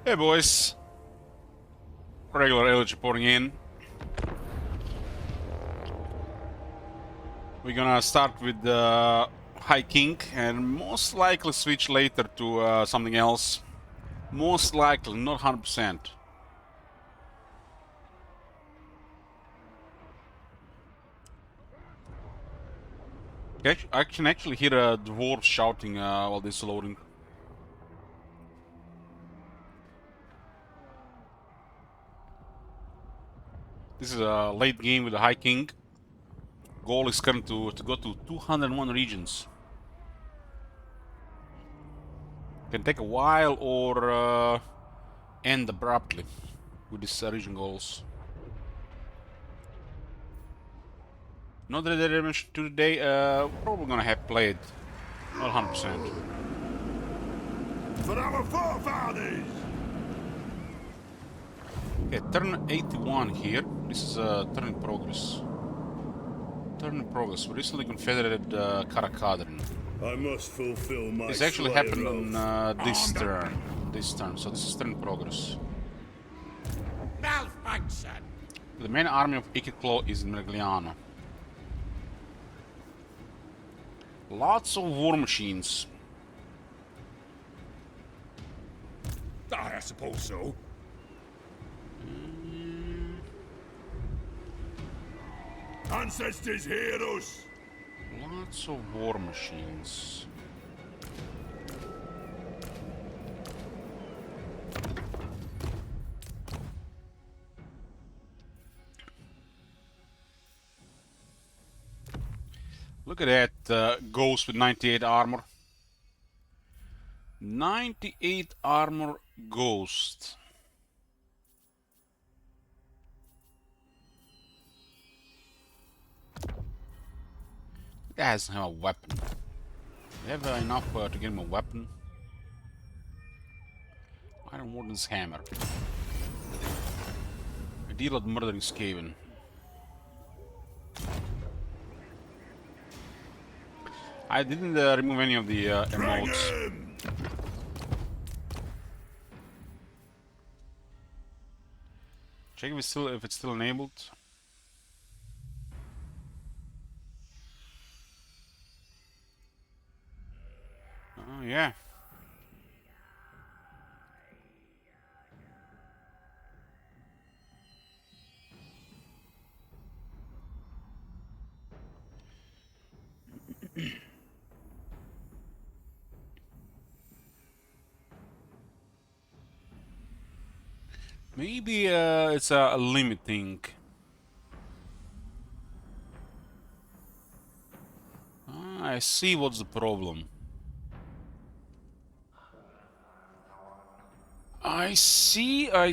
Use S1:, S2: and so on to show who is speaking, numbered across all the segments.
S1: Hey boys, regular Elite reporting in. We're gonna start with High King and most likely switch later to something else. Most likely, not 100%. I can actually hear a dwarf shouting while this is loading. This is a late game with the High King. Goal is currently to go to 201 regions. Can take a while or end abruptly with these region goals. Not that I mentioned today, probably gonna have played, not 100%.
S2: For our forefathers!
S1: Okay, turn 81 here. This is a turn in progress. Turn in progress. We recently confederated Karak-a-Karak.
S2: I must fulfill my
S1: This actually
S2: slayer
S1: happened
S2: oath.
S1: on this turn. This turn, so this is turn in progress.
S3: Malfunction!
S1: The main army of Claw is in Mergliano. Lots of war machines.
S2: I suppose so. Ancestors hear us!
S1: Lots of war machines. Look at that ghost with 98 armor. 98 armor ghost. That doesn't have a weapon. They have enough to get him a weapon. Iron Warden's hammer. A deal at murdering Skaven. I didn't remove any of the emotes. Check if it's still enabled. Oh yeah. Maybe it's a limiting. I see what's the problem. I see. I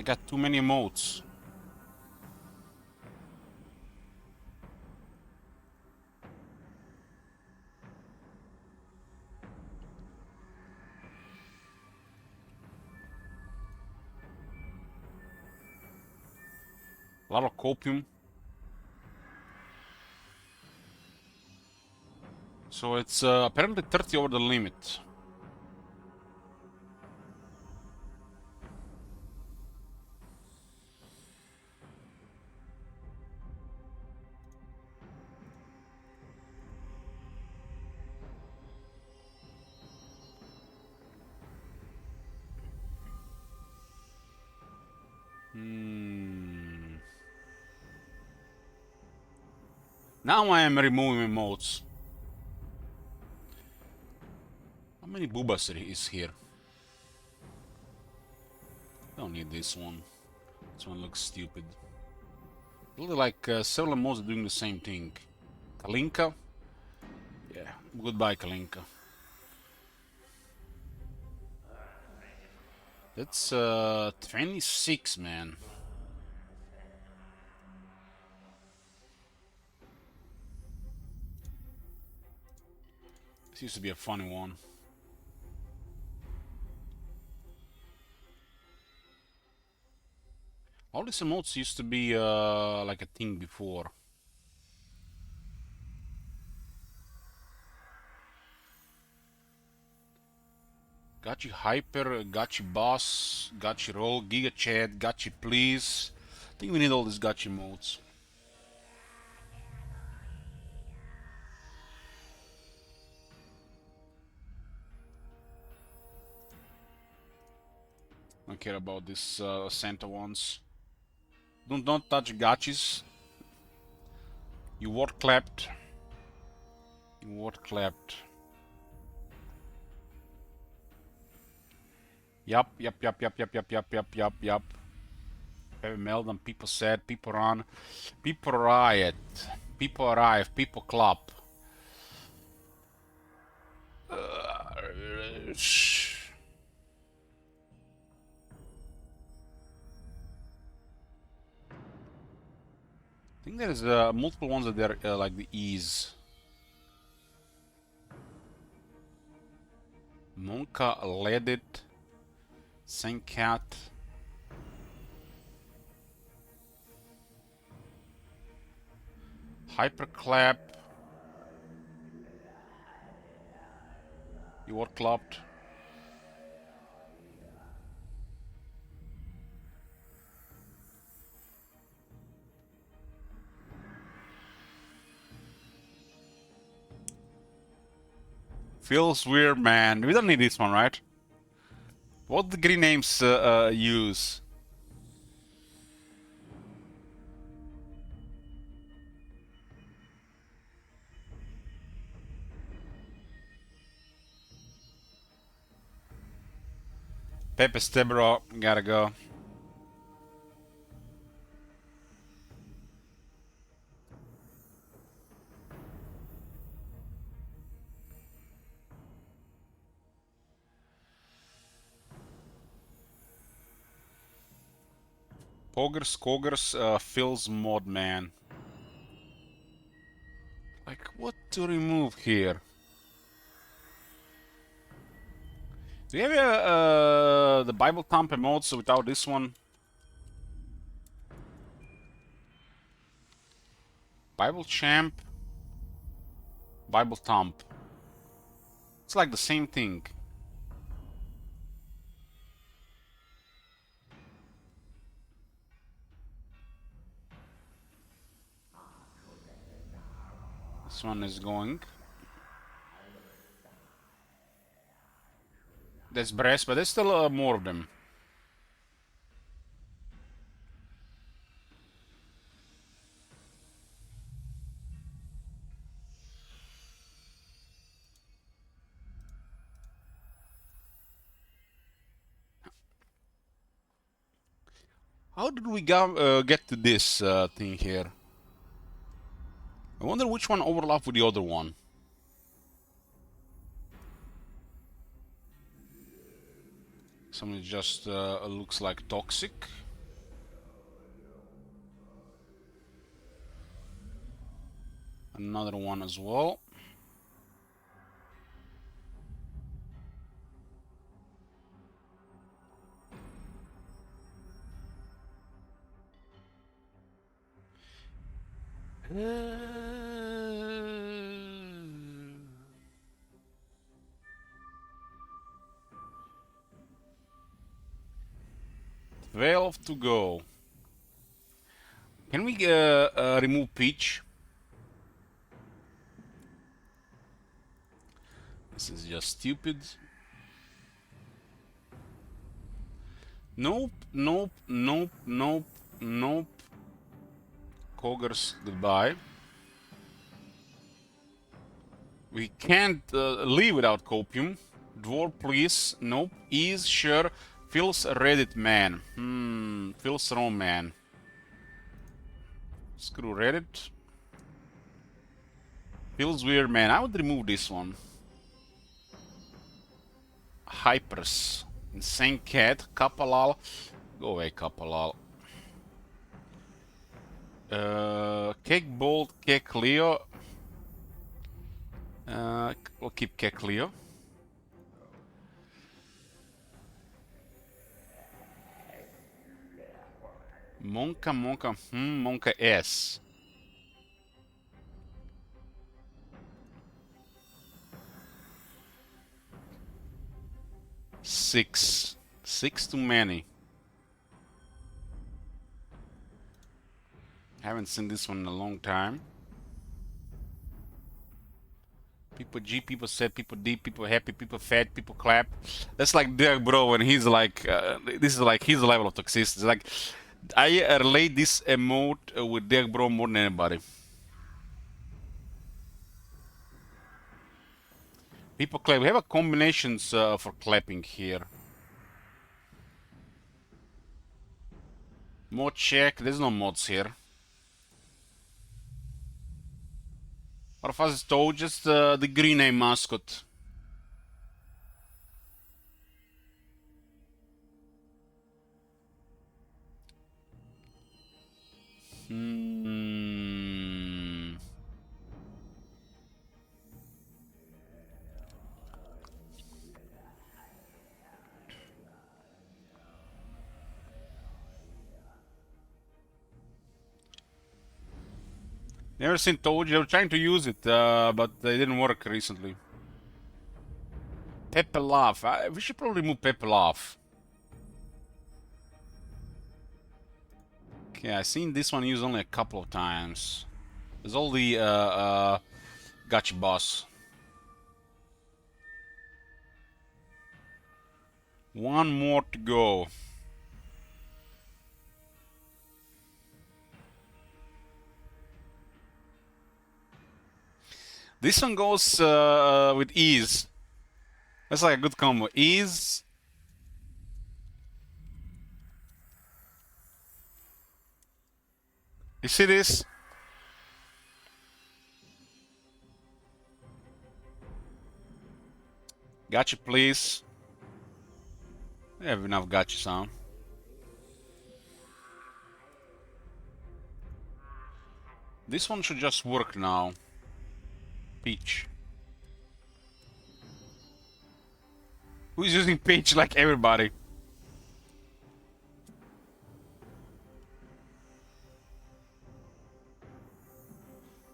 S1: got too many emotes. A lot of copium. So it's apparently 30 over the limit. Now I am removing emotes. How many boobas is here? Don't need this one. This one looks stupid. Really like several emotes doing the same thing. Kalinka? Yeah, goodbye Kalinka. That's 26, man. This used to be a funny one. All these emotes used to be like a thing before. Gotcha Hyper, Gotcha Boss, Gotcha Roll, Giga Chat, Gotcha Please. I think we need all these Gotcha modes. I don't care about these Santa ones. Don't touch Gotchas. You word clapped. You word clapped. Yup. Heavy Meltdown, people sad, people run, people riot, people arrive, people clap. I think there's multiple ones that are like the ease. Monka led it. Saint Cat. Hyperclap. You were clapped. Feels weird, man. We don't need this one, right? What the green names use? Pepe Stebro, gotta go. Kogers, Phil's mod, man. Like, what to remove here? Do you have the Bible Thump emotes without this one? Bible Champ, Bible Thump. It's like the same thing. This one is going. That's brass, but there's still more of them. How did we get to this thing here? I wonder which one overlapped with the other one. Something just looks like toxic. Another one as well. Twelve to go. Can we remove Peach? This is just stupid. Nope. Kogers, goodbye. We can't leave without copium. Dwarf, please. Nope. Ease, sure. Phil's Reddit man. Phil's wrong man. Screw Reddit. Phil's weird man. I would remove this one. Hypers. Insane Cat. Kapalal. Go away, Kapalal. Cake Bolt, Cake Leo. We'll keep Cake Leo. Monka S. Six. Six too many. Haven't seen this one in a long time. People G, people sad, people D, people happy, people fat, people clap. That's like Derek Bro when he's like, this is like his level of toxicity. Like, I relate this emote with Derek Bro more than anybody. People clap. We have a combinations for clapping here. Mod check. There's no mods here. What of us is told? Just the green name mascot. Never seen Toad. They were trying to use it, but they didn't work recently. Pepe Laugh. We should probably remove Pepe Laugh. Okay, I've seen this one used only a couple of times. There's all the gotcha boss. One more to go. This one goes with ease. That's like a good combo. Ease. You see this? Gotcha, please. I have enough gotcha sound. This one should just work now. Peach. Who's using Peach like everybody?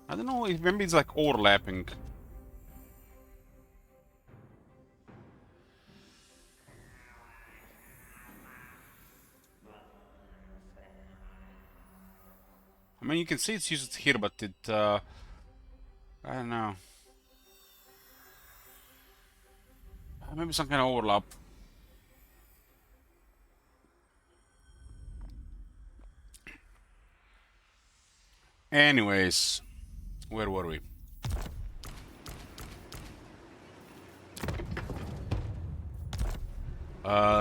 S1: I don't know, maybe it's like overlapping. I mean, you can see it's used here, but it, I don't know. Maybe some kind of overlap. Anyways, where were we?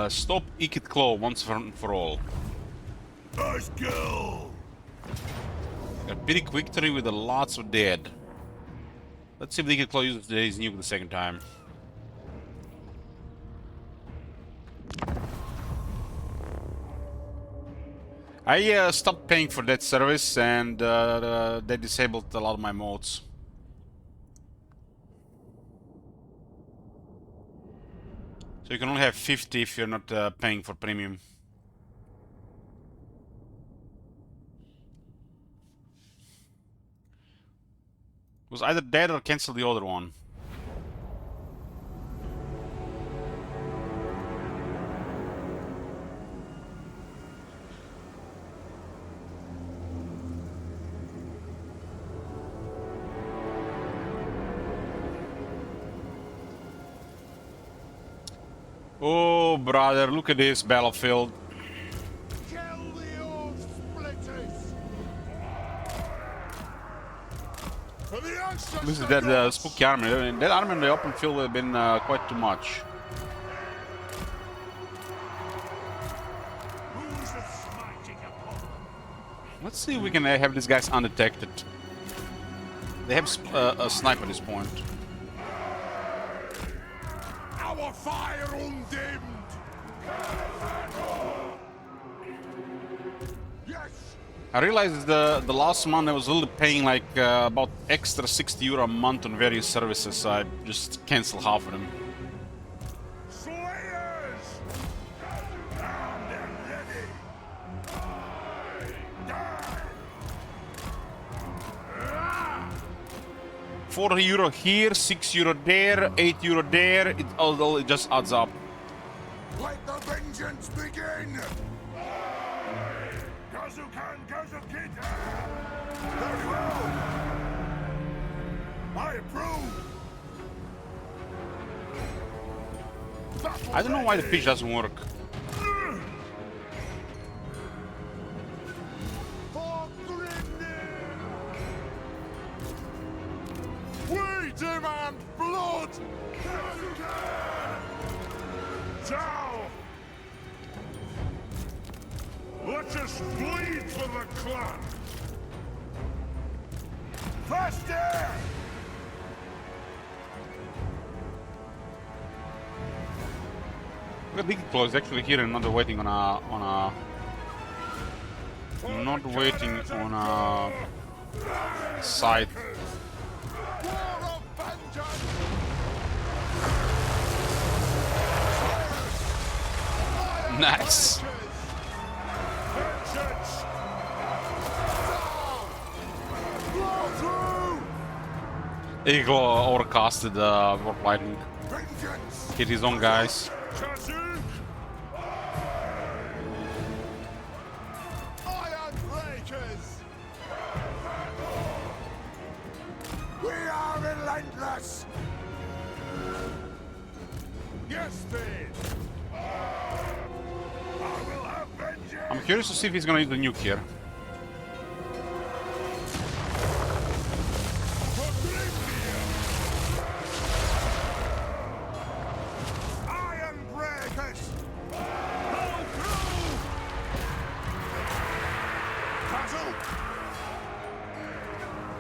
S1: Stop Ikit Claw once for all.
S2: Let's go.
S1: A big victory with a lots of dead. Let's see if the Ikit Claw uses today's nuke the second time. I stopped paying for that service and they disabled a lot of my modes. So you can only have 50 if you're not paying for premium. It was either that or cancel the other one. Oh, brother, look at this battlefield.
S2: Kill the old splitters. For the ancestors.
S1: This is that spooky army. That army in the open field have been quite too much.
S2: Who's the smiting upon them?
S1: Let's see if we can have these guys undetected. They have a sniper at this point.
S2: Our fire undimmed. Yes.
S1: I realized the last month I was really paying like about extra €60 a month on various services, so I just canceled half of them.
S2: Slayers. Armed and ready.
S1: €4 here, €6 there, €8 there. It all it just adds up.
S2: Let the vengeance begin! Karaz-a-Karak! Very well! I approve!
S1: I don't know why the pitch doesn't work.
S2: For Grimnir! We demand blood! Down! Let us bleed for the clan! Faster!
S1: Look at Big Claws actually here and not waiting on a not waiting on a side.
S2: War of vengeance!
S1: Nice.
S2: Vengeance! Blow through!
S1: Eagle overcasted Warp Lightning.
S2: Vengeance!
S1: Hit his own guys.
S2: Iron breakers! We are relentless! Yes, Speed! I will have vengeance!
S1: I'm curious to see if he's gonna use the nuke here.
S2: For Grimnir! Iron breakers! Go through! Battle!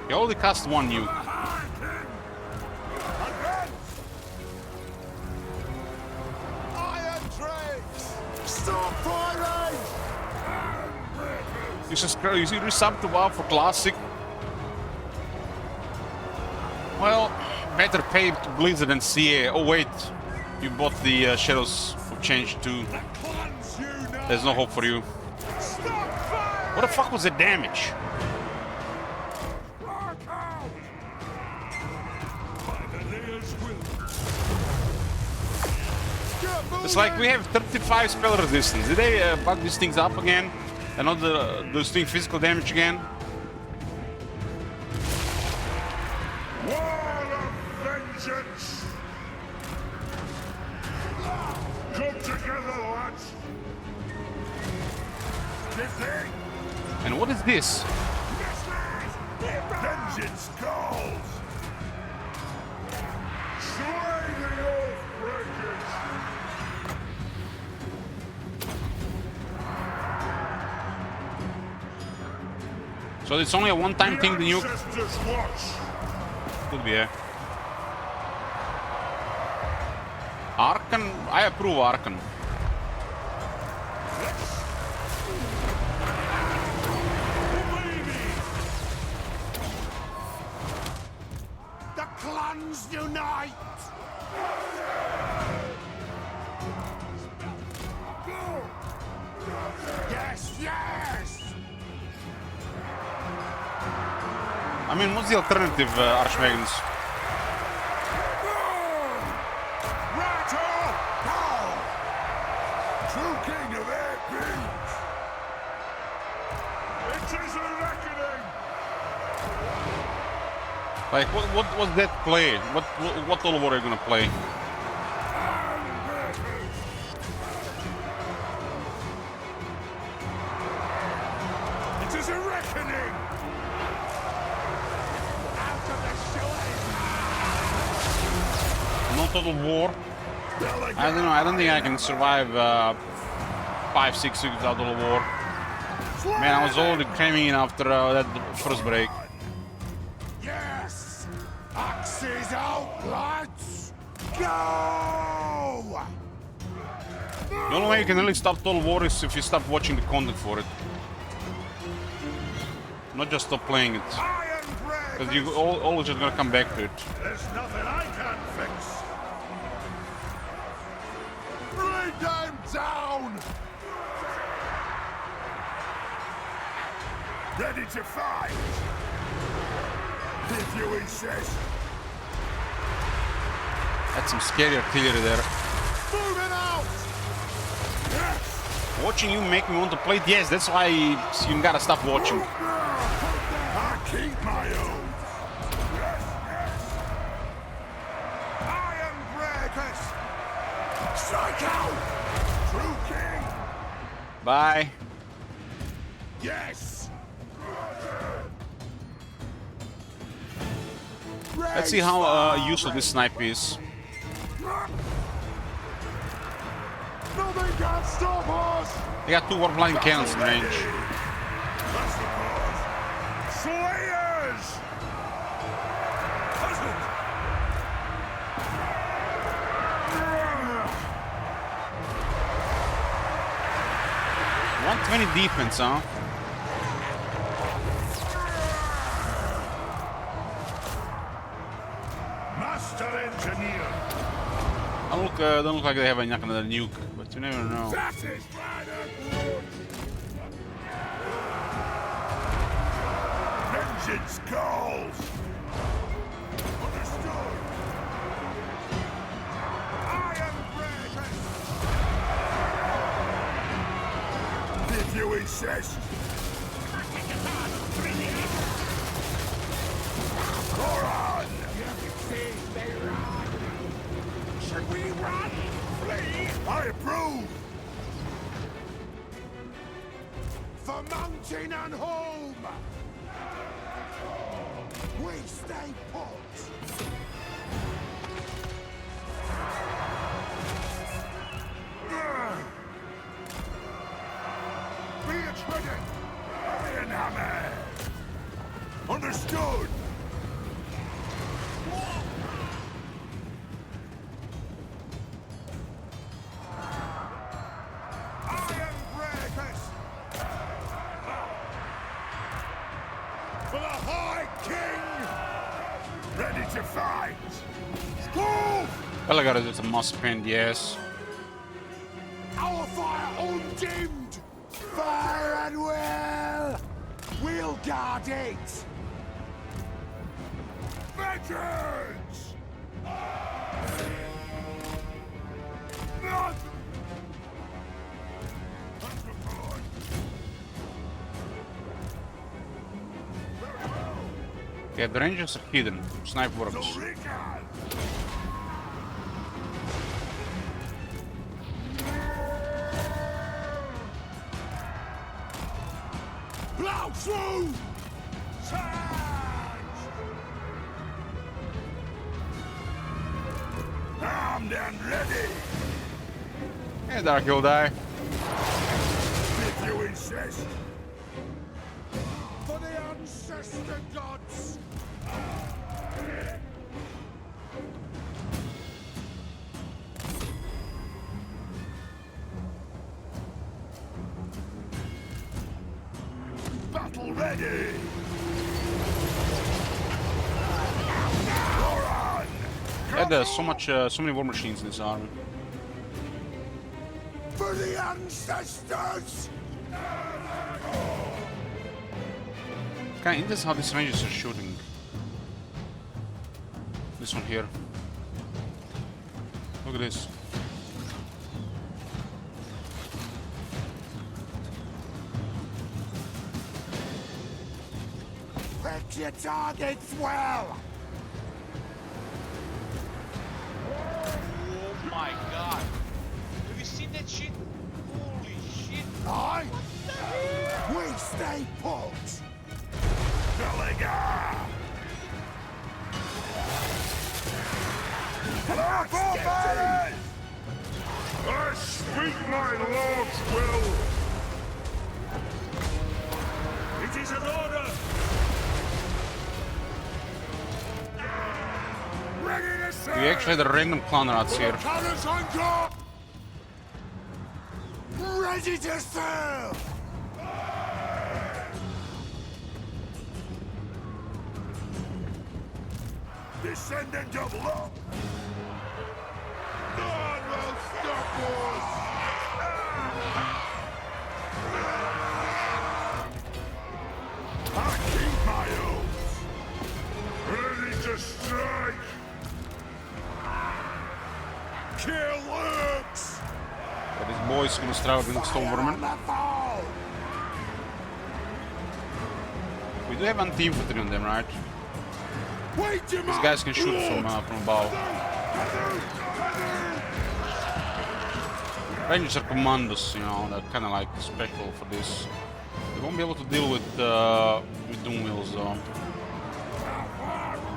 S1: He only cast one nuke.
S2: Advance! Iron drakes! Stop firing!
S1: You see resub to WoW for Classic. Well, better pay to Blizzard than CA. Oh wait, you bought the Shadows for Change too.
S2: The clans unite!
S1: There's no hope for you.
S2: Stop firing!
S1: What the fuck was the damage?
S2: Rock out! By the Lear's will.
S1: It's like we have 35 spell resistance. Did they bug these things up again? And not those doing physical damage again?
S2: War of vengeance! Come together, lads! Defend!
S1: And what is this?
S2: Vengeance calls! Slay the oath breakers!
S1: So it's only a one-time thing, the nuke?
S2: Ancestors watch!
S1: Could be, yeah. Arkan? I approve Arkan.
S2: Obey me! The clans unite! Yes, yes!
S1: I mean, what's the alternative, Archmagans?
S2: Rattle! Pow! True king of air beat! It is a reckoning!
S1: Like, what was that play? What all were you gonna play?
S2: It is a reckoning! Out of the shore!
S1: No total war? I don't know. I don't think I can survive 5-6 weeks without total war. Man, I was already cramming in after that first break.
S2: Yes! Axes out, lads! Go!
S1: The only way you can really stop total war is if you stop watching the content for it. Not just stop playing it.
S2: Iron breakers!
S1: Because you always just gonna come back to it.
S2: There's nothing I can't fix! Bring them down! Ready to fight! If you insist!
S1: That's some scary artillery there.
S2: Moving out! Yes!
S1: Watching you make me want to play it. Yes, that's why you gotta stop watching.
S2: I keep my own. Yes, yes. Iron breakers. Strike out! True king.
S1: Bye.
S2: Yes.
S1: Let's see how useful this snipe is.
S2: Nothing can stop us.
S1: They got 2 warp line cannons in range.
S2: That's the cause. Slayers. Husband.
S1: 120 defense, huh?
S2: Master engineer.
S1: Don't look like they have another nuke, but you never know.
S2: That is rather good. Vengeance calls. Understood. Iron breakers. If you insist. Koran. Should we run? Flee? I approve. For mountain and home. We stay put. Be it ready. Iron hammer. Understood. Iron breakers. For the High King. Ready to fight. Move.
S1: Well, I gotta do some moss spin, yes.
S2: Our fire undimmed! Fire and well! We'll guard it! Vengeance! Not!
S1: Yeah, the ranges are hidden. Snipe works.
S2: Plow through! Charge! Armed and ready!
S1: Yeah, Dark, you'll die.
S2: If you insist. For the ancestor gods! Battle ready! Koran!
S1: Yeah, there's so many war machines in this army.
S2: For the ancestors!
S1: Kinda interesting how these ranges are shooting. This one here. Look at this.
S2: Pick your targets well!
S3: Oh my god. Have you seen that shit? Holy shit.
S2: Aye? We stay put! Deliga! Forefathers! I speak my lord's will! It is an order! Ready to serve!
S1: We actually had a random clan rats here.
S2: Karaz-a-Karak! Ready to serve! Descend and double up! None will stop us! I keep my oath! Ready to strike!
S1: is gonna struggle against Stormvermin. We do have anti-infantry on them, right? These guys can shoot from above. Rangers are commandos, you know, they're kind of like special for this. They won't be able to deal with Doom Wheels though.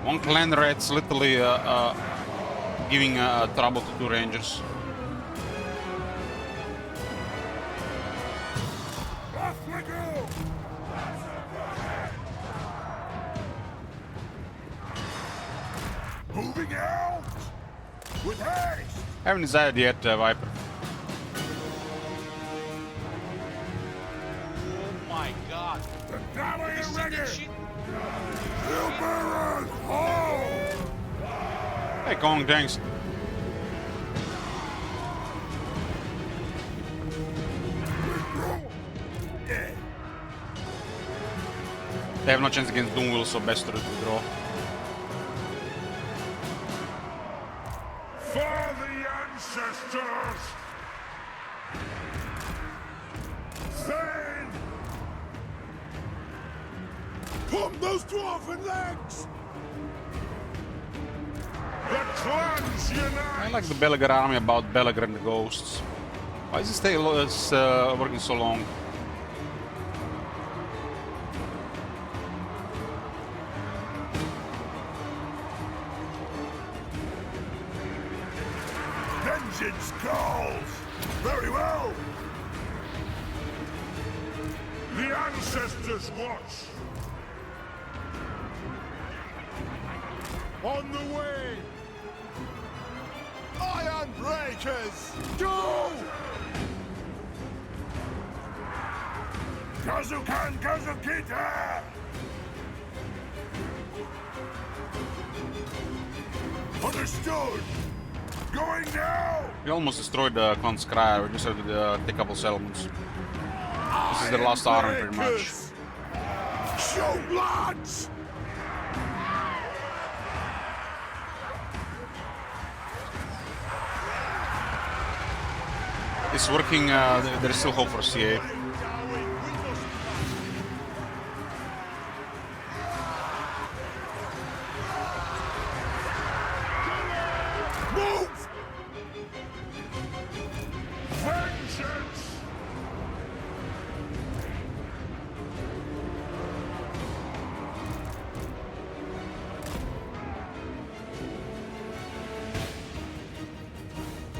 S1: One clan rat's literally giving trouble to two Rangers.
S2: Moving out! With haste!
S1: Haven't decided yet, Viper.
S3: Oh my god.
S2: The tower
S3: You
S2: is
S3: see
S2: ready!
S3: that shit?
S2: Silberus, hold!
S1: Hey Kong, thanks.
S2: Yeah.
S1: They have no chance against Doom Wheels, so best to withdraw.
S2: For the ancestors! Stand! Pump those dwarven legs! The clans unite!
S1: I like the Belagar army about Belagar and the ghosts. Why is this working so long?
S2: Vengeance calls! Very well! The ancestors watch! On the way! Iron breakers! Go! Kazukan Kazukita! Understood! Going now!
S1: We almost destroyed the Clan's Cry, we just have to take a couple settlements. This is the last army pretty much.
S2: Show lads!
S1: It's working, there is still hope for CA.
S2: Move! Vengeance!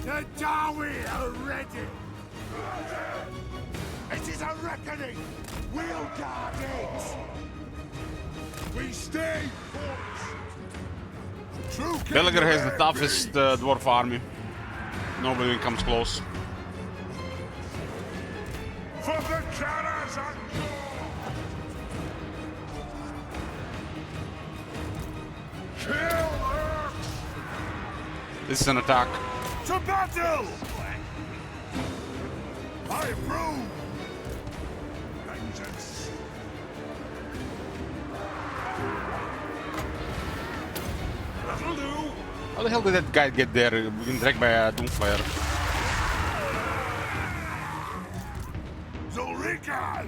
S2: The Dawi are ready! It is a reckoning! We'll guard it! We stay put! True
S1: Belagar has the toughest dwarf army. Nobody even comes close.
S2: For the Karaz-a-Karak! Kill Earth!
S1: This is an attack.
S2: To battle! I approve! Vengeance! That'll do!
S1: How the hell did that guy get there? Being dragged by a Doomflare.
S2: Zulrikan!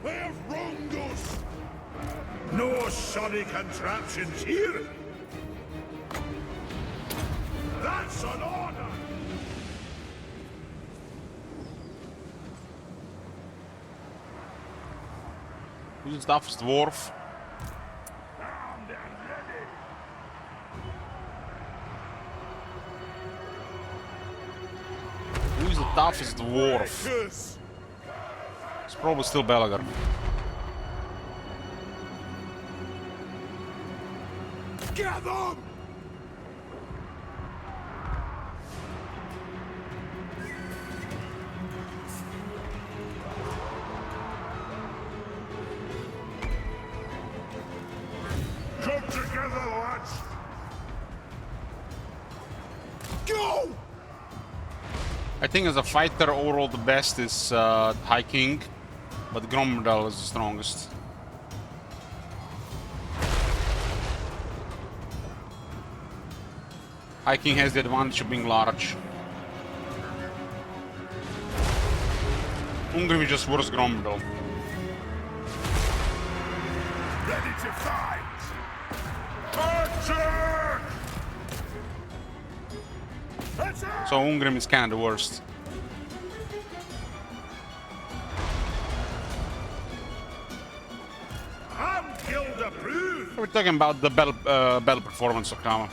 S2: They have wronged us! No shoddy contraptions here! That's an order!
S1: Who's the toughest dwarf?
S2: Armed and ready!
S1: Who is the toughest dwarf?
S2: Breakers!
S1: It's probably still Belagar.
S2: Get them! Come together, lads! Go!
S1: I think as a fighter overall the best is High King, but Gromdal is the strongest. High King has the advantage of being large. Ungrim is just worse Grombrel.
S2: Ready to fight! Attack! Attack!
S1: So Ungrim is kind of the worst.
S2: I'm guild approved!
S1: We're talking about the battle performance of Kama.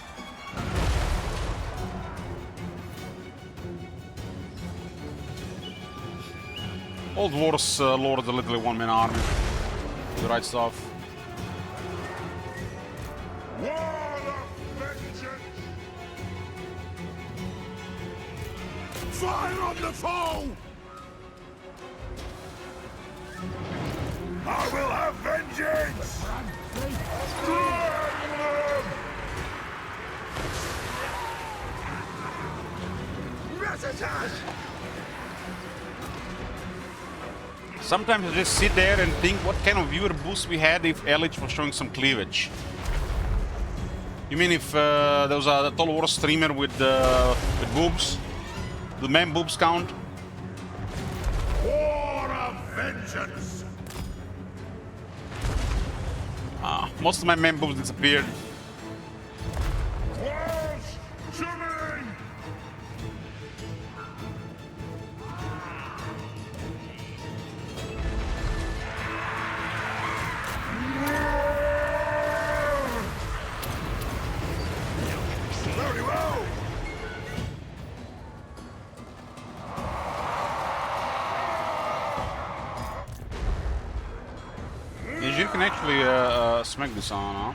S1: Old Wars Lord the literally one-man army. The right stuff.
S2: War of vengeance! Fire on the foe! I will have vengeance! Strike them! Rat-a-tat!
S1: Sometimes I just sit there and think what kind of viewer boost we had if Elich was showing some cleavage. You mean if there was a Total War streamer with boobs? The man boobs count?
S2: War of vengeance!
S1: Most of my man boobs disappeared.
S2: Walls to me! Very well!
S1: You can actually smack this on, huh?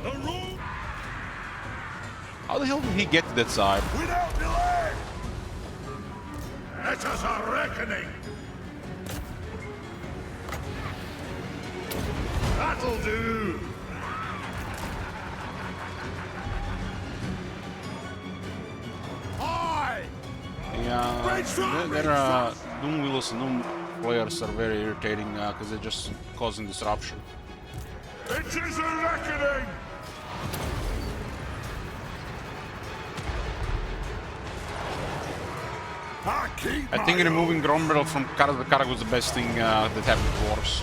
S2: The room
S1: How the hell did he get to that side?
S2: without delay! Let us a reckoning! That'll do! Aye!
S1: Yeah, their Doom Wheels and Doom players are very irritating because they're just causing disruption.
S2: It is a reckoning!
S1: I think removing Grombrel from Karaz-a-Karak was the best thing that happened to Wars.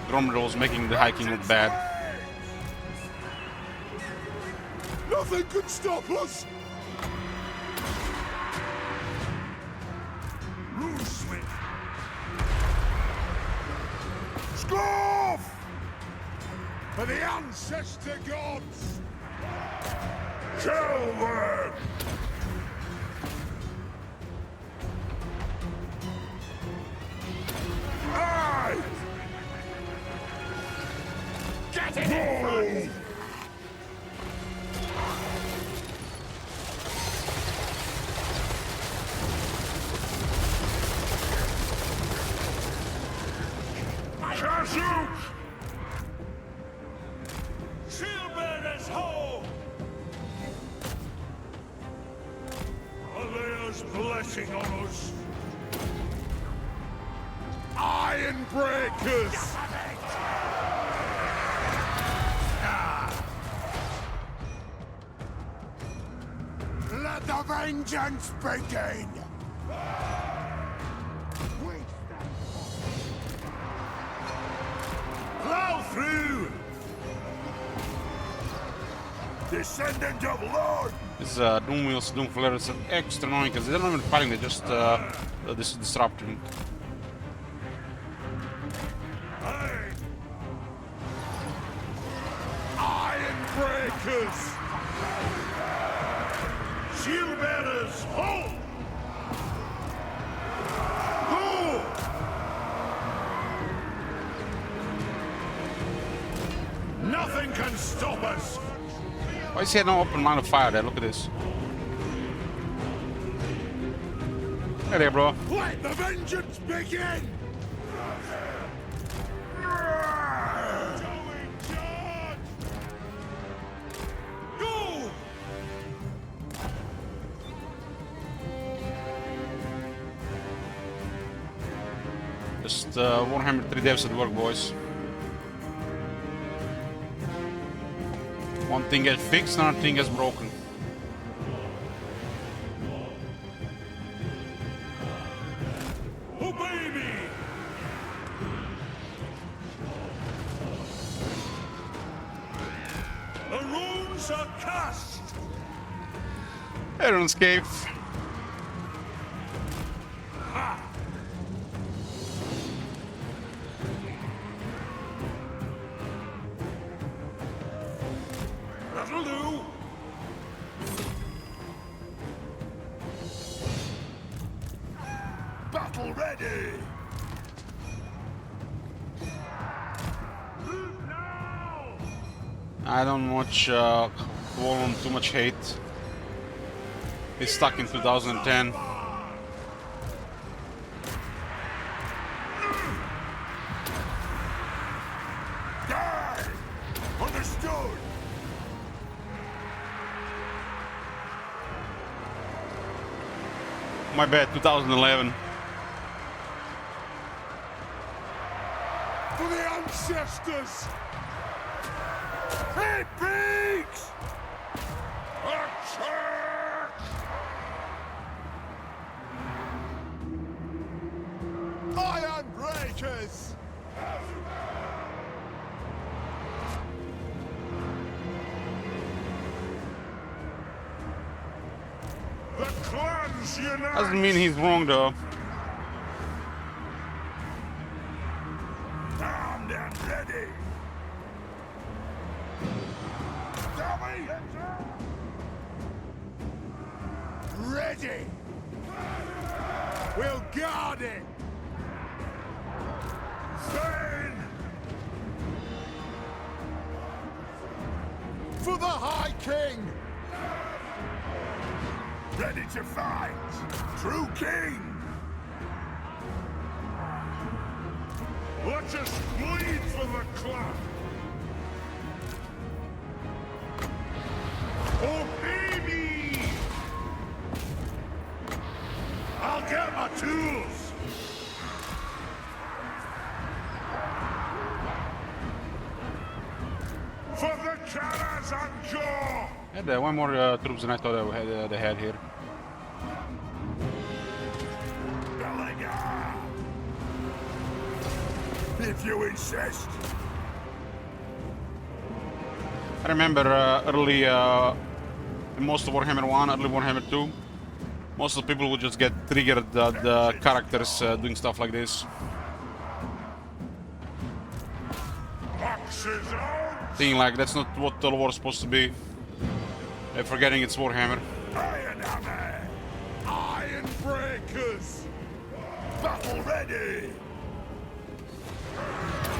S1: Grombrel was making the High King look bad.
S2: Nothing could stop us! Roosmith! Scoff! For the ancestor gods! Kelberg! Aye! Get it in! Kazook! Shieldbearers home! Alea's blessing on us! Iron breakers! Let the vengeance begin! Plow through! Descendant of Lord!
S1: These Doom Wheels, Doom Flares are extra annoying because they're not even fighting, they're just disrupting.
S2: Hey! Iron breakers! Shield bearers, hold! Go! Nothing can stop us!
S1: Why is he no open line of fire there? Look at this. Hey there, bro.
S2: Let the vengeance begin! Go!
S1: Just Warhammer 3 devs at work, boys. One thing gets fixed, another thing gets broken.
S2: Obey me! The runes are cast!
S1: RuneScape.
S2: That'll do! Battle ready! Now!
S1: I don't watch Wallon too much hate. He's stuck in 2010.
S2: Die! Understood!
S1: My bad, 2011.
S2: For the ancestors! Hey, pigs! Attack! Iron breakers! The clans unite!
S1: Doesn't mean he's wrong though.
S2: Armed and ready! Dummy! Ready! We'll guard it! Stand! For the High King! Ready to fight! True King! Let us bleed for the clan! Obey me! I'll get my tools! For the Karaz-a-Karak!
S1: Had one more troops than I thought they had here.
S2: If you insist.
S1: I remember early in most of Warhammer 1, early Warhammer 2, most of the people would just get triggered at the characters doing stuff like this.
S2: Axes out!
S1: Thinking like that's not what Total War is supposed to be. They're forgetting it's Warhammer.
S2: Iron hammer! Iron breakers! Battle ready!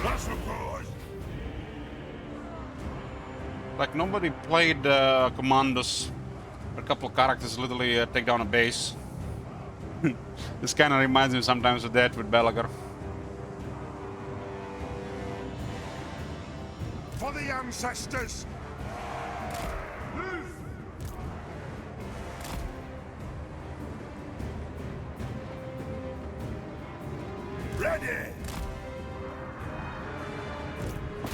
S2: I suppose.
S1: Like nobody played Commandos. A couple of characters literally take down a base. This kind of reminds me sometimes of that with Balagar.
S2: For the ancestors! Ready!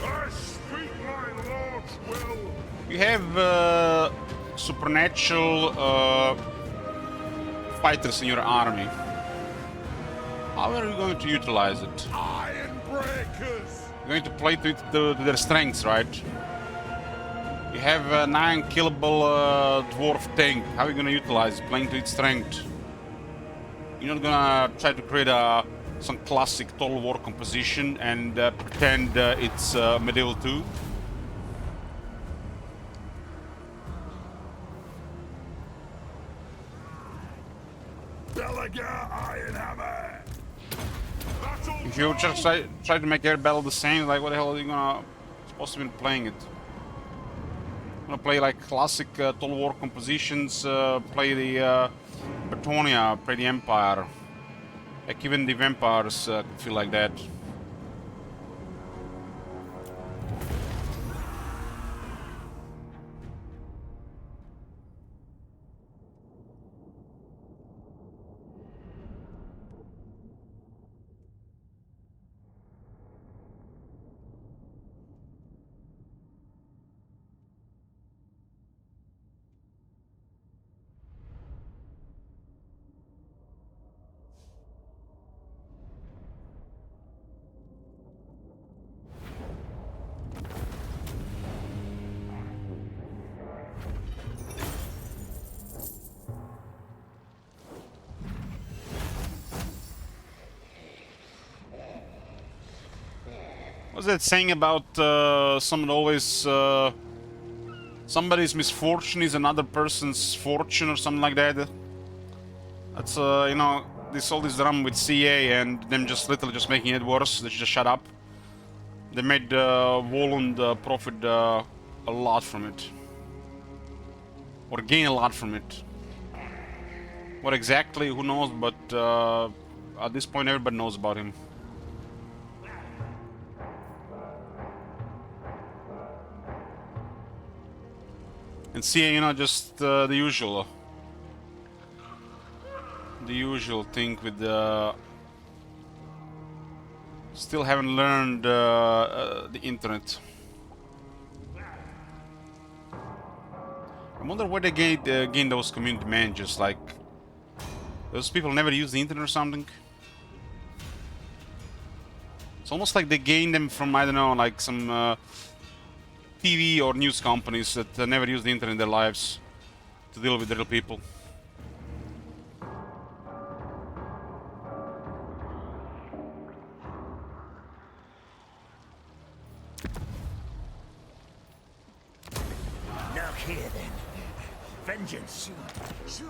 S2: I speak my lord's will!
S1: You have supernatural fighters in your army. How are you going to utilize it?
S2: Iron breakers!
S1: You're going to play to their strengths, right? You have a 9 killable dwarf tank. How are you going to utilize it? Playing to its strength. You're not going to try to create some classic Total War composition and pretend it's Medieval 2.
S2: Belagar Iron Hammer!
S1: If you just try to make every battle the same, like what the hell are you gonna supposed to be playing it? Gonna play like classic Total War compositions, play the Bretonia, play the Empire. Like even the vampires could feel like that. What's that saying about someone always somebody's misfortune is another person's fortune or something like that? That's you know, all this drama with CA and them just literally just making it worse. They should just shut up. They made Voland profit a lot from it, or gain a lot from it. What exactly? Who knows? But at this point, everybody knows about him. And CA, you know, just the usual thing with the. Still haven't learned the internet. I wonder where they gained those community managers. Like, those people never use the internet or something. It's almost like they gained them from, I don't know, like some TV or news companies that never use the internet in their lives to deal with real people.
S2: Now here then. Vengeance. Soon.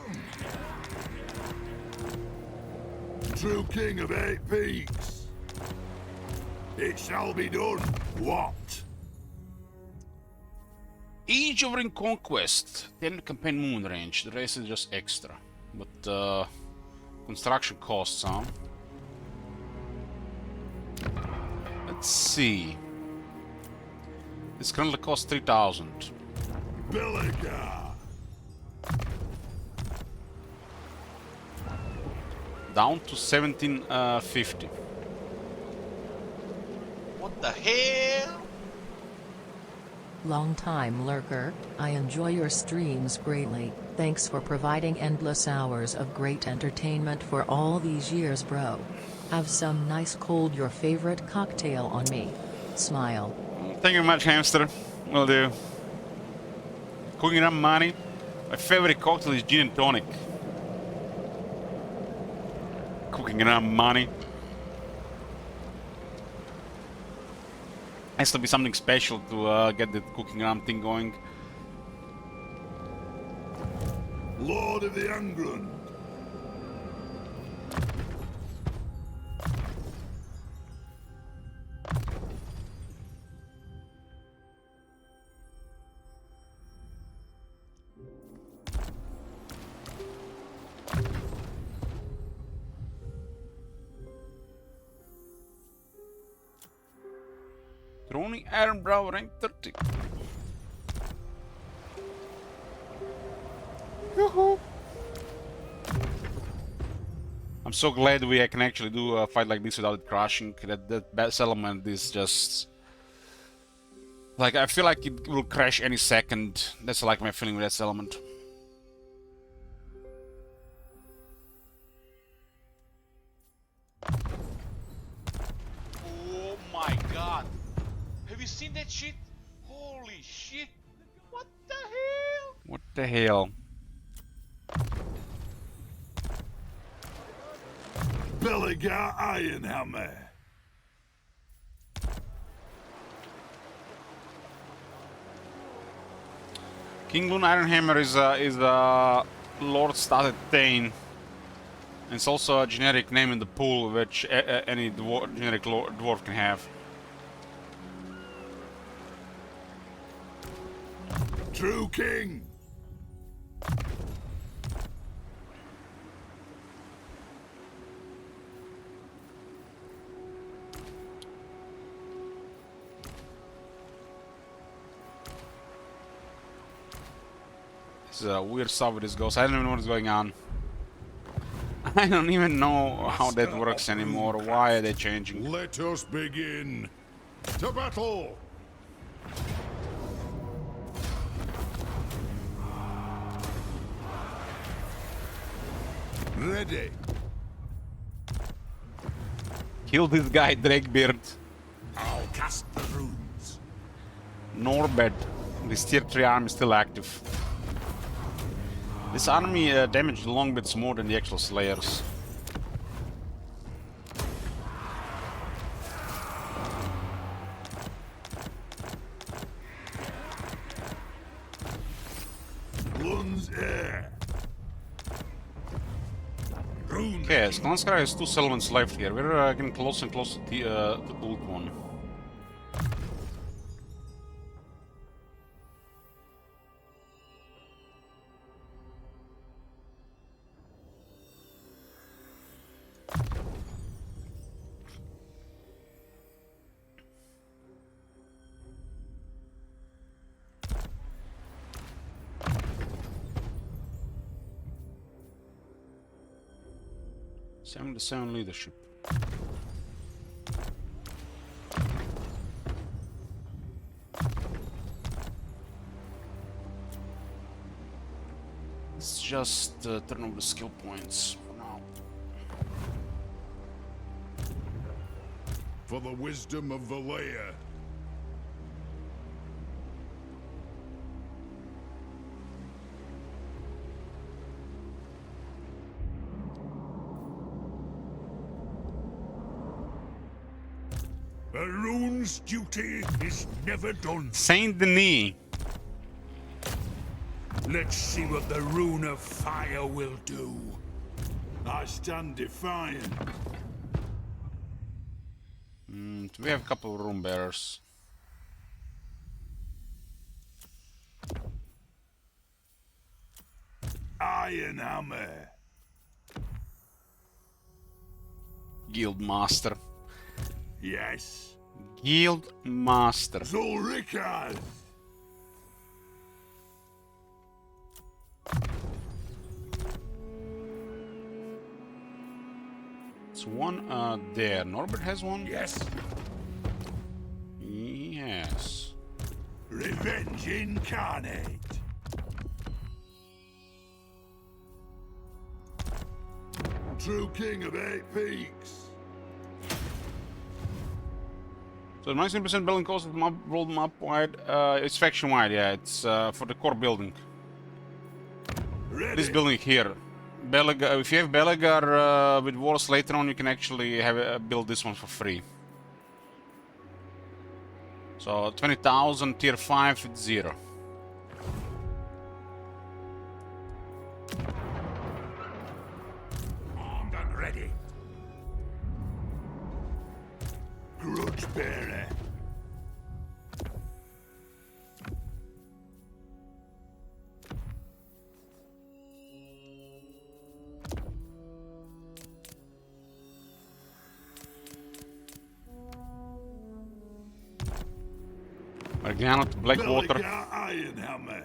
S2: True king of 8 peaks. It shall be done. What?
S1: Age of Conquest, 10 campaign moon range. The rest is just extra, but construction costs, huh? Let's see. This currently costs 3,000.
S2: Billigar.
S1: Down to 1750.
S3: What the hell?
S4: Long-time lurker, I enjoy your streams greatly. Thanks for providing endless hours of great entertainment for all these years, bro. Have some nice cold your favorite cocktail on me. Smile.
S1: Thank you very much, hamster. Will do. Cooking up money. My favorite cocktail is gin and tonic. Cooking up money. Has to be something special to get the cooking ram thing going.
S2: Lord of the Angrund.
S1: Throwing Iron Brow rank 30. Yoo-hoo. I'm so glad we can actually do a fight like this without it crashing. That best element is just like, I feel like it will crash any second. That's like my feeling with that element.
S3: Oh my god. Have you seen that shit? Holy shit. What the hell?
S1: What the hell?
S2: Billigar Ironhammer.
S1: King Loon Ironhammer is a Lord Stated Thane. It's also a generic name in the pool, which any generic dwarf can have.
S2: True king.
S1: This is a weird stuff with this ghost. I don't even know what's going on. I don't even know how that works anymore. Why are they changing?
S2: Let us begin. To battle. Ready.
S1: Kill this guy, Drakebeard.
S2: I'll cast the runes.
S1: Norbert. This tier 3 army is still active. This army damaged the long bits more than the actual slayers. Okay, so Karaz-a-Karak has 2 settlements left here. We're getting closer and closer to the old one. The seven leadership. Let's just turn over the skill points for now.
S2: For the wisdom of Valea. A rune's duty is never done.
S1: Saint Denis.
S2: Let's see what the rune of fire will do. I stand defiant.
S1: We have a couple of rune bearers.
S2: Iron hammer.
S1: Guild Master.
S2: Yes.
S1: Guild Master.
S2: Zulrikas.
S1: It's one there. Norbert has one?
S2: Yes.
S1: Yes.
S2: Revenge incarnate. True king of 8 peaks.
S1: So 19% building cost of map, world map wide. It's faction wide, yeah. It's for the core building.
S2: Ready.
S1: This building here. Belegar, if you have Belegar with wars later on, you can actually have build this one for free. So 20,000 tier 5 with 0.
S2: Armed and ready. Grudge bearer.
S1: Margana to Blackwater.
S2: Beligar iron hammer.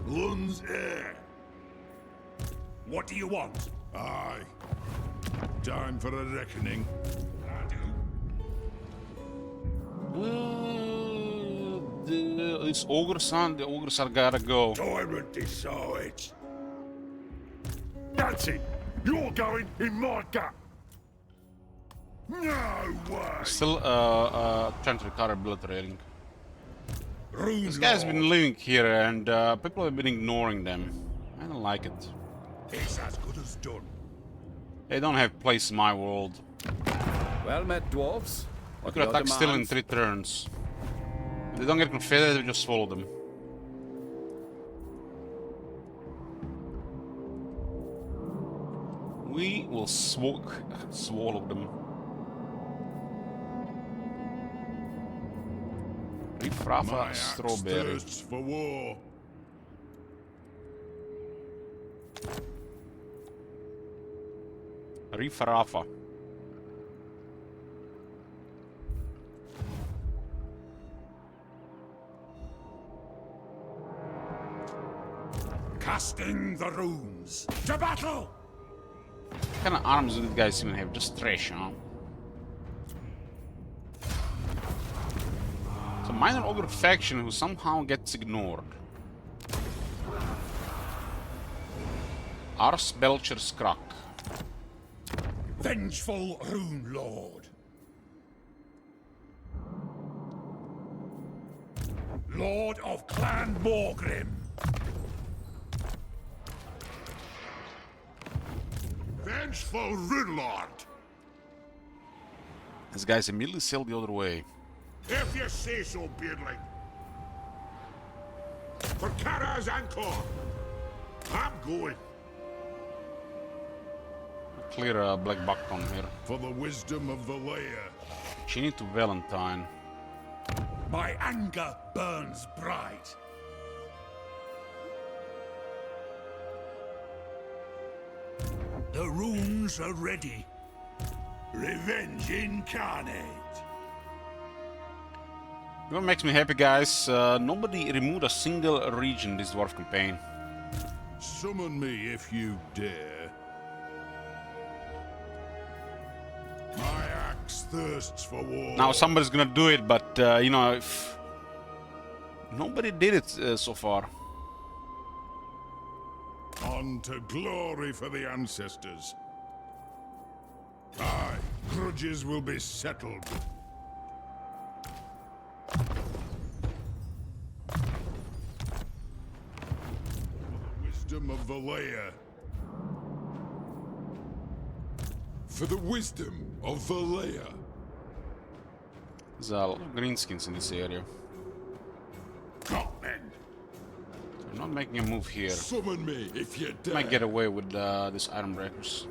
S2: Lun's heir. What do you want? Aye. Time for a reckoning.
S1: It's ogres on. The ogres are gotta go.
S2: Tyrant decides. That's it. You're going in my gap. No way.
S1: Still trying to recover military rating.
S2: Rune
S1: This guy's
S2: Lord.
S1: been living here and people have been ignoring them. I don't like it.
S2: It's as good as done.
S1: They don't have place in my world.
S5: Well met, dwarves.
S1: We
S5: What
S1: could
S5: are your
S1: attack still in
S5: demands?
S1: 3 turns. If they don't get confederated, we just swallow them. We will swallow them. Rifrafa
S2: My axe
S1: strawberry.
S2: thirsts for war.
S1: Rifrafa.
S2: Casting the runes. To battle!
S1: What kind of arms do these guys even have? Just trash, huh? It's a minor ogre faction who somehow gets ignored. Ars Belcher's Krak.
S2: Vengeful Rune Lord. Lord of Clan Morgrim. Vengeful Rune Lord.
S1: This guy's immediately sailed the other way.
S2: If you say so, beardling. For Karaz-a-Karak, I'm going.
S1: Clear a black buckthorn here.
S2: For the wisdom of the lair.
S1: She need to Valentine.
S2: My anger burns bright. The runes are ready. Revenge incarnate.
S1: You know what makes me happy, guys? Nobody removed a single region this dwarf campaign.
S2: Summon me if you dare. My axe thirsts for war.
S1: Now somebody's gonna do it, but you know, if nobody did it so far.
S2: On to glory for the ancestors. Aye, grudges will be settled. Wisdom of the lair. For the wisdom of the lair.
S1: There's a lot of greenskins in this area.
S2: Got men.
S1: I'm not making a move here.
S2: Summon me if you dare.
S1: Might get away with this iron breakers.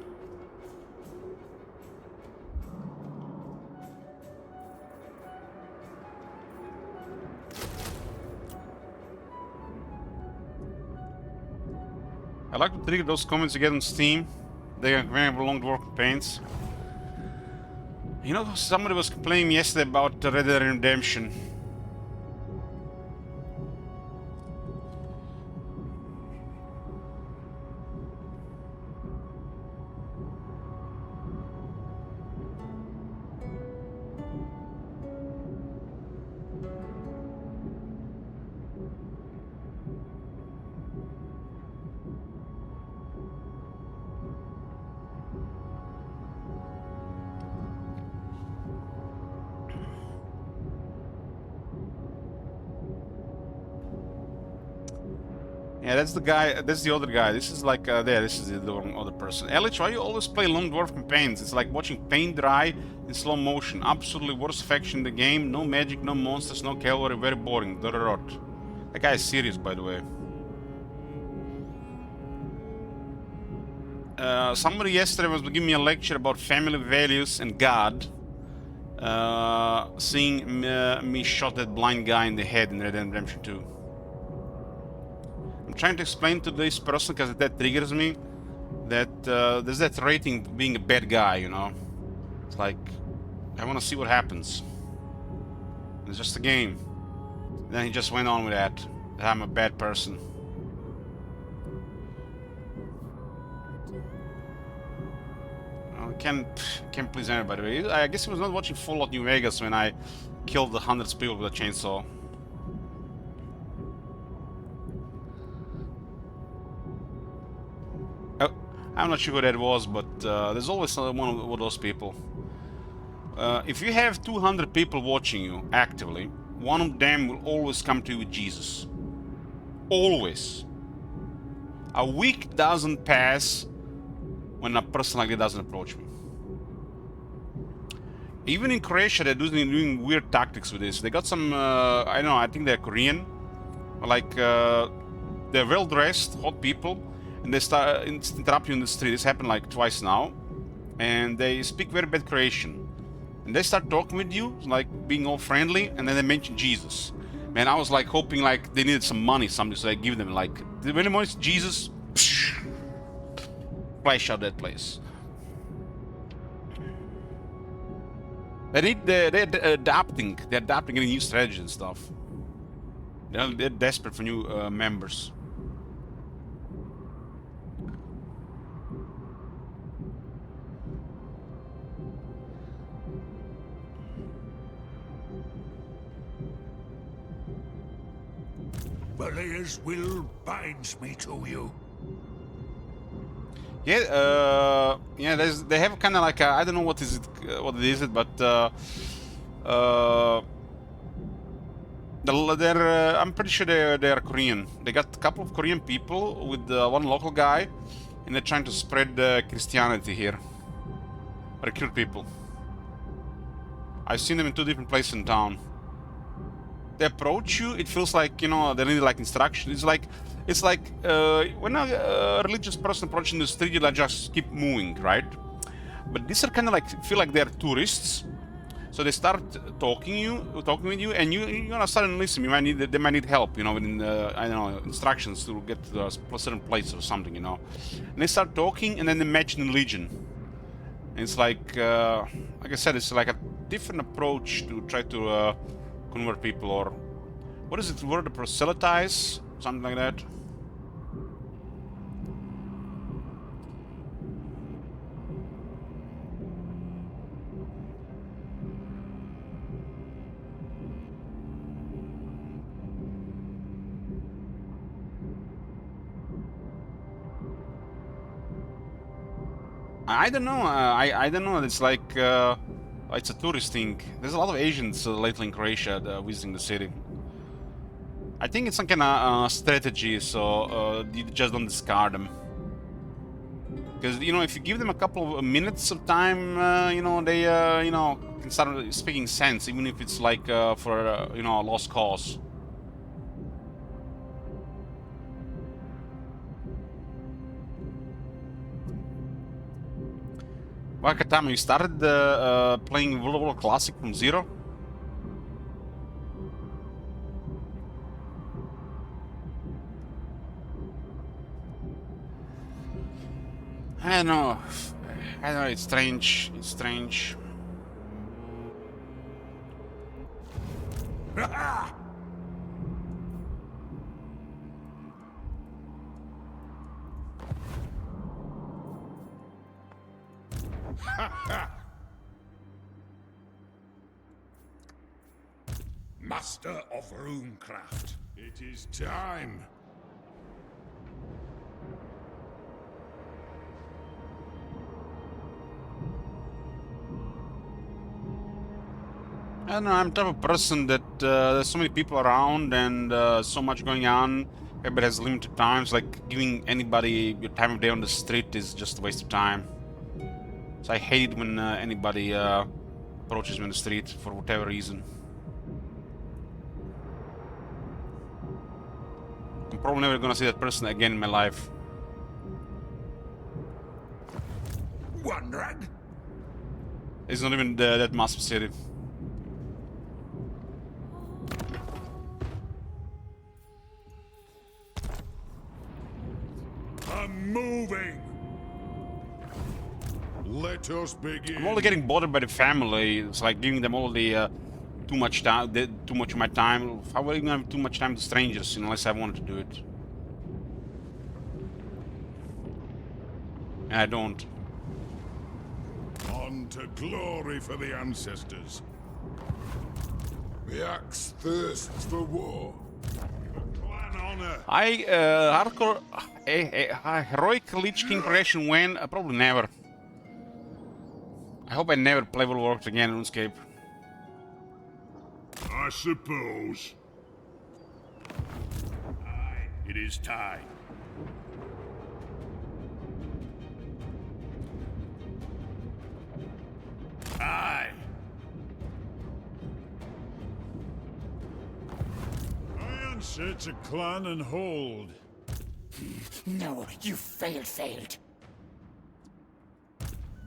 S1: I like to trigger those comments you get on Steam. They are very long dwarf campaigns. You know, somebody was complaining yesterday about Red Dead Redemption. Yeah, that's the guy. That's the other guy. This is like there. This is the other person. Elich, why you always play long dwarf campaigns? It's like watching paint dry in slow motion. Absolutely worst faction in the game. No magic, no monsters, no cavalry. Very boring. Rot. That guy is serious, by the way. Somebody yesterday was giving me a lecture about family values and God. Seeing me shot that blind guy in the head in Red Dead Redemption 2. I'm trying to explain to this person because that triggers me that there's that rating being a bad guy, you know. It's like I want to see what happens. It's just a game. Then he just went on with that I'm a bad person. Can't please anybody. I guess he was not watching Fallout New Vegas when I killed the hundreds of people with a chainsaw. Oh, I'm not sure who that was, but there's always one of those people. If you have 200 people watching you actively, one of them will always come to you with Jesus. Always. A week doesn't pass when a person like that doesn't approach me. Even in Croatia, they're doing weird tactics with this. They got some, I don't know, I think they're Korean. Like, they're well-dressed, hot people, and they start interrupting you in the street. This happened like twice now. And they speak very bad Croatian. And they start talking with you, like being all friendly, and then they mention Jesus. Man, I was like hoping like they needed some money, something, so I give them like, when they mention Jesus, flash out that place. They're adapting. They're adapting, getting new strategies and stuff. They're desperate for new members.
S2: Balair's will binds me to you.
S1: Yeah, yeah. They have kind of like I don't know what is it, but I'm pretty sure they're Korean. They got a couple of Korean people with one local guy, and they're trying to spread Christianity here. Recruit people. I've seen them in 2 different places in town. they approach you, it feels like, you know, they need like instruction. It's like when a religious person approaching the street, you like just keep moving, right? But these are kind of like feel like they're tourists. So they start talking with you, and you're gonna start and listen. They might need help, you know, with I don't know, instructions to get to a certain place or something, you know. And they start talking, and then they mention religion. And it's like I said, it's like a different approach to try to convert people, or what is it? Word to proselytize, something like that. I don't know. I don't know. It's like it's a tourist thing. There's a lot of Asians lately in Croatia visiting the city. I think it's some kind of strategy, so you just don't discard them. Because you know, if you give them a couple of minutes of time, you know, they you know, can start speaking sense, even if it's like for you know, a lost cause. Wakatama, you started playing World of War Classic from zero? I don't know. I don't know, it's strange. It's strange.
S2: Master of runecraft. It is time.
S1: I don't know, I'm the type of person that there's so many people around and so much going on. Everybody has limited times. Like giving anybody your time of day on the street is just a waste of time. So I hate it when anybody approaches me on the street for whatever reason. I'm probably never gonna see that person again in my life.
S2: One rag.
S1: It's not even that massive city.
S2: I'm moving. Let us begin.
S1: I'm only getting bothered by the family. It's like giving them all the too much time, too much of my time. How will I even have too much time to strangers unless I wanted to do it? And I don't.
S2: On to glory for the ancestors. The axe thirsts for war. For clan honor.
S1: Hardcore, heroic Lich King progression when? Probably never. I hope I never play World of Warcraft again in RuneScape.
S2: I suppose. Aye, it is time. Aye. I answer to clan and hold.
S6: No, you failed.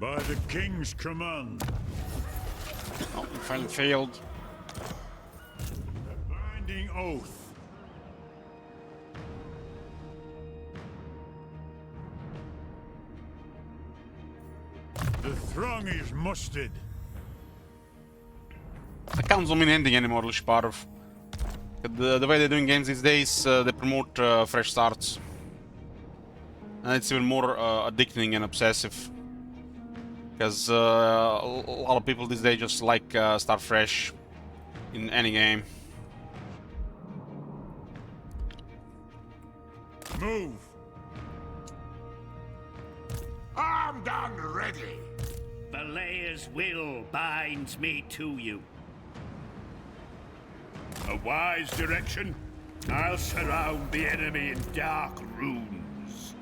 S2: By the king's command.
S1: Oh, you finally failed.
S2: A binding oath. The throng is mustered.
S1: I can't zoom in ending anymore, Lishparov. The way they're doing games these days, they promote fresh starts. And it's even more addicting and obsessive. Because a lot of people these days just like start fresh in any game.
S2: Move. Armed and ready.
S6: Valea's will binds me to you.
S2: A wise direction. I'll surround the enemy in dark runes.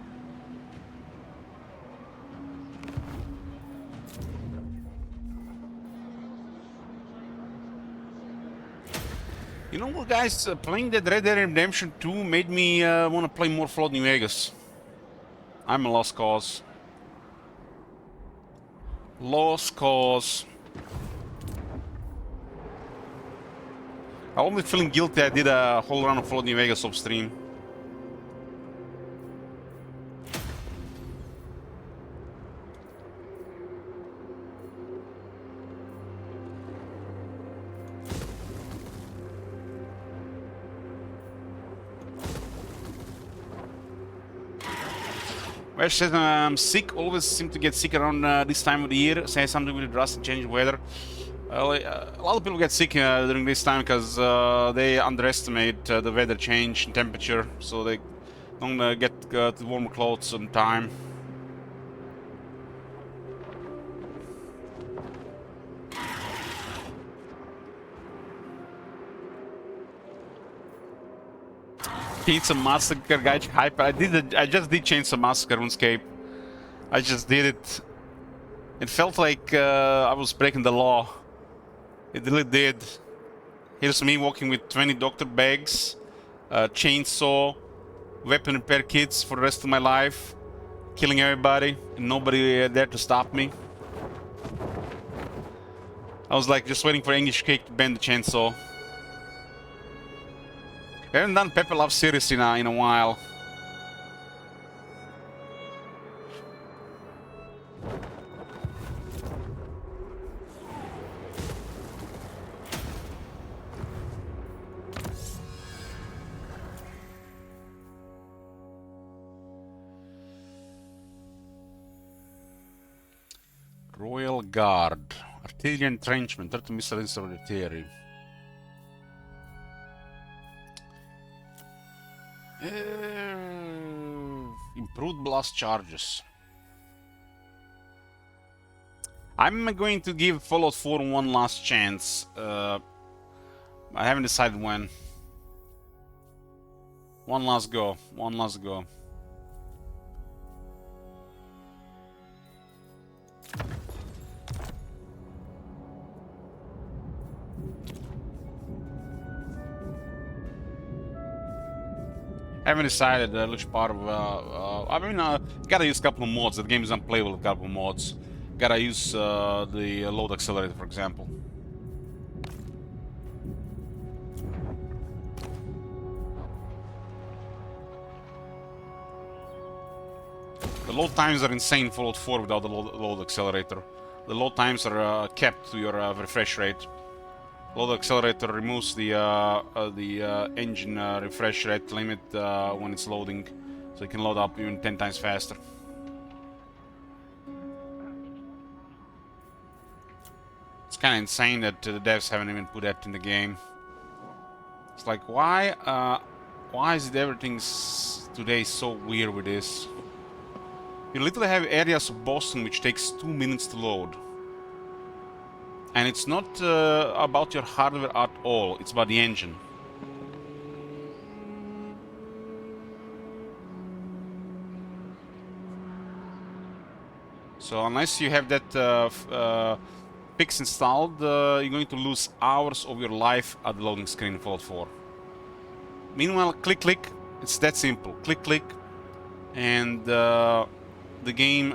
S1: You know what, guys? Playing that Red Dead Redemption 2 made me want to play more Fallout New Vegas. I'm a lost cause. Lost cause. I'm only feeling guilty I did a whole run of Fallout New Vegas off stream. Well, says I'm sick. Always seem to get sick around this time of the year. Say something with the drastic change of weather. Well, a lot of people get sick during this time because they underestimate the weather change and temperature, so they don't get to warmer clothes on time. Chainsaw Massacre, guy hype. I just did Chainsaw Massacre RuneScape. I just did it. It felt like I was breaking the law. It really did. Here's me walking with 20 doctor bags, chainsaw, weapon repair kits for the rest of my life, killing everybody, and nobody there to stop me. I was like just waiting for English Cake to bend the chainsaw. I haven't done Pepper Love series in a while. Royal Guard. Artillery entrenchment. 30 missiles of artillery. Improved blast charges. I'm going to give Fallout 4 one last chance. I haven't decided when. One last go. One last go. Haven't decided which part of. I mean, gotta use a couple of mods. The game is unplayable with a couple of mods. Gotta use the load accelerator, for example. The load times are insane in Fallout 4 without the load accelerator. The load times are kept to your refresh rate. Load accelerator removes the engine refresh rate limit when it's loading, so you can load up even 10 times faster. It's kind of insane that the devs haven't even put that in the game. It's like, why is it everything today so weird with this? You literally have areas of Boston which takes 2 minutes to load. And it's not about your hardware at all, it's about the engine. So unless you have that fix installed, you're going to lose hours of your life at the loading screen in Fallout 4. Meanwhile, click click, it's that simple. Click click, and the game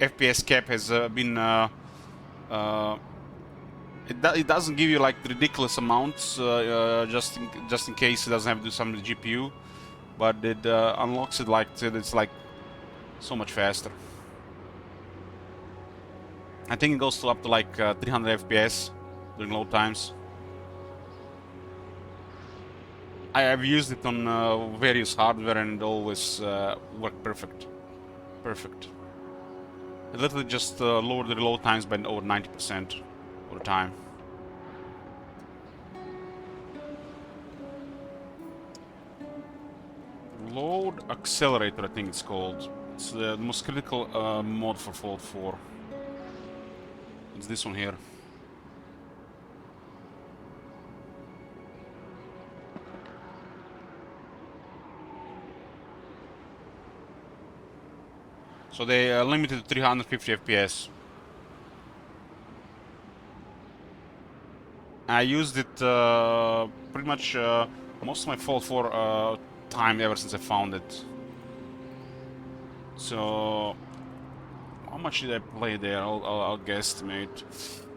S1: FPS cap has been it doesn't give you like ridiculous amounts just in case it doesn't have to do something with the GPU, but it unlocks it like it's like so much faster. I think it goes to up to like 300 FPS during load times. I have used it on various hardware and it always worked perfect. Perfect. It literally just lowered the load times by over 90% of the time. Load Accelerator, I think it's called. It's the most critical mod for Fallout 4. It's this one here. So they limited to 350 FPS. I used it pretty much most of my Fallout 4 time ever since I found it. So, how much did I play there? I'll guesstimate.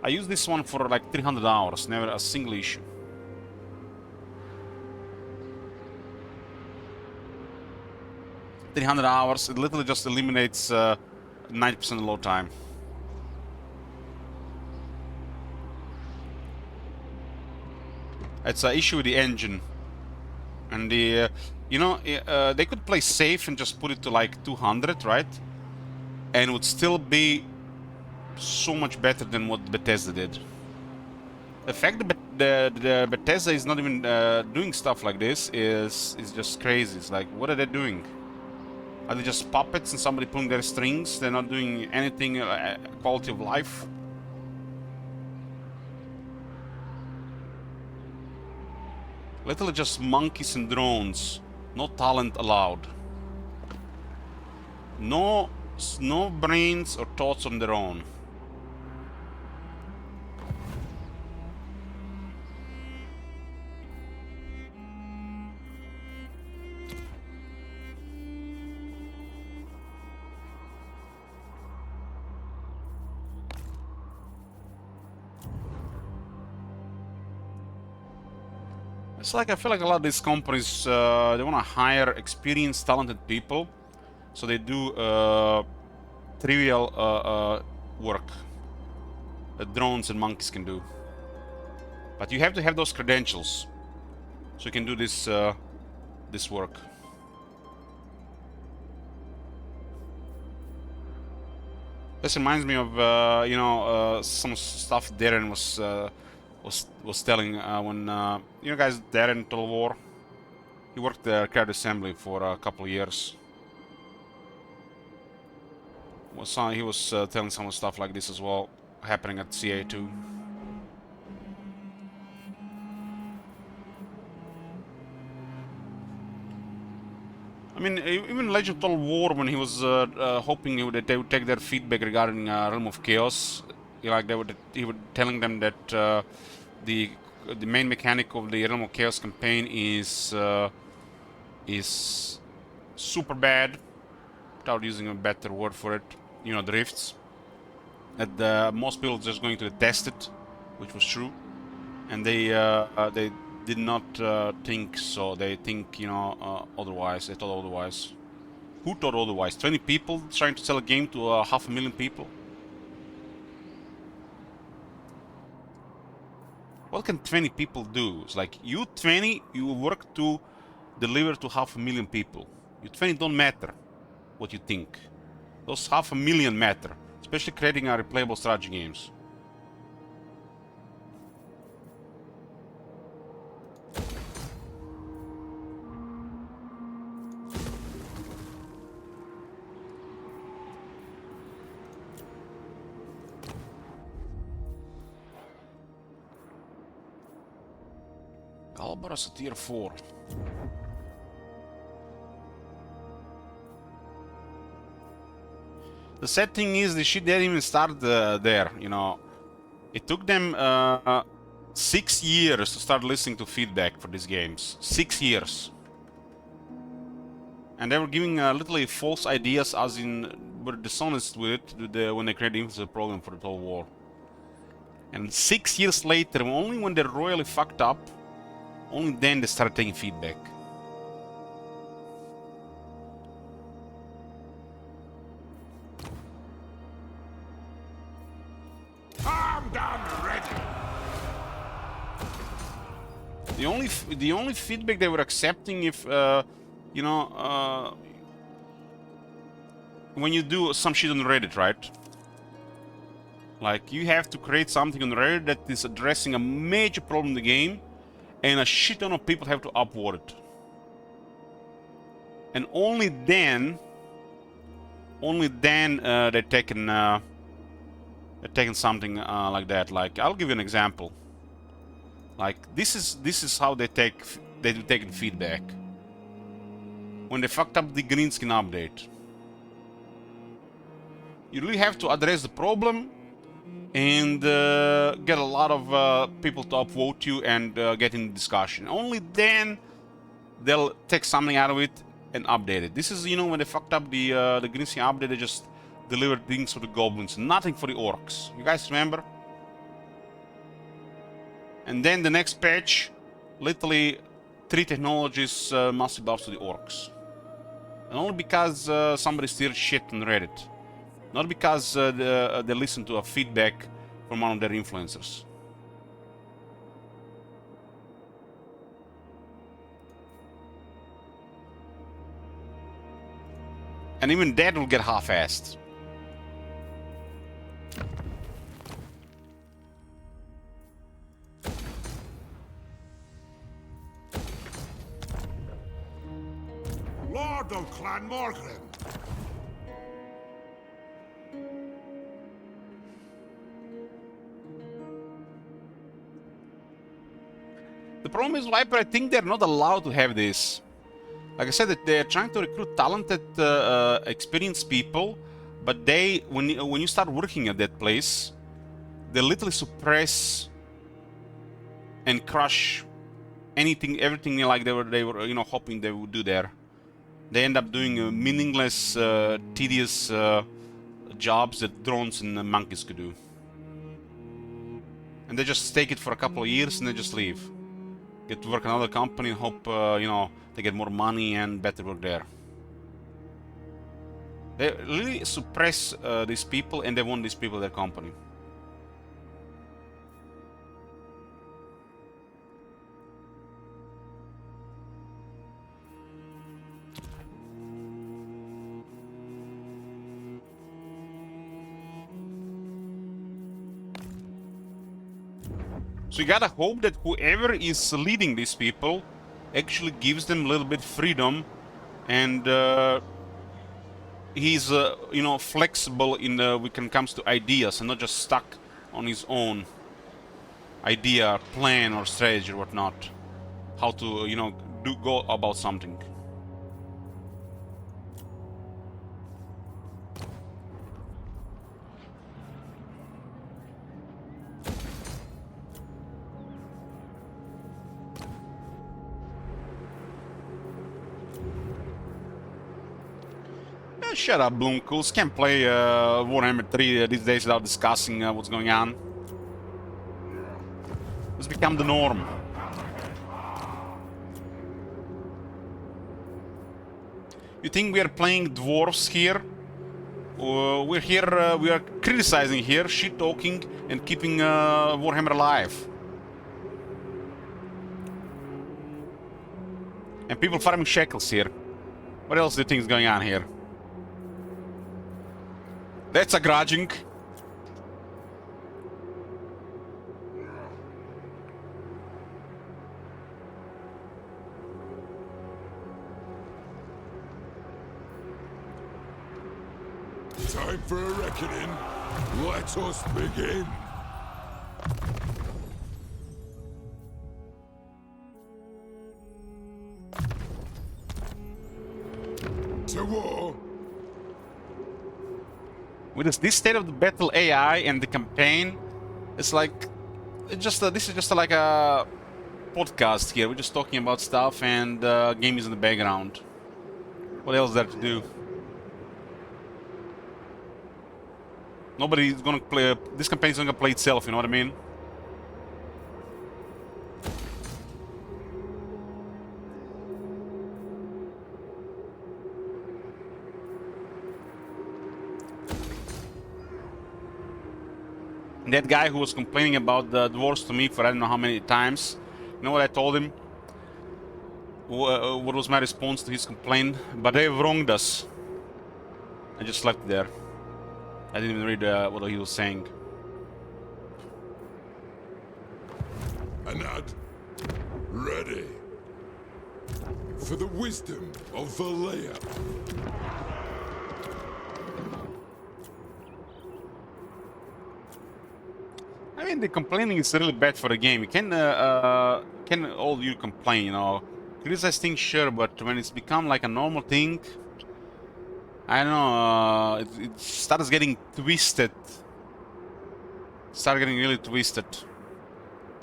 S1: I used this one for like 300 hours, never a single issue. $300, it literally just eliminates 90% load time. It's an issue with the engine. And the, you know, they could play safe and just put it to like 200, right? And it would still be so much better than what Bethesda did. The fact that the Bethesda is not even doing stuff like this is just crazy. It's like, what are they doing? Are they just puppets and somebody pulling their strings? They're not doing anything quality of life? Literally just monkeys and drones. No talent allowed. No brains or thoughts on their own. It's like I feel like a lot of these companies they want to hire experienced, talented people, so they do trivial work that drones and monkeys can do. But you have to have those credentials, so you can do this this work. This reminds me of you know some stuff Darren was telling when you know guys Darren Total War. He worked at Card Assembly for a couple of years. He was telling some stuff like this as well, happening at CA2. I mean, even Legend of Total War, when he was hoping that they would take their feedback regarding Realm of Chaos, like he would telling them that the main mechanic of the Realm of Chaos campaign is super bad, without using a better word for it. You know, drifts. That most people just going to test it, which was true, and they did not think so. They think, you know, otherwise. They thought otherwise. Who thought otherwise? 20 people trying to sell a game to 500,000 people? What can 20 people do? It's like, you 20, you work to deliver to 500,000 people. You 20 don't matter what you think. Those 500,000 matter, especially creating replayable strategy games. Albaros a tier 4. The sad thing is, the shit didn't even start there, you know. It took them 6 years to start listening to feedback for these games. 6 years. And they were giving literally false ideas, as in were dishonest with it when they created the influencer program for the Total War. And 6 years later, only when they royally fucked up, only then they started taking feedback.
S2: Armed and ready.
S1: The only feedback they were accepting, if you know, when you do some shit on Reddit, right? Like, you have to create something on Reddit that is addressing a major problem in the game, and a shit ton of people have to upvote it. And only then they're taking something like that. Like, I'll give you an example. Like, this is how they do taking feedback. When they fucked up the green skin update, you really have to address the problem and get a lot of people to upvote you and get in discussion. Only then they'll take something out of it and update it. This is, you know, when they fucked up the Green Sea update, they just delivered things for the goblins, nothing for the orcs. You guys remember? And then the next patch, literally 3 technologies massive buffs to the orcs. And only because somebody stirred shit on Reddit. Not because they listened to a feedback from one of their influencers. And even that will get half-assed.
S2: Lord of Clan Morgrim.
S1: The problem is, Viper, I think they're not allowed to have this. Like I said, that they're trying to recruit talented, experienced people, but they, when you start working at that place, they literally suppress and crush anything, everything like they were, you know, hoping they would do there. They end up doing meaningless, tedious jobs that drones and monkeys could do, and they just take it for a couple of years and they just leave. Get to work in another company and hope, you know, they get more money and better work there. They really suppress these people, and they want these people in their company. So you gotta hope that whoever is leading these people actually gives them a little bit freedom, and he's you know, flexible in when it comes to ideas and not just stuck on his own idea, plan, or strategy or whatnot. How to, you know, go about something. Shut up, Bloomcools. Can't play Warhammer 3 these days without discussing what's going on. It's become the norm. You think we are playing dwarves here? We're here, we are criticizing here, shit-talking, and keeping Warhammer alive. And people farming shekels here. What else do you think is going on here? That's a grudging.
S2: Time for a reckoning. Let us begin. To war.
S1: With this state of the battle AI and the campaign, it's like, this is just like a podcast here. We're just talking about stuff, and game is in the background. What else is there to do? Nobody's gonna play. This campaign is gonna play itself. You know what I mean? That guy who was complaining about the dwarves to me for I don't know how many times, you know what I told him? What was my response to his complaint? But they've wronged us. I just left it there. I didn't even read what he was saying.
S2: Anad, ready for the wisdom of Valea.
S1: I mean, the complaining is really bad for the game. You can all you complain, you know. Criticize things, sure, but when it's become like a normal thing, I don't know, it starts getting twisted start getting really twisted.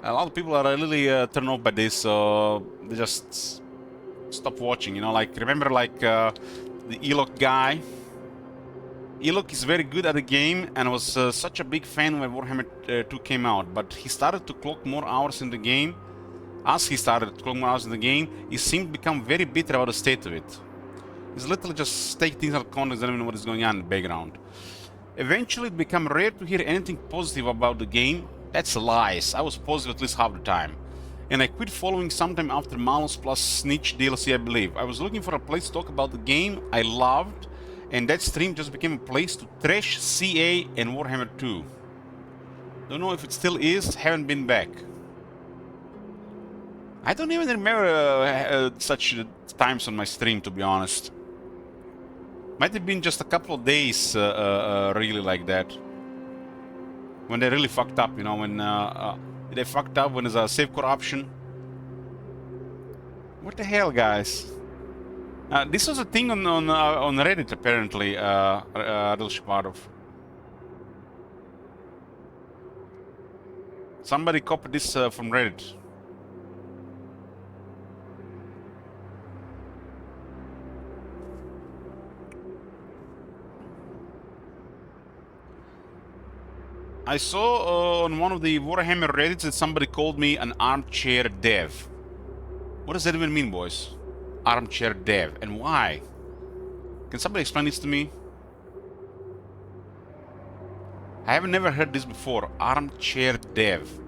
S1: A lot of people are really turned off by this, so they just stop watching. You know, like remember like the Elok guy. Elok is very good at the game and was such a big fan when Warhammer 2 came out, but he started to clock more hours in the game. As he started to clock more hours in the game, he seemed to become very bitter about the state of it. He's literally just take things out of context and don't even know what is going on in the background. Eventually it became rare to hear anything positive about the game. That's lies. I was positive at least half the time. And I quit following sometime after Malus plus Snitch DLC, I believe. I was looking for a place to talk about the game I loved, and that stream just became a place to trash CA and Warhammer 2. Don't know if it still is, haven't been back. I don't even remember such times on my stream, to be honest. Might have been just a couple of days really like that. When they really fucked up, you know, when they fucked up when there's a save corruption. What the hell, guys? This was a thing on Reddit, apparently, Adil Shparov. Somebody copied this from Reddit. I saw on one of the Warhammer Reddits that somebody called me an armchair dev. What does that even mean, boys? Armchair dev, and why? Can somebody explain this to me? I have never heard this before. Armchair dev.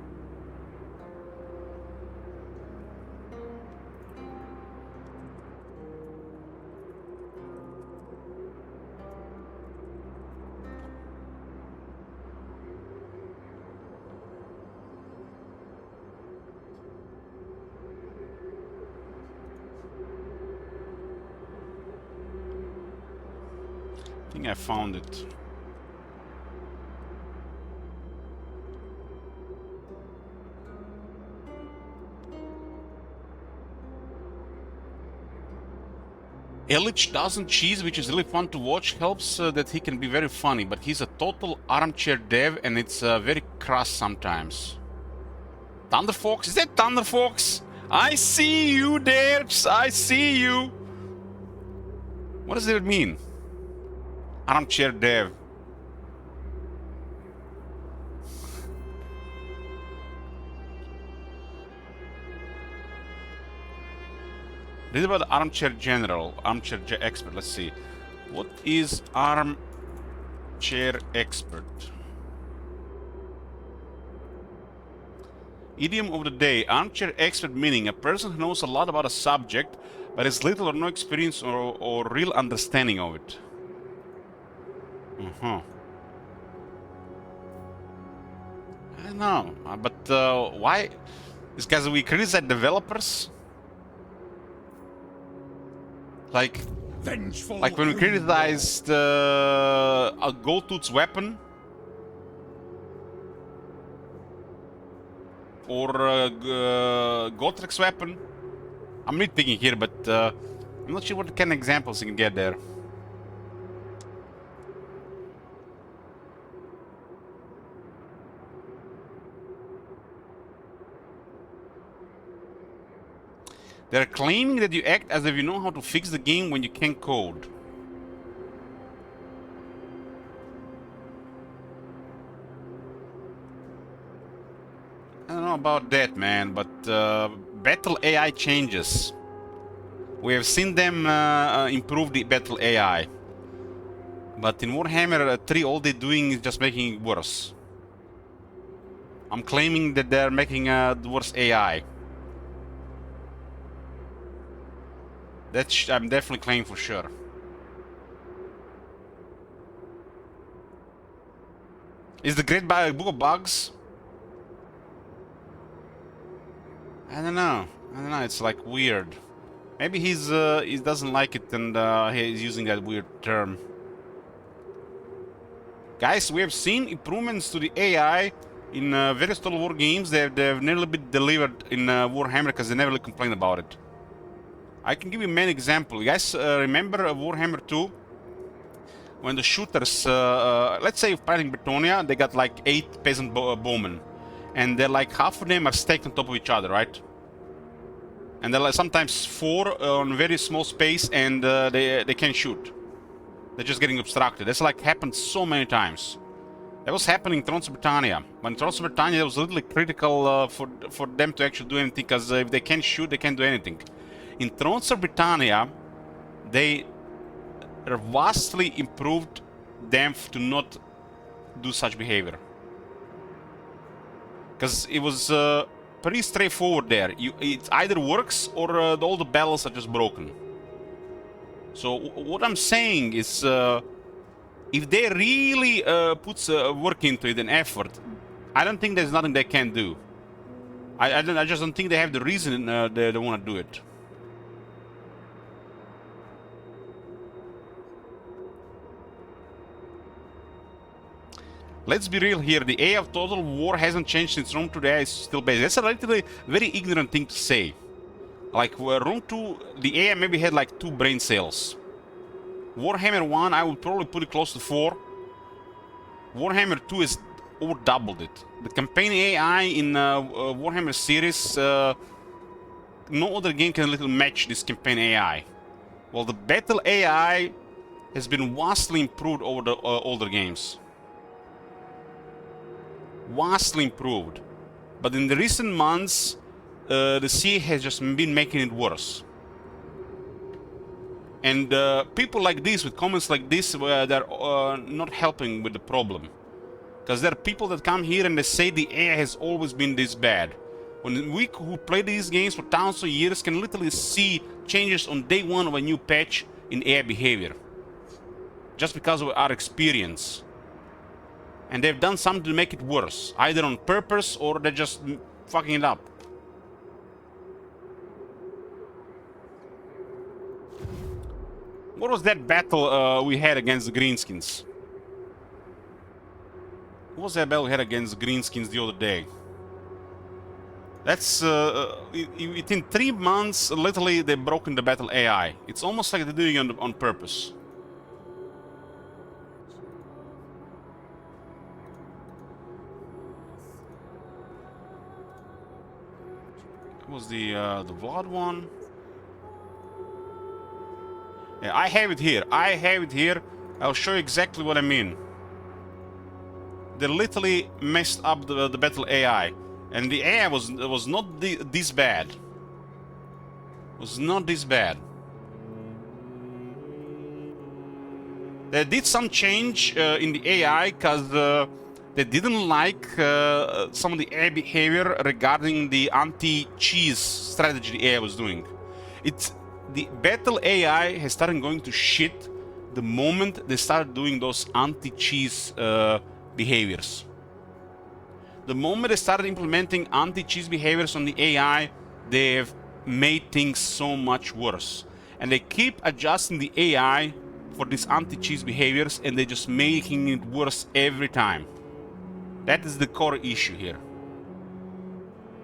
S1: I think I found it. Illich doesn't cheese, which is really fun to watch, helps that he can be very funny, but he's a total armchair dev and it's very crass sometimes. Thunderfox? Is that Thunderfox? I see you there! I see you! What does it mean? Armchair dev. This is about armchair general, armchair expert. Let's see. What is armchair expert? Idiom of the day. Armchair expert meaning a person who knows a lot about a subject but has little or no experience or real understanding of it. I don't know, but why? It's because we criticize developers. Like when we criticized Goldtooth's weapon or Gotrek's weapon. I'm nitpicking here, but I'm not sure what kind of examples you can get there. They're claiming that you act as if you know how to fix the game when you can't code. I don't know about that, man, but battle AI changes. We have seen them improve the battle AI. But in Warhammer 3, all they're doing is just making it worse. I'm claiming that they're making a worse AI. I'm definitely claiming for sure. Is the Great Book of Bugs? I don't know. It's like weird. Maybe he doesn't like it and he's using that weird term. Guys, we have seen improvements to the AI in various Total War games. They've nearly been delivered in Warhammer because they never really complained about it. I can give you a main example. You guys remember Warhammer 2? when the shooters, let's say fighting Bretonia, they got like 8 peasant bowmen, and they're like half of them are stacked on top of each other, right? And they're like sometimes 4 on very small space, and they can't shoot. They're just getting obstructed. That's like happened so many times. That was happening in Thrones of Britannia. When Thrones of Britannia, it was literally critical for them to actually do anything, because if they can't shoot, they can't do anything. In Thrones of Britannia, they vastly improved them to not do such behavior. Because it was pretty straightforward there. It either works or all the battles are just broken. So what I'm saying is, if they really put work into it and effort, I don't think there's nothing they can do. I just don't think they have the reason they want to do it. Let's be real here, the AI of Total War hasn't changed since Rome 2, the AI is still based. That's a relatively very ignorant thing to say. Like, Rome 2, the AI maybe had like 2 brain cells. Warhammer 1, I would probably put it close to 4. Warhammer 2 is over doubled it. The campaign AI in Warhammer series, no other game can little match this campaign AI. Well, the battle AI has been vastly improved over the older games. Vastly improved. But in the recent months, the CA has just been making it worse. And people like this, with comments like this, they're not helping with the problem. Because there are people that come here and they say the AI has always been this bad. When we who play these games for thousands of years can literally see changes on day 1 of a new patch in AI behavior. Just because of our experience. And they've done something to make it worse, either on purpose or they're just fucking it up. What was that battle we had against the Greenskins? What was that battle we had against the Greenskins the other day? That's within 3 months, literally they've broken the battle AI. It's almost like they're doing it on purpose. Was the Vlad one? Yeah, I have it here. I have it here. I'll show you exactly what I mean. They literally messed up the battle AI, and the AI was not this bad. Was not this bad. They did some change in the AI because they didn't like some of the AI behavior regarding the anti-cheese strategy the AI was doing. The battle AI has started going to shit the moment they started doing those anti-cheese behaviors. The moment they started implementing anti-cheese behaviors on the AI, they've made things so much worse. And they keep adjusting the AI for these anti-cheese behaviors, and they're just making it worse every time. That is the core issue here.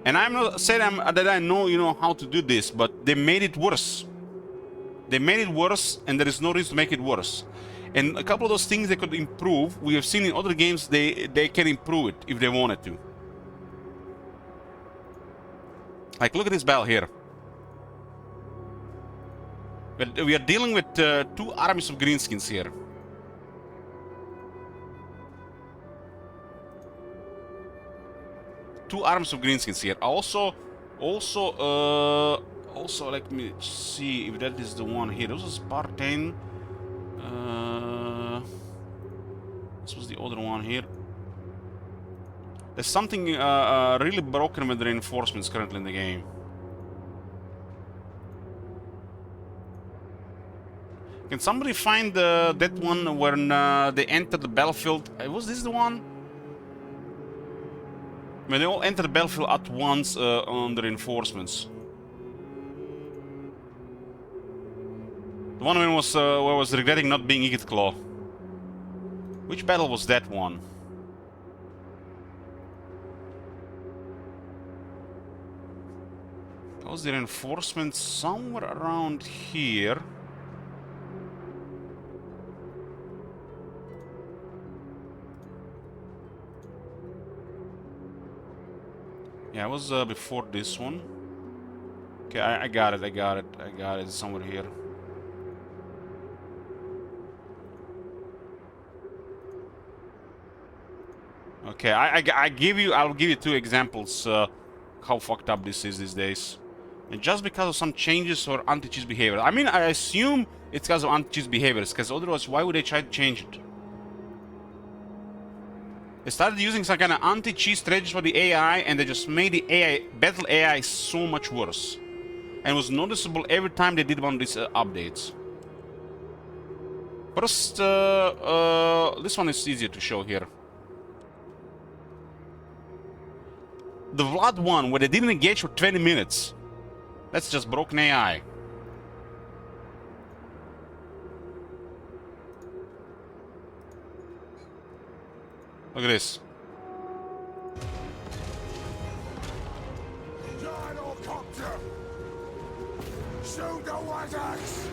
S1: And I'm not saying that I know, how to do this, but they made it worse. They made it worse, and there is no reason to make it worse. And a couple of those things they could improve, we have seen in other games they can improve it if they wanted to. Like, look at this battle here. But we are dealing with 2 armies of Greenskins here. Two arms of Greenskins here. Also, let me see if that is the one here. This was Spartan. This was the other one here. There's something really broken with the reinforcements currently in the game. Can somebody find that one when they enter the battlefield? Was this the one? When they all enter the battlefield at once on the reinforcements. The one where I was regretting not being Eaglet Claw. Which battle was that one? Was the reinforcement somewhere around here? Yeah, it was before this one. Okay, I got it. I got it. I got it. It's somewhere here. Okay, I'll give you two examples how fucked up this is these days. And just because of some changes or anti-cheese behavior. I mean, I assume it's because of anti-cheese behaviors, because otherwise why would they try to change it? They started using some kind of anti-cheese strategies for the AI, and they just made the AI, battle AI, so much worse. And it was noticeable every time they did one of these updates. First, this one is easier to show here. The Vlad one, where they didn't engage for 20 minutes. That's just broken AI. Look at this.
S2: Gyrocopter! Shoot the wizards!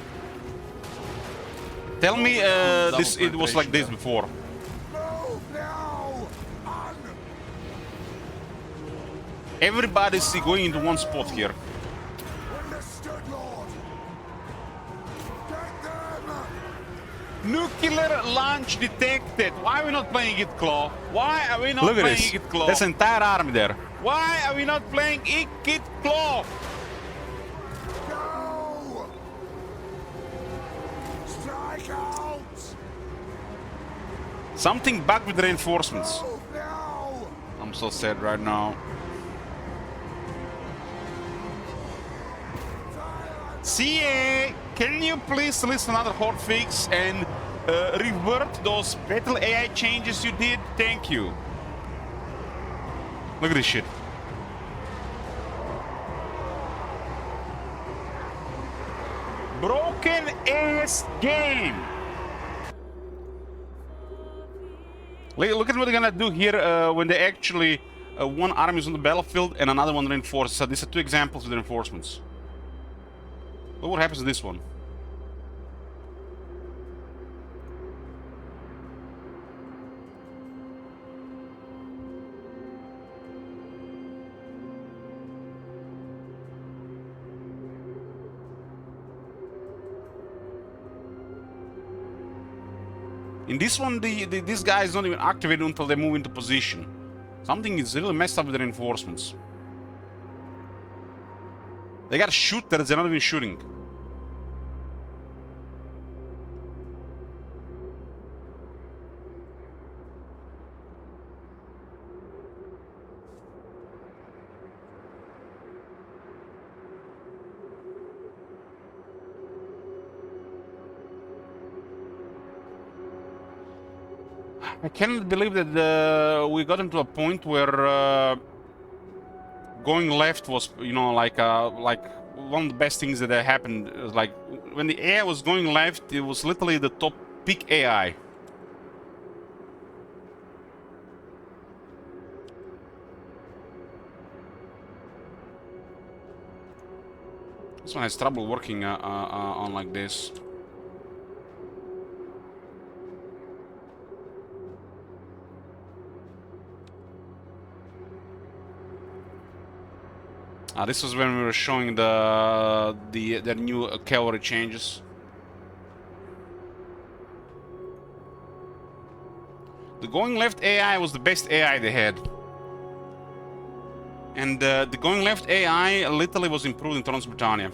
S1: Tell me it was like this before.
S2: Move now!
S1: Everybody's going into one spot here.
S2: Understood, Lord! Get them!
S1: Nuclear launch detected. Why are we not playing it, Claw? Why are we not
S7: Look at
S1: playing
S7: this.
S1: it, Claw?
S7: That's an entire army there.
S1: Why are we not playing it, Claw?
S2: Go! Strike out!
S1: Something back with the reinforcements.
S2: Move now!
S1: I'm so sad right now. CA, can you please list another hotfix and revert those battle AI changes you did? Thank you. Look at this shit. Broken ass game. Look at what they're gonna do here when they actually one army is on the battlefield and another one reinforced. So these are two examples of the reinforcements. Look what happens to this one. In this one, this guy is not even activated until they move into position. Something is really messed up with the reinforcements. They got shooters, they're not even shooting. I cannot believe that we got into a point where going left was, you know, like one of the best things that happened. It was like when the AI was going left, it was literally the top peak AI. This one has trouble working on like this. This was when we were showing the new cavalry changes. The going left AI was the best AI they had. And the going left AI literally was improved in Trans-Britannia.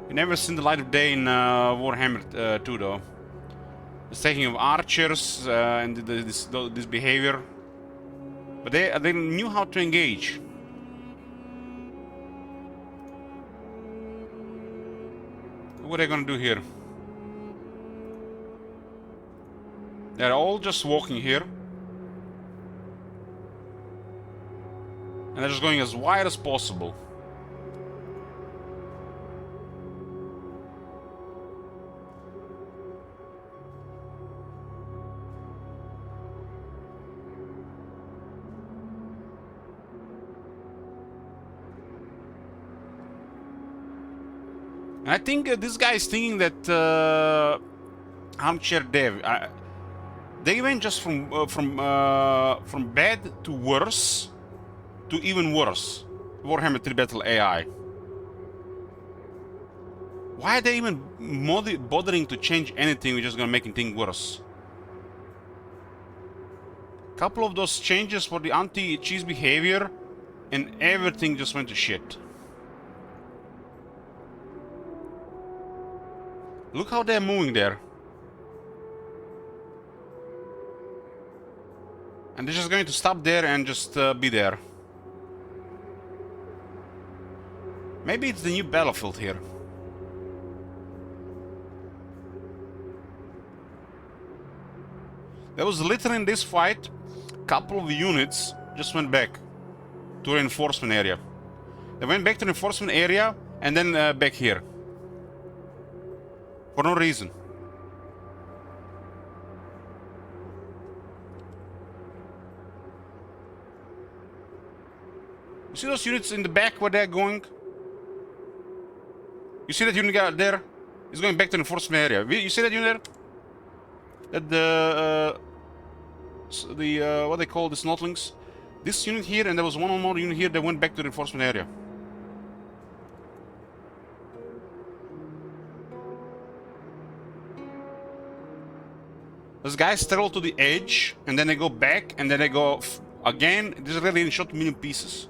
S1: You never seen the light of day in Warhammer 2 though. The taking of archers and this behavior. But they knew how to engage. What are they gonna do here? They're all just walking here. And they're just going as wide as possible. And I think this guy is thinking that armchair dev. They went just from bad to worse to even worse. Warhammer 3 Battle AI. Why are they even bothering to change anything? We're just gonna make things worse. Couple of those changes for the anti-cheese behavior, and everything just went to shit. Look how they're moving there. And they're just going to stop there and just be there. Maybe it's the new battlefield here. There was literally in this fight, couple of units just went back to reinforcement area. They went back to reinforcement area and then back here. For no reason. You see those units in the back where they're going? You see that unit guy there? He's going back to the reinforcement area. You see that unit there? That what they call the snotlings? This unit here, and there was one more unit here that went back to the reinforcement area. Those guys travel to the edge, and then they go back, and then they go again. This is really shot a million pieces.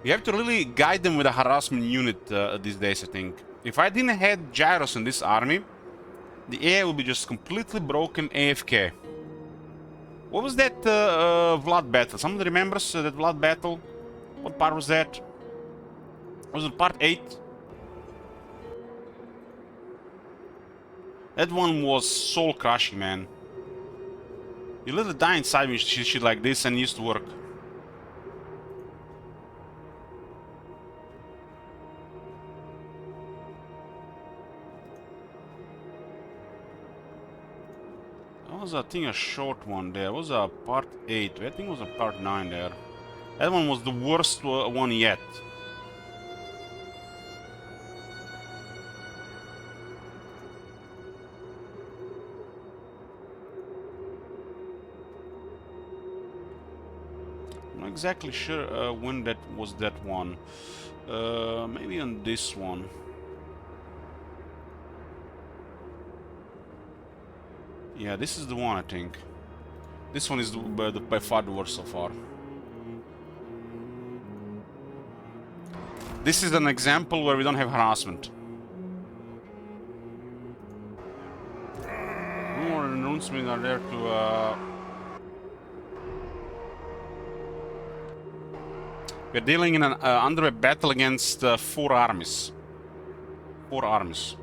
S1: You have to really guide them with a harassment unit these days, I think. If I didn't have gyros in this army, the AI would be just completely broken AFK. What was that Vlad battle? Someone remembers that Vlad battle? What part was that? Was it part 8? That one was soul crushing, man. You literally die inside me shit like this and it used to work. That was, I think, a short one there. It was a part 8. I think it was a part 9 there. That one was the worst one yet. I'm not exactly sure when that was that one. Maybe on this one. Yeah, this is the one, I think. This one is by far the worst so far. This is an example where we don't have harassment. More announcements are there to... We're dealing in an under a battle against 4 armies. 4 armies.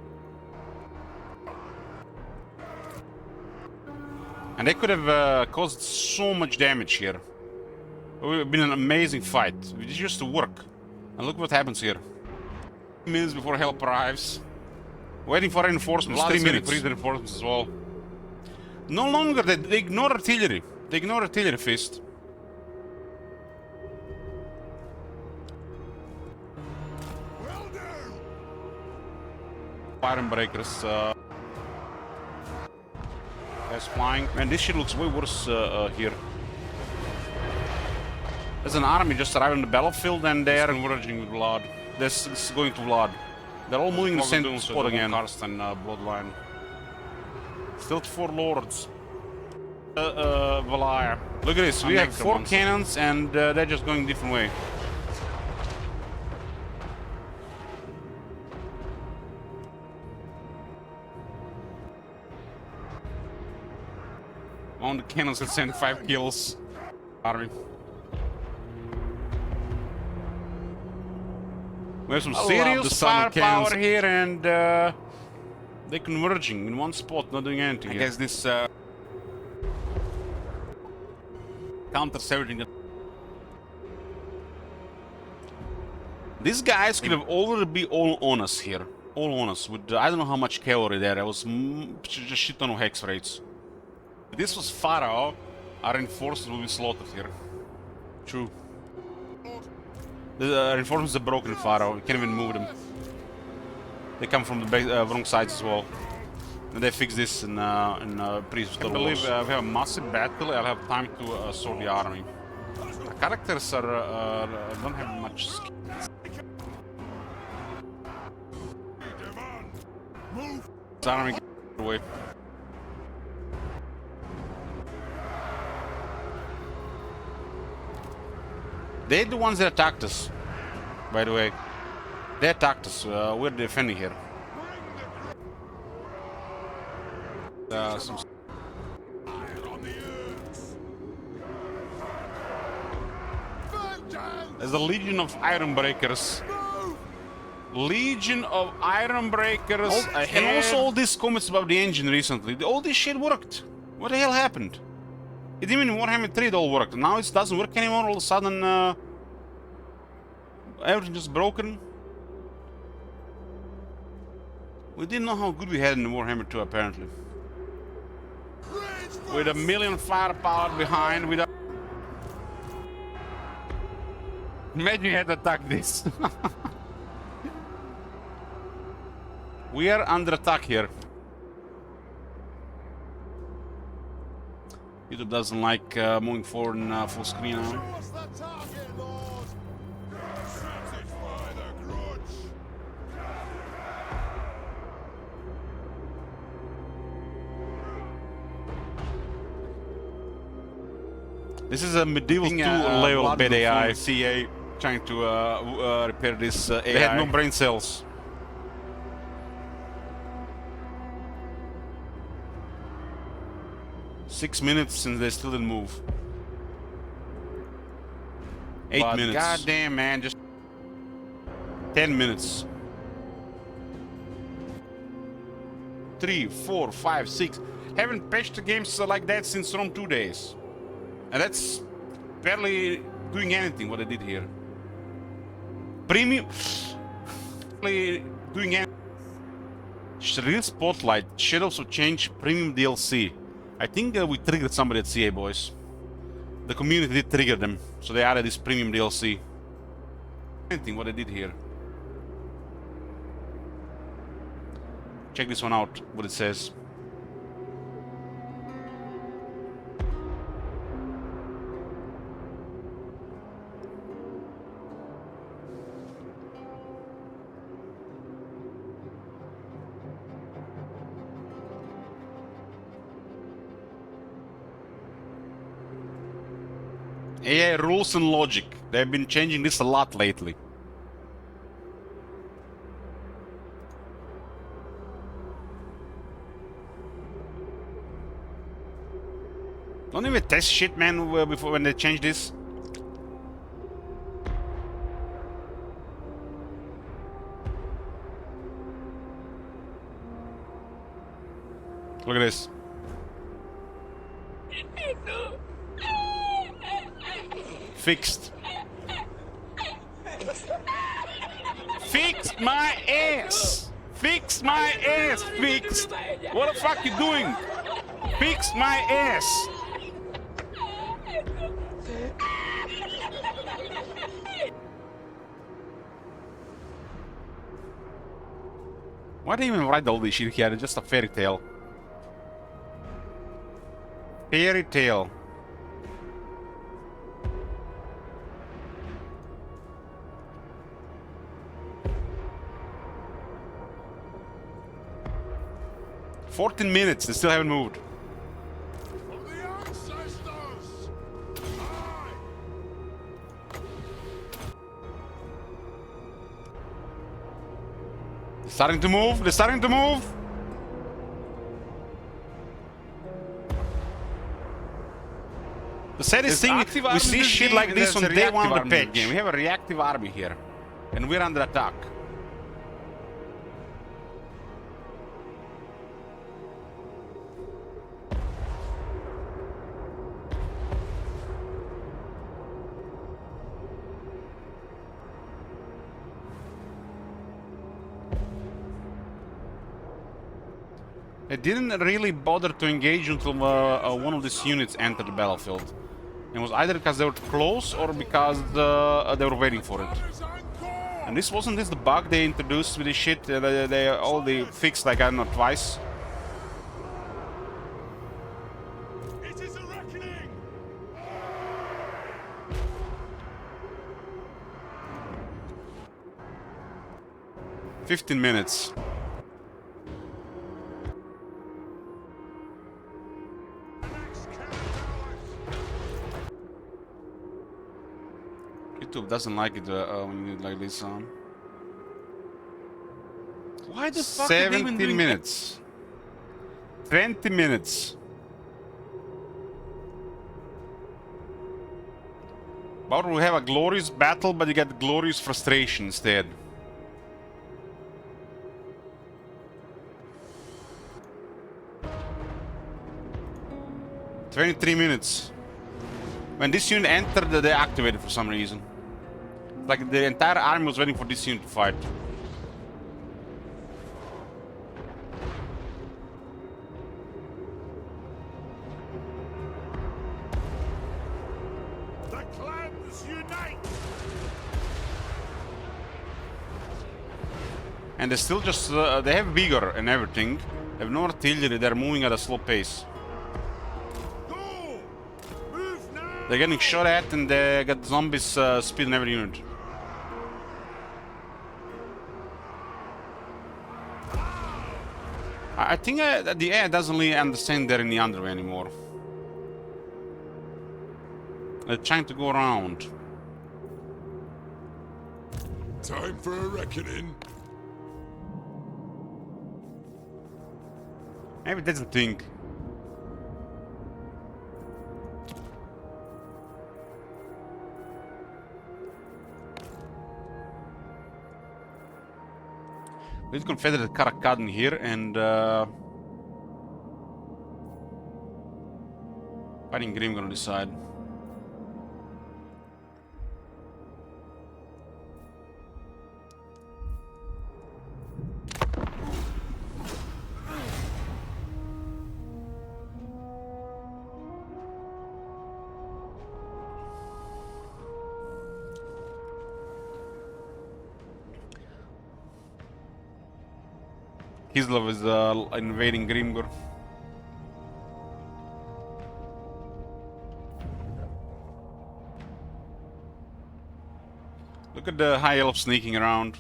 S1: And they could have caused so much damage here. It would have been an amazing fight. It used to work. And look what happens here. 3 minutes before help arrives. Waiting for reinforcements. 3 minutes. Reinforcements as well. No longer, they ignore artillery. They ignore artillery fist. Iron breakers. That's flying. Man, this shit looks way worse here. There's an army just arrived on the battlefield and they are converging with Vlad. This is going to Vlad. They're all moving in the same spot again. Karsten bloodline. Still 4 lords. Valaya. Look at this. We have 4 cannons and they're just going a different way. On the cannons at 75 kills. Army. We have some serious firepower here and they're converging in one spot, not doing anything. I guess this counters everything. These guys could have already be all on us here. All on us with I don't know how much cavalry there. It was just shit ton of hex rates. If this was Pharaoh, our reinforcements will be slaughtered here. True. The reinforcements are broken in Faro. We can't even move them. They come from the wrong sides as well. And they fix this in previous I believe we have a massive battle. I'll have time to sort the army. The characters are don't have much skill. This army gets away. They're the ones that attacked us, by the way. They attacked us. We're defending here. There's a legion of iron breakers. Legion of iron breakers. And also all these comments about the engine recently. All this shit worked. What the hell happened? It even in Warhammer 3 it all worked. Now it doesn't work anymore. All of a sudden everything just broken. We didn't know how good we had in Warhammer 2 apparently. With a million firepower behind, with a... Imagine you had to attack this. We are under attack here. YouTube doesn't like moving forward in full screen now. This is a medieval 2 level bad AI. CA trying to repair this AI. They had no brain cells. Six minutes since they still didn't move. 8 minutes. Goddamn, man, just 10 minutes. 3, 4, 5, 6. Haven't patched the games like that since Rome 2 days. And that's barely doing anything what I did here. Premium... barely doing anything. Real Spotlight, Shadows of Change, Premium DLC. I think we triggered somebody at CA, boys. The community did trigger them, so they added this Premium DLC. Anything what I did here. Check this one out, what it says. AI rules and logic. They've been changing this a lot lately. Don't even test shit, man, before when they change this. Look at this. Fixed. Fixed my ass. Fixed my ass. Fixed. What the fuck you doing? Fixed my ass. Why do you even write all this shit here? It's just a fairy tale. Fairy tale. "14 minutes, they still haven't moved. They're starting to move, they're starting to move. The saddest thing, we see shit like this on day one of the patch. We have a reactive army here, and we're under attack. They didn't really bother to engage until one of these units entered the battlefield. It was either because they were close or because they were waiting for it. And this wasn't this the bug they introduced with this shit? They all they fixed like I don't know twice.
S2: It is a reckoning!
S1: 15 minutes. YouTube doesn't like it when you do like this.
S3: Why the fuck are they even
S1: 17
S3: doing
S1: minutes. 20 minutes. But we have a glorious battle, but you get glorious frustration instead. "23 minutes. When this unit entered, they activated for some reason. Like the entire army was waiting for this unit to fight.
S2: The clans unite!
S1: And they still just, they have vigor and everything. They have no artillery, they're moving at a slow pace.
S2: Go! Move now!
S1: They're getting shot at and they got zombies speeding every unit. I think that the AI doesn't really understand they're in the underway anymore. They're trying to go around.
S2: Time for a reckoning.
S1: Maybe it doesn't think. Let's Confederate Karak in here and fighting Grimgor on this side. Kislov is invading Grimgor. Look at the High Elf sneaking around.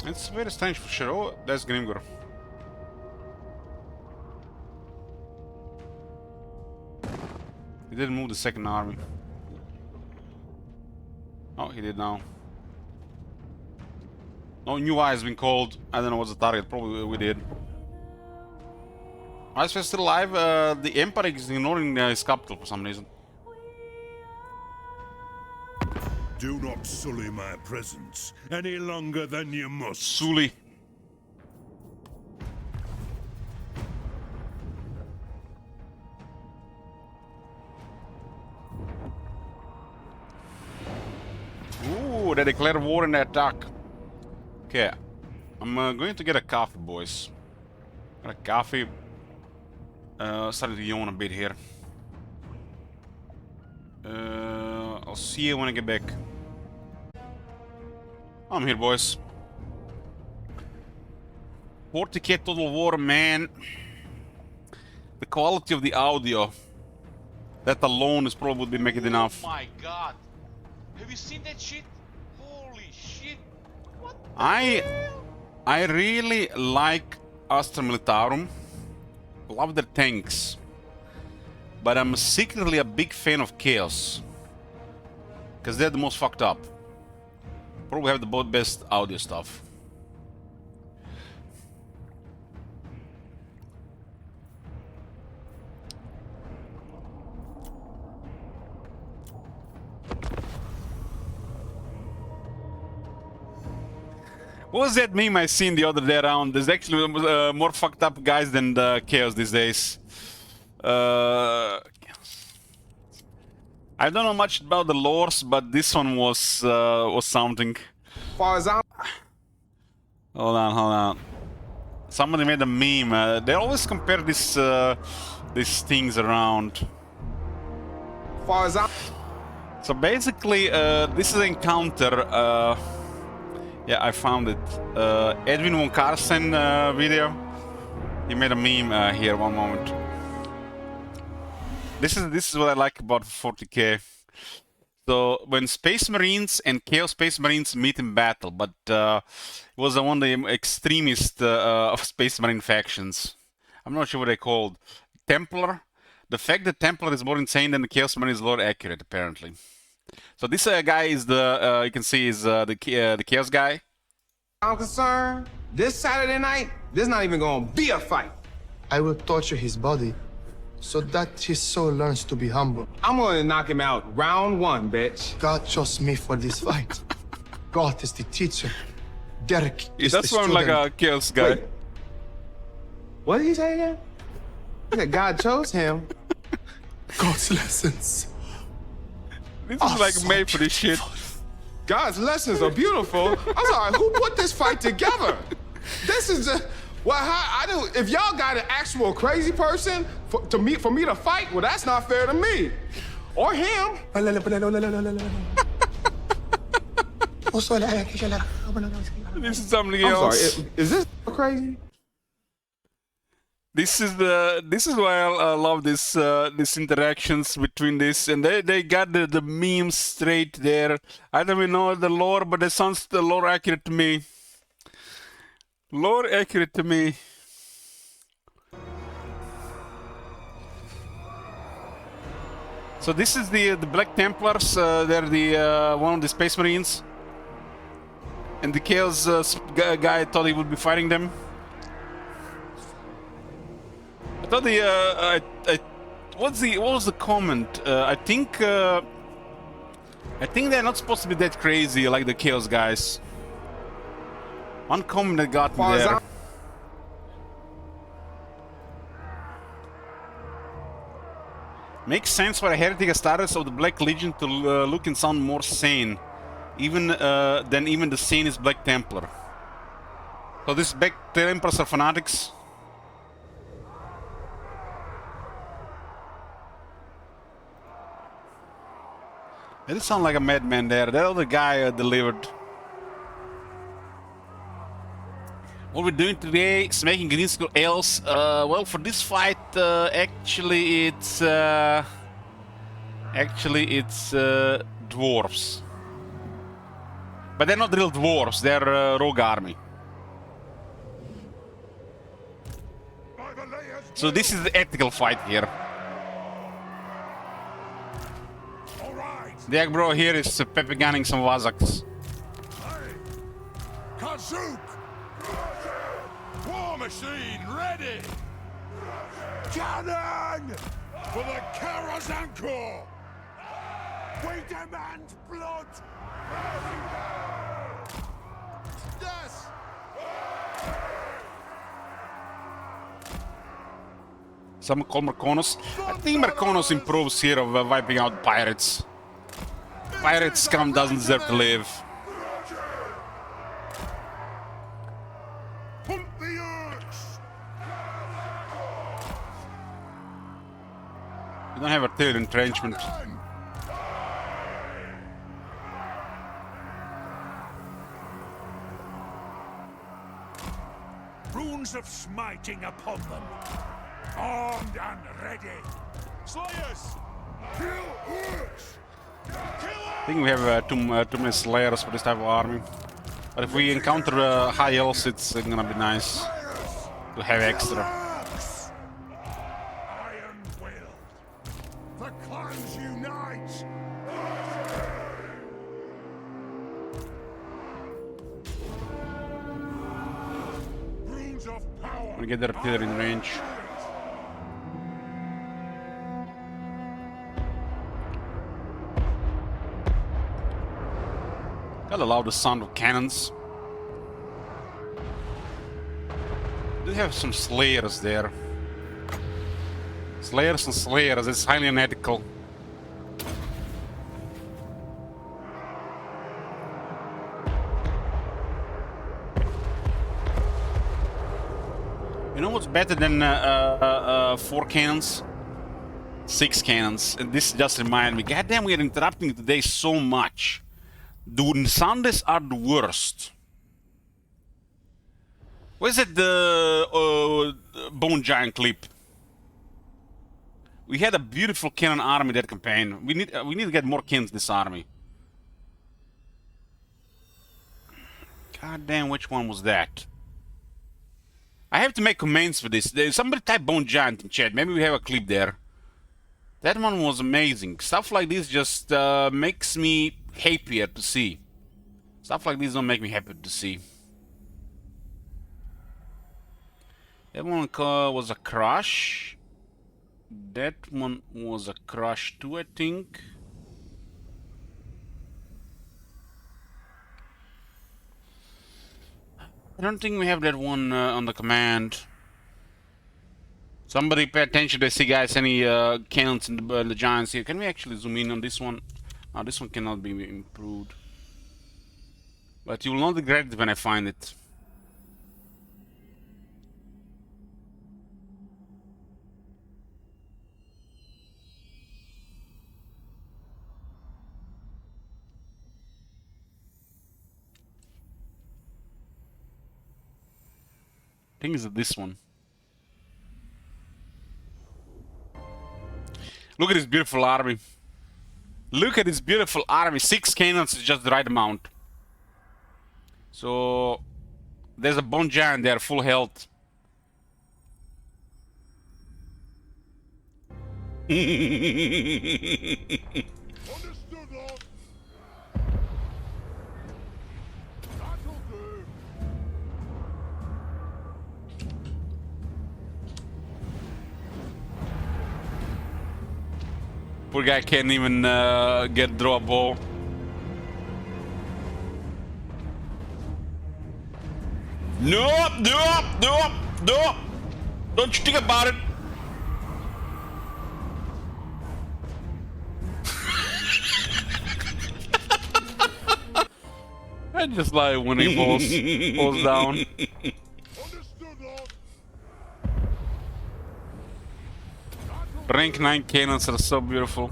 S1: It's very strange for sure. Oh, that's Grimgor. He didn't move the second army. Oh, he did now. No new eye has been called. I don't know what's the target. Probably we did. Ice Fest still alive. The Emperor is ignoring his capital for some reason.
S2: Do not sully my presence any longer than you must.
S1: Suli. Ooh, they declare war and attack. Okay, I'm going to get a coffee, boys. Got a coffee. Starting to yawn a bit here. I'll see you when I get back. I'm here, boys. 40k Total War, man. The quality of the audio. That alone is probably would be making enough.
S3: Oh my god. Have you seen that shit? Holy shit. What the hell?
S1: I really like Astra Militarum. Love their tanks. But I'm secretly a big fan of Chaos. Because they're the most fucked up. Probably have the both best audio stuff. What was that meme I seen the other day around? There's actually more fucked up guys than the Chaos these days. Uh, I don't know much about the lores, but this one was something.
S7: Far as I'm
S1: Hold on. Somebody made a meme. They always compare these things around.
S7: far as I'm
S1: So basically, this is an encounter. Yeah, I found it. Edwin von Carson video. He made a meme here. One moment. This is what I like about 40k. So when Space Marines and Chaos Space Marines meet in battle, but it was one of the extremist of Space Marine factions. I'm not sure what they called. Templar. The fact that Templar is more insane than the Chaos Marine is more accurate, apparently. So this guy is the you can see is the Chaos guy.
S7: concerned, this Saturday night, there's not even gonna be a fight.
S8: I will torture his body so that his soul learns to be humble.
S7: I'm gonna knock him out round one, bitch.
S8: God chose me for this fight. God is the teacher. Derek
S1: He
S8: is the
S1: does sound
S8: student.
S1: like a Chaos guy.
S7: Wait. What did he say again? He said God chose him.
S8: God's lessons.
S1: This
S8: are
S1: is like
S8: so
S1: made for this shit.
S8: beautiful.
S7: God's lessons are beautiful. I'm sorry, who put this fight together? This is just, well, how, I do. If y'all got an actual crazy person for me to fight, well, that's not fair to me or him.
S1: This is something
S7: I'm
S1: else.
S7: sorry, is this crazy?
S1: This is why I love these interactions between this, and they got the memes straight there. I don't even know the lore, but it sounds the lore accurate to me. Lore accurate to me. So this is the Black Templars. They're the one of the Space Marines, and the Chaos guy thought he would be fighting them. I thought what was the comment? I think they're not supposed to be that crazy like the Chaos guys. One comment that got me there. Makes sense for a heretic status of the Black Legion to look and sound more sane, even than even the sanest Black Templar. So these Black Templars are fanatics. It does sound like a madman there. That other guy delivered. What we're doing today is making green school ales. Well, for this fight, actually it's dwarves. But they're not real dwarves. They're rogue army. So this is the ethical fight here. The aggro here is Pepe gunning some Wazaks.
S2: Kazook! War machine ready! Cannon! For the Karaz-a-Karak! We demand blood! Yes!
S1: Some call Marconos. I think Marconos improves here of wiping out pirates. Pirate scum doesn't deserve to live.
S2: Pump the axe!
S1: You don't have artillery entrenchment.
S6: Runes of smiting upon them. Armed and ready.
S2: Slayers! Kill orcs!
S1: I think we have too many slayers for this type of army. But if we encounter high elves, it's gonna be nice to have extra.
S2: Iron will! The clans unite! Runes of power!
S1: I'm gonna get the artillery in range. Gotta allow the sound of cannons. Do have some slayers there. Slayers and Slayers, it's highly unethical. You know what's better than 4 cannons? 6 cannons. And this just reminded me, goddamn, we are interrupting today so much. The Sundays are the worst. Where's that Bone Giant clip? We had a beautiful cannon army that campaign. We need to get more cannons this army. God damn, which one was that? I have to make comments for this. Somebody type Bone Giant in chat. Maybe we have a clip there. That one was amazing. Stuff like this just makes me happier to see. Stuff like this don't make me happy to see. That one was a crush. That one was a crush too, I think. I don't think we have that one on the command. Somebody pay attention to see, guys, any cannons in the giants here. Can we actually zoom in on this one? No, this one cannot be improved. But you will not regret it when I find it. I think it's this one. Look at this beautiful army. Look at this beautiful army. 6 cannons is just the right amount. So there's a Bone Giant there, full health.
S2: Understood, Lord. That'll do.
S1: Poor guy can't even draw a bow. Nope, nope, nope, nope. Don't you think about it. I just like when he falls down.
S2: Understood, Lord.
S1: Rank 9 cannons are so beautiful.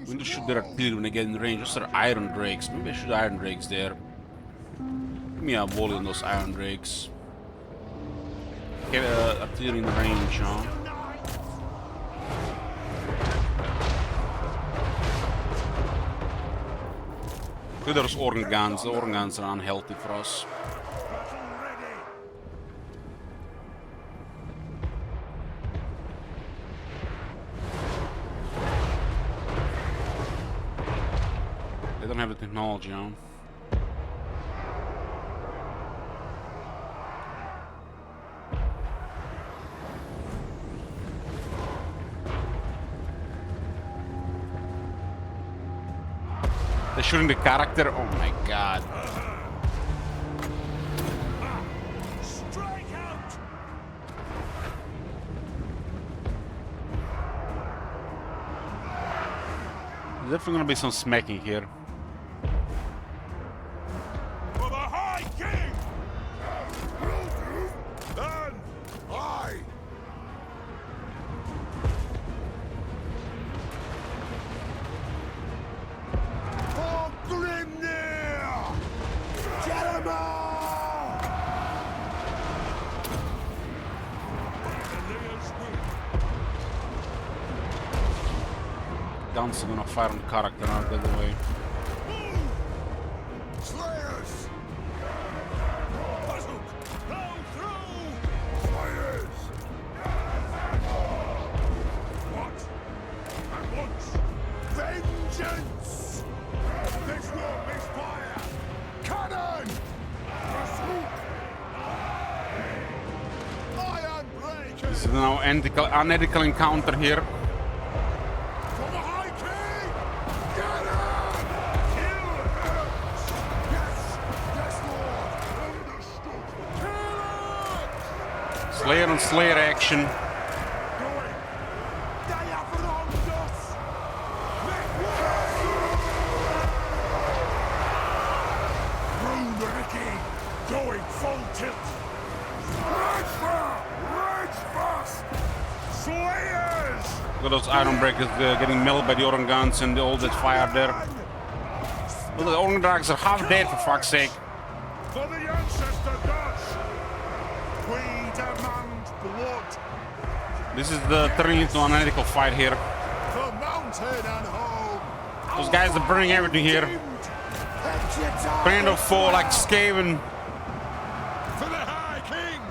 S1: We need to shoot their artillery when they get in range. Those are iron drakes. Maybe I shoot iron drakes there. Give me a volley on those iron drakes. Get artillery in range, huh? Look at those organ guns. The organ guns are unhealthy for us. They don't have the technology, huh? They're shooting the character. Oh my god.
S6: Strike out!
S1: There's definitely gonna be some smacking here.
S6: For the High King!
S2: Then I. For Grimnir! Jeremer!
S1: Guns are gonna fire on the character out the other way.
S2: Slayers!
S6: Puzzle! Blow through!
S2: Slayers! What? At once! Vengeance! This will misfire! Cannon! Pursuit! Iron breakers!
S1: This is now unethical encounter here.
S2: For the High King! Get him!
S1: Slayer on Slayer action.
S6: Going full tilt. Rage fast. Slayers.
S1: Look at those iron breakers getting melted by the Oran guns and all that fire there. Look, the Oran Dragons are half dead, for fuck's sake.
S6: For the ancestor gods, we demand blood.
S1: This is the turning into an analytical fight here.
S6: For mountain and home.
S1: Those guys are burning everything here. Brand of four like Skaven.
S6: For the High King.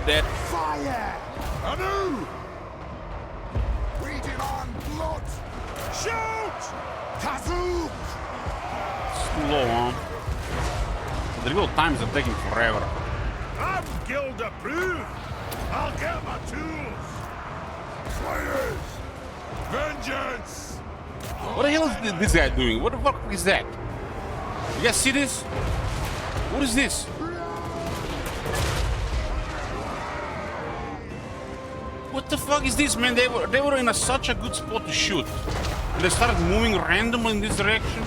S1: Dead.
S6: Fire. Anu. We demand blood. Shoot. Kazook.
S1: It's too low, huh? The real times are taking forever.
S6: I'm guild approved. I'll get my tools. Slayers. Vengeance.
S1: What the hell is this guy doing? What the fuck is that? You guys see this? What is this? What the fuck is this, man? They were in such a good spot to shoot. And they started moving randomly in this direction.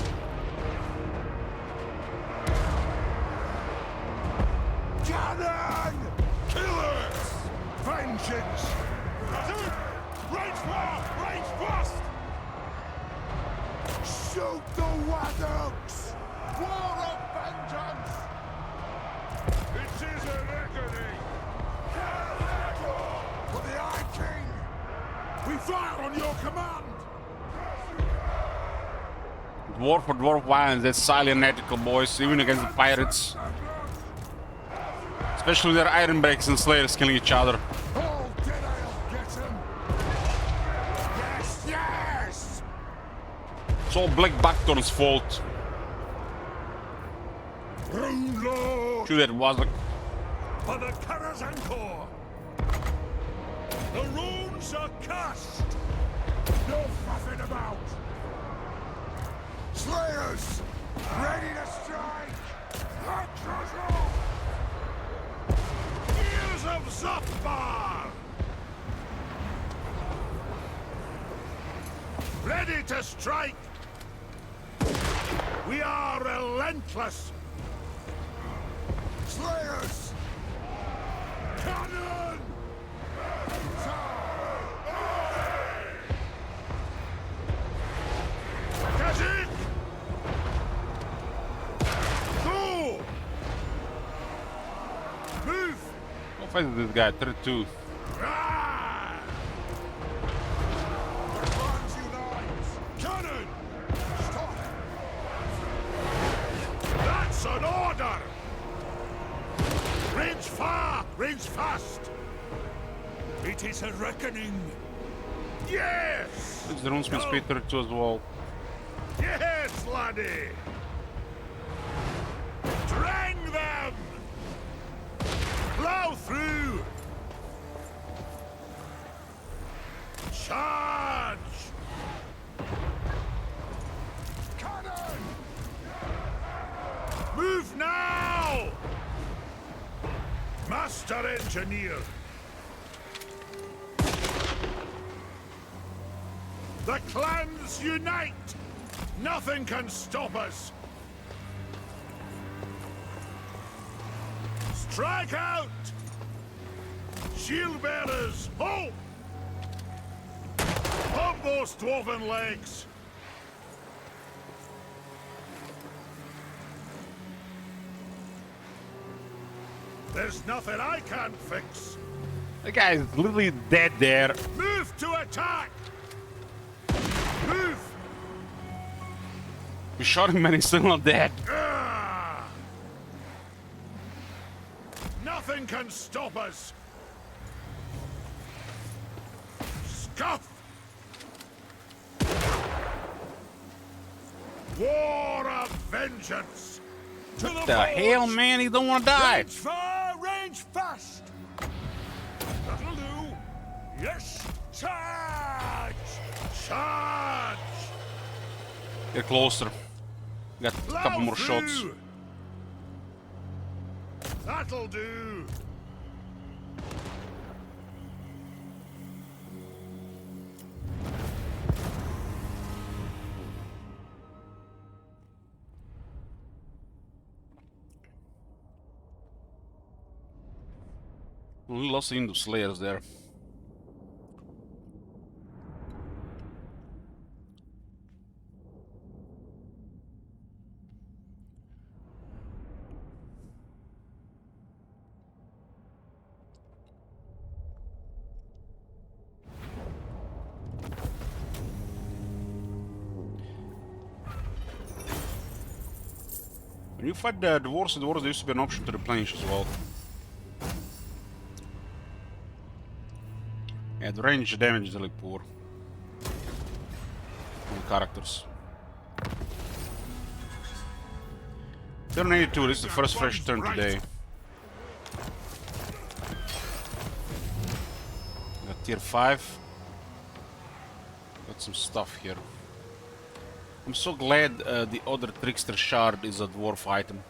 S6: Cannon! Killers! Vengeance! Range fast! Range fast! Shoot the Waddogs! War of vengeance! It is a reckoning! For the High King! We fire on your command!
S1: Dwarf for dwarf violence, that's silent ethical, boys, even against the pirates. Especially their iron breaks and slayers killing each other.
S6: All dead, I'll get him! Yes, yes!
S1: It's all Black Buckthorn's fault.
S6: Rune Lord!
S1: Shoot that Wazak.
S6: For the Karaz-a-Karak! The runes are cast! No fussing about! Slayers! Ready to strike! Electrozo! Ears of Zopbar! Ready to strike! We are relentless! Slayers! Cannon! Kazik! Go! Move!
S1: Go fight this guy, 32.
S6: Ah! Arms unite! Cannon! Stop! That's an order! Range far, range fast! It is a reckoning! Yes!
S1: It's the runesmith speed 32 as well.
S6: Yes, laddie! Drang them! Plow through! Charge! Cannon! Move now! Master Engineer! The clans unite! Nothing can stop us! Strike out! Shield bearers, halt! Pump those dwarven legs! There's nothing I can't fix!
S1: The guy is literally dead there.
S6: Move to attack! Move!
S1: We shot him and he's still not dead.
S6: Ah! Nothing can stop us! Scuff! War of vengeance! To
S1: What the hell, man? He don't want to die.
S6: Range far, range fast! That'll do! Yes! Charge! Charge!
S1: Get closer. Got a couple more shots.
S6: through. That'll do.
S1: We lost the Hindu Slayers there. When you fight the dwarves there used to be an option to replenish as well. Yeah, the range damage is really poor on the characters. Turn 82, this is the first fresh turn today. Got tier 5. Got some stuff here. I'm so glad the other trickster shard is a dwarf item.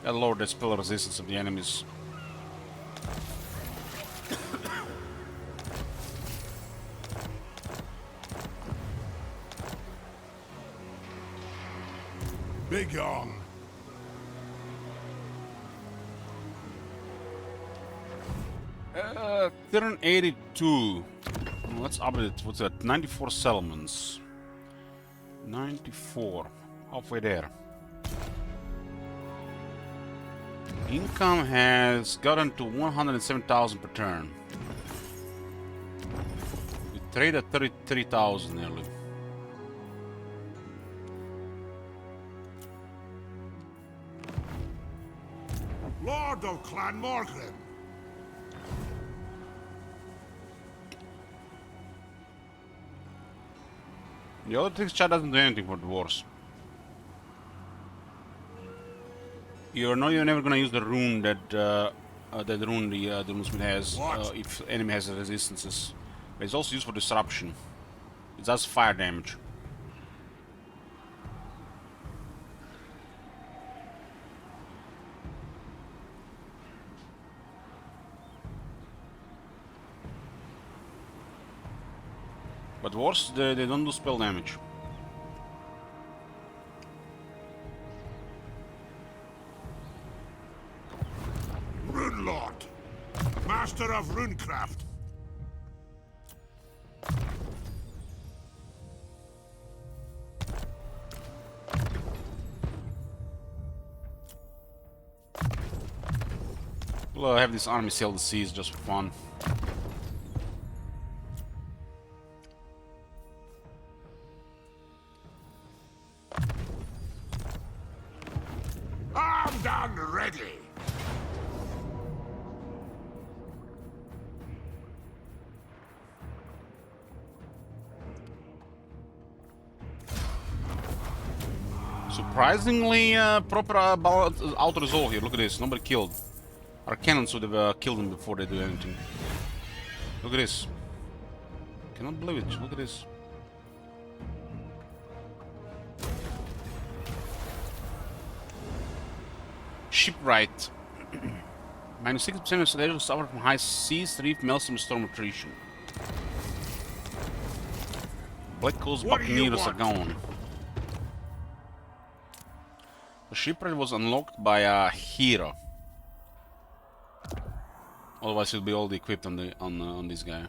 S1: That lowered the spell resistance of the enemies.
S6: Big on.
S1: Turn 82. Let's update it. What's that? 94 settlements. 94. Halfway there. Income has gotten to 107,000 per turn. We trade at 33,000 nearly.
S6: Lord of Clan Morgan.
S1: The other trickster doesn't do anything for dwarves. You're never gonna use the rune that the runesmith has if enemy has resistances. But it's also used for disruption. It does fire damage. But dwarves, they don't do spell damage.
S6: Rune Lord. Master of runecraft.
S1: We'll have this army sail the seas just for fun.
S6: Armed and ready.
S1: Surprisingly, proper auto-resolve here. Look at this. Nobody killed. Our cannons would have killed them before they do anything. Look at this. Cannot believe it. Look at this. Shipwright. Minus 60% of sailors suffer from high seas, reef, maelstrom, storm attrition. Black Coast Buccaneers are gone. The shipwright was unlocked by a hero. Otherwise, he'll be all equipped on this guy.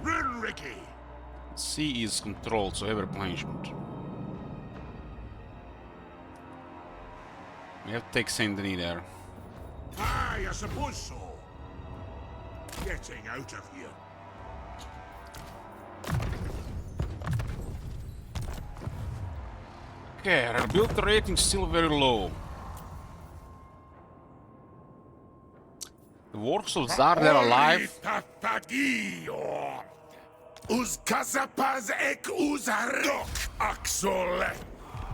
S6: Rune Ricky.
S1: Sea is controlled, so have replenishment. We have to take Saint Denis there.
S6: Aye, I suppose so. Getting out of here.
S1: Okay, our build rating is still very low. The works of Zar, they're alive.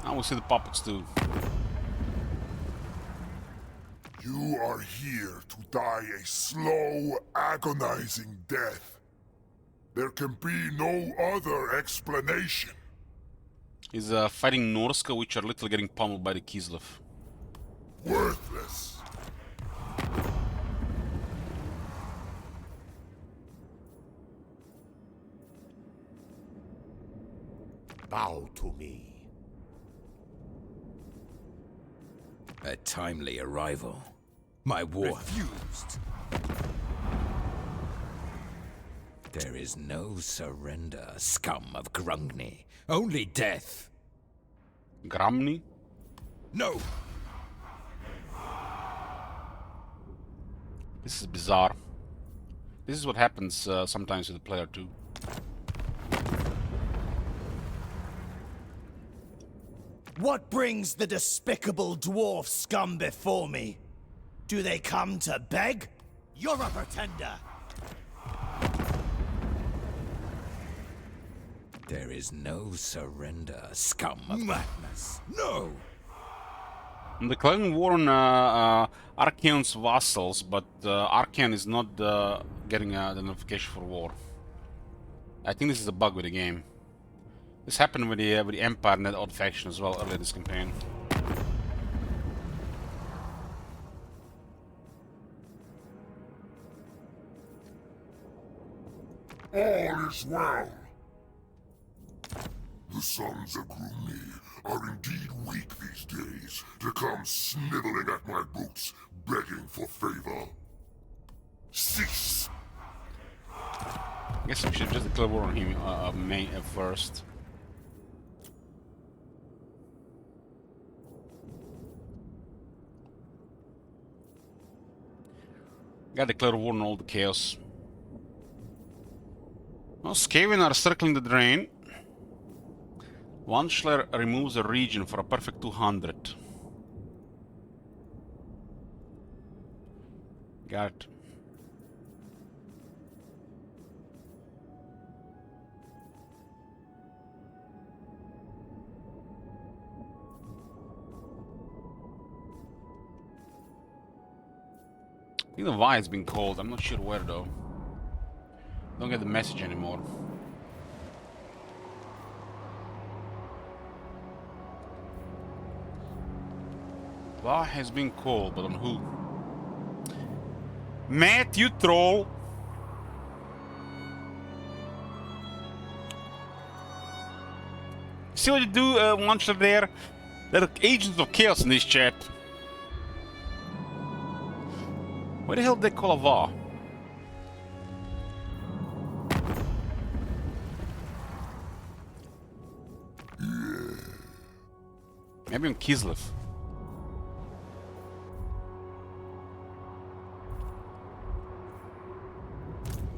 S1: Now we see the puppets too.
S2: You are here to die a slow, agonizing death. There can be no other explanation.
S1: He's fighting Norska, which are literally getting pummeled by the Kislev.
S2: Worthless.
S6: Bow to me.
S5: A timely arrival. My war.
S6: Refused.
S5: There is no surrender, scum of Grungni. Only death.
S1: Gramny?
S5: No!
S1: This is bizarre. This is what happens sometimes with the player too.
S9: What brings the despicable dwarf scum before me? Do they come to beg? You're a pretender!
S5: There is no surrender, scum of madness. No!
S1: I'm declaring war on Archaon's vassals, but Archaon is not getting the notification for war. I think this is a bug with the game. This happened with the Empire and that odd faction as well earlier this campaign.
S2: All is well. The sons of Grumni are indeed weak these days to come sniveling at my boots, begging for favor. Cease!
S1: I guess we should just declare war on him first. Gotta declare war on all the chaos. Well, Skaven are circling the drain. Wanschler removes a region for a perfect 200. Got it. I think the Y has been called. I'm not sure where though. Don't get the message anymore. Va has been called, but on who? Matt, you troll! See what you do, monster there? There are agents of chaos in this chat. Where the hell did they call a Va? Maybe on Kislev.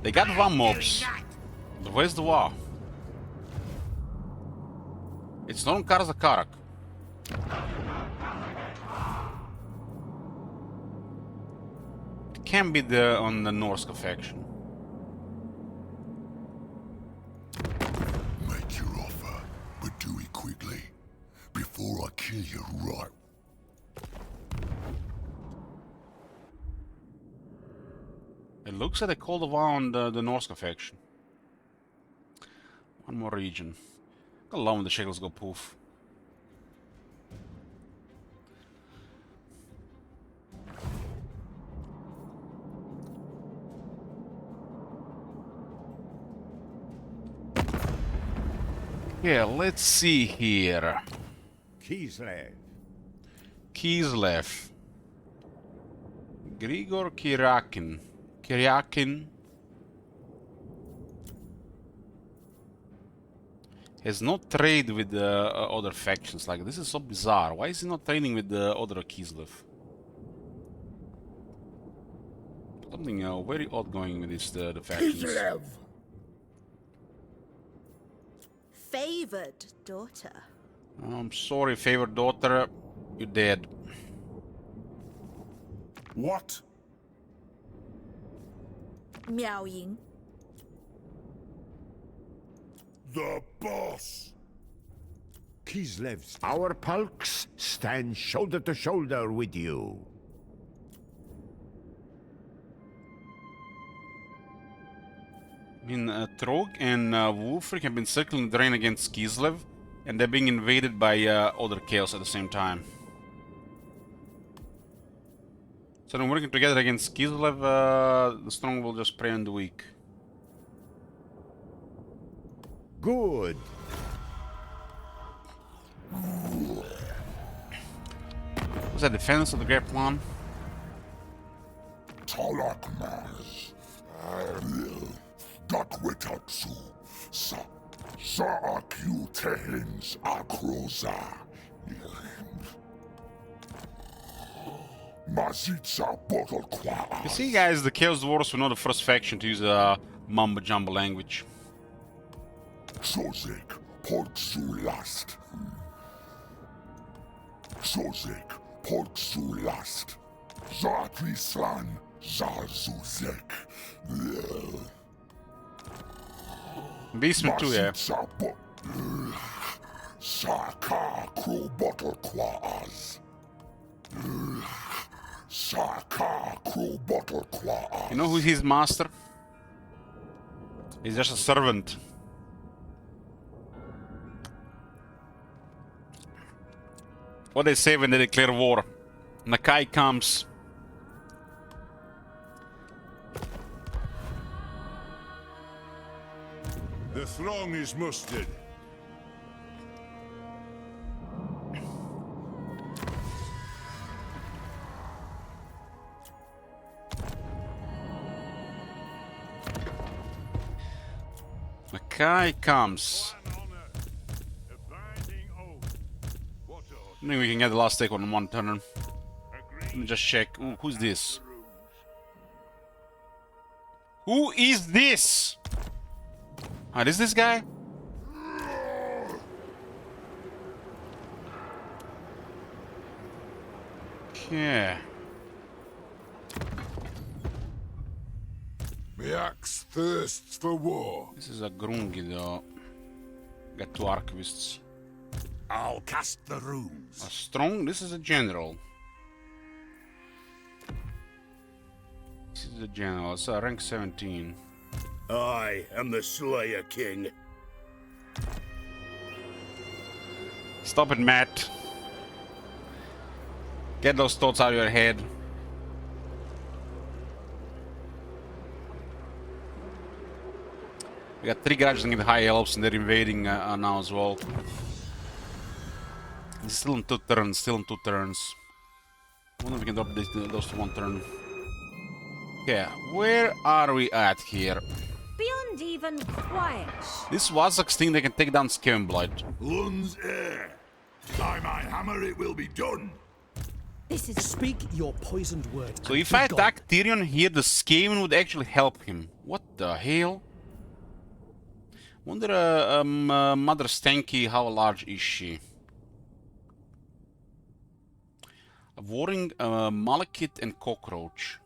S1: They got Va mobs. But where's the Va? It's not on Karaz-a-Karak. It can be on the Norska faction.
S2: Make your offer, but do it quickly, before I kill you right.
S1: It looks like they called a Va on the Norska faction. One more region. Go along when the shekels go poof. Yeah, let's see here.
S6: Kislev.
S1: Kislev. Grigor Kirakin. Kiriakin has no trade with the other factions. Like, this is so bizarre. Why is he not trading with the other Kislev? Something very odd going with this the factions.
S2: Kislev!
S10: Favored daughter.
S1: I'm sorry, favored daughter. You're dead.
S2: What?
S10: Miao Ying.
S2: The boss!
S6: Kislev's. Our pulks stand shoulder to shoulder with you.
S1: Trog and Wolfric have been circling the drain against Kislev, and they're being invaded by other Chaos at the same time. So they're working together against Kislev, the strong will just prey on the weak.
S6: Good.
S1: Was that defense of the great plan?
S2: Talakmaz. Dakwetatsu. Saakyu tehins akroza. Mazitsa bottle kwa.
S1: You see, guys, the Chaos Dwarves were not the first faction to use mumbo jumbo language.
S2: Sozek, Portsu last. Sozek, Portsu last. Zatrislan, Zazuzek.
S1: Beastman too, yeah.
S2: Saka crew bottle quas. Saka crew bottle quas.
S1: You know who's his master? He's just a servant. What they say when they declare war. Nakai comes.
S6: The throng is mustered.
S1: Nakai comes. I think we can get the last take on one turn. Let me just check. Ooh, who's this? Who is this? Ah, is this guy? Okay.
S2: Miak's thirsts for war.
S1: This is a Grungi though. Got two archivists.
S6: I'll cast the runes.
S1: A strong. This is a general. This is a general. It's rank 17.
S6: I am the Slayer King.
S1: Stop it, Matt. Get those thoughts out of your head. We got 3 guys in the high elves and they're invading now as well. It's still in 2 turns, I wonder if we can drop those to 1 turn. Okay, where are we at here?
S10: Beyond even quiet.
S1: This Wazak's thing, they can take down Skaven Blight.
S6: Lun's air. By my hammer it will be done.
S10: This is
S11: Speak your poisoned word.
S1: So if I attack Tyrion here, the Skaven would actually help him. What the hell? Wonder, Mother Stanky, how large is she? A warring Malekith and Cockroach.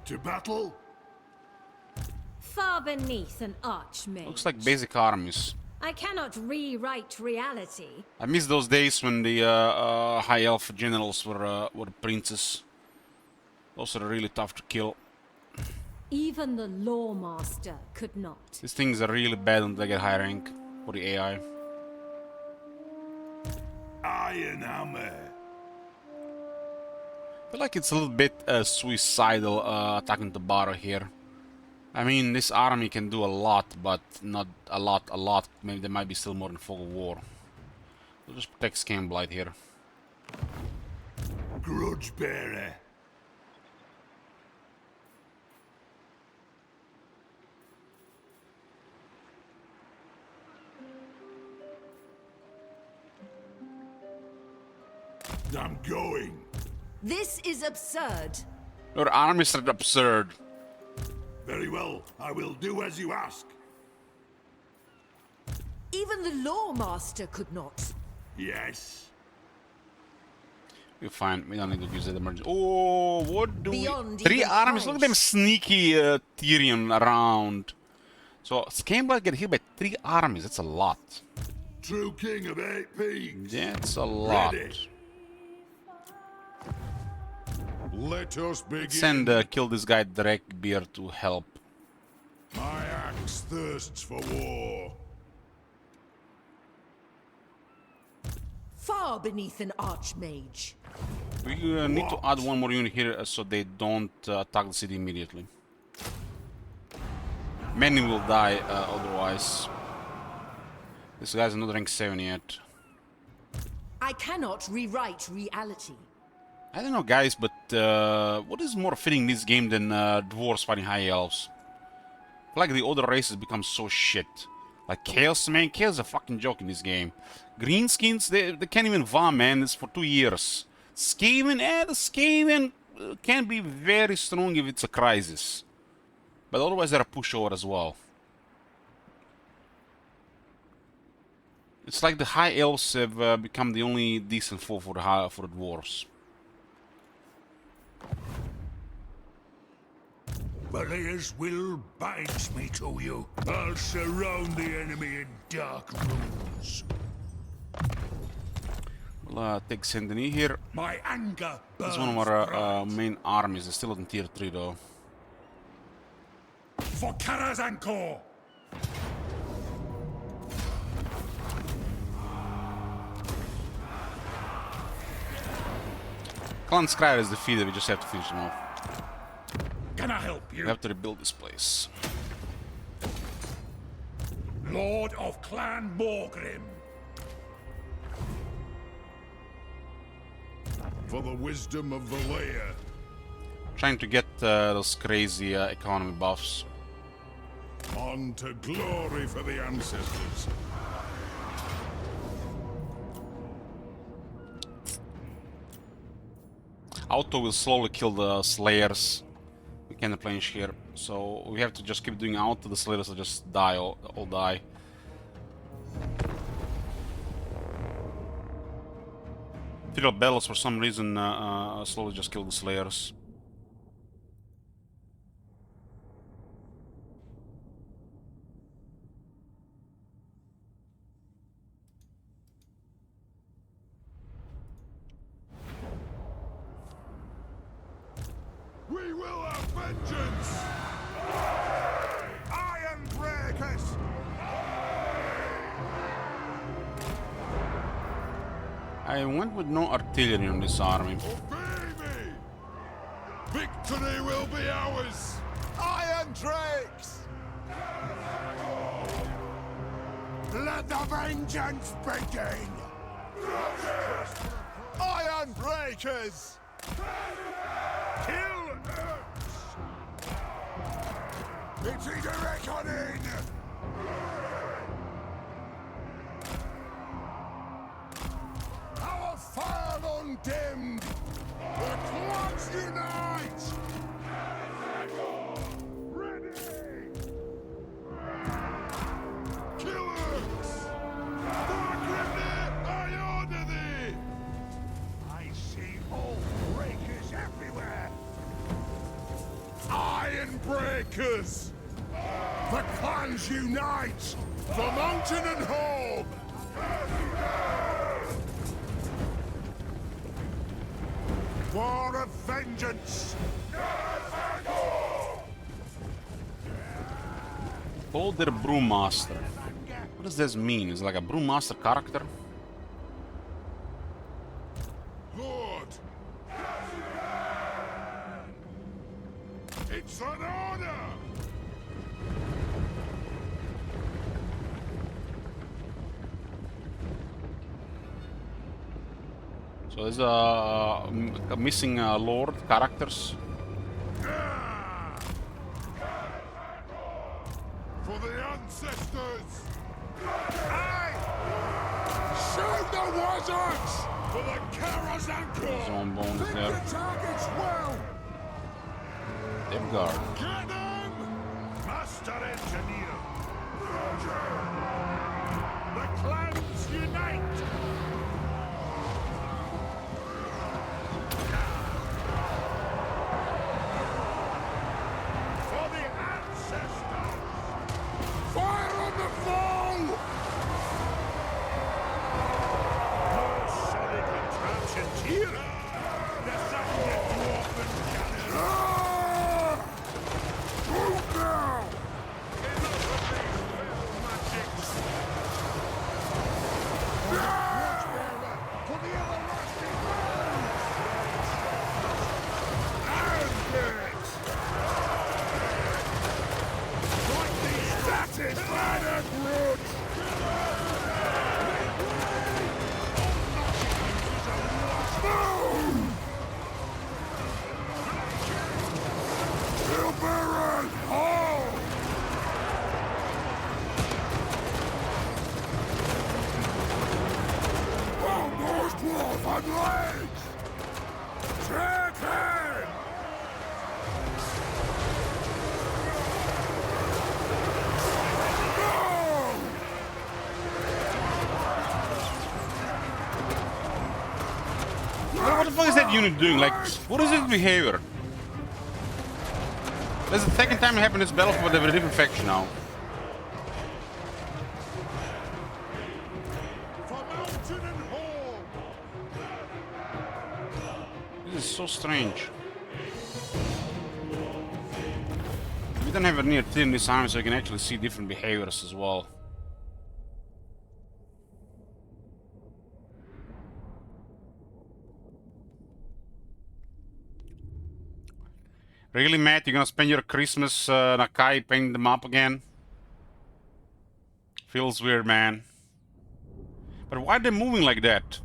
S6: To battle?
S10: far beneath an archmage.
S1: Looks like basic armies.
S10: I cannot rewrite reality.
S1: I miss those days when the high elf generals were princes. Those are really tough to kill.
S10: Even the Lawmaster could not.
S1: These things are really bad when they get high rank for the AI.
S6: Iron hammer.
S1: I feel like it's a little bit suicidal attacking the Barrow here. I mean, this army can do a lot, but not a lot. Maybe there might be still more in Fog of War. We'll just protect Scamblight here.
S6: Grudge bearer. I'm going.
S10: This is absurd.
S1: Your armies are absurd.
S6: Very well, I will do as you ask.
S10: Even the Lawmaster could not.
S6: Yes.
S1: You're fine. We don't need to use that emergency. Oh, what do
S10: Beyond
S1: we... 3
S10: even
S1: armies. Look at them sneaky Tyrion around. So Scamblight get hit by 3 armies. That's a lot.
S6: True king of 8 peaks.
S1: That's a lot.
S6: Ready.
S2: Let us begin.
S1: Send kill this guy Beer to help.
S2: My axe thirsts for war.
S10: Far beneath an archmage.
S1: We need to add one more unit here so they don't attack the city immediately. Many will die otherwise. This guy's not rank 7 yet.
S10: I cannot rewrite reality.
S1: I don't know, guys, but what is more fitting in this game than dwarves fighting high elves? I feel like the other races become so shit. Like Chaos, man. Chaos is a fucking joke in this game. Greenskins, they can't even farm, man. It's for 2 years. Skaven, the Skaven can be very strong if it's a crisis. But otherwise they're a pushover as well. It's like the high elves have become the only decent foe for the dwarves.
S6: Belia's will binds me to you. I'll surround the enemy in dark rooms.
S1: We'll take Saint Denis here.
S6: My anger burns.
S1: It's one of our main armies. It's still in tier 3 though.
S6: For Karaz-a-Karak!
S1: Clan Skryre is defeated, we just have to finish him off.
S6: Can I help you?
S1: We have to rebuild this place.
S6: Lord of Clan Morgrim.
S2: For the wisdom of Valia.
S1: Trying to get those crazy economy buffs.
S2: On to glory for the ancestors.
S1: Auto will slowly kill the Slayers. We can't replenish here, so we have to just keep doing auto. The Slayers will just die, all die. Fiddle Bells for some reason slowly just kill the Slayers.
S2: We will have vengeance!
S6: Iron Breakers!
S1: I went with no artillery on this army.
S2: Obey me! Victory will be ours!
S6: Iron Drakes! Let the vengeance begin! Iron Breakers! Kill Urks! It's a reckoning! Our fire undimmed! The clans unite! Ready!
S2: Kill Urks! Margrimnir, I order thee!
S6: I see all breakers everywhere! Iron Breakers! The clans unite! For mountain and home! War of vengeance!
S1: Boulder Brewmaster. What does this mean? Is it like a Brewmaster character?
S2: Lord! It's an honor!
S1: So there's a missing lord characters.
S2: For the ancestors!
S6: Aye! Shoot the wizards!
S2: For the Karaz-a-Karak!
S1: Zone bonus
S6: Pick
S1: there.
S6: the targets well!
S1: Dev guard.
S2: Get them!
S6: Master Engineer! The clans unite! For the ancestors! Fire on the foe! More solid contraptions here! The Thunder Dwarf and
S1: that unit doing? Like, what is its behavior? That's the second time it happened in this battlefield, but they're a different faction now. This is so strange. We don't have a near team this time, so you can actually see different behaviors as well. Really, Matt? You're gonna spend your Christmas Nakai painting them up again? Feels weird, man. But why are they moving like that?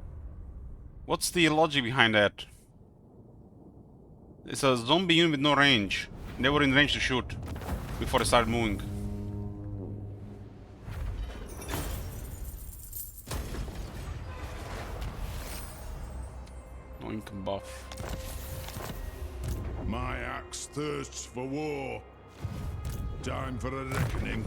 S1: What's the logic behind that? It's a zombie unit with no range. They were in range to shoot before they started moving. No income buff.
S2: My axe thirsts for war. Time for a reckoning.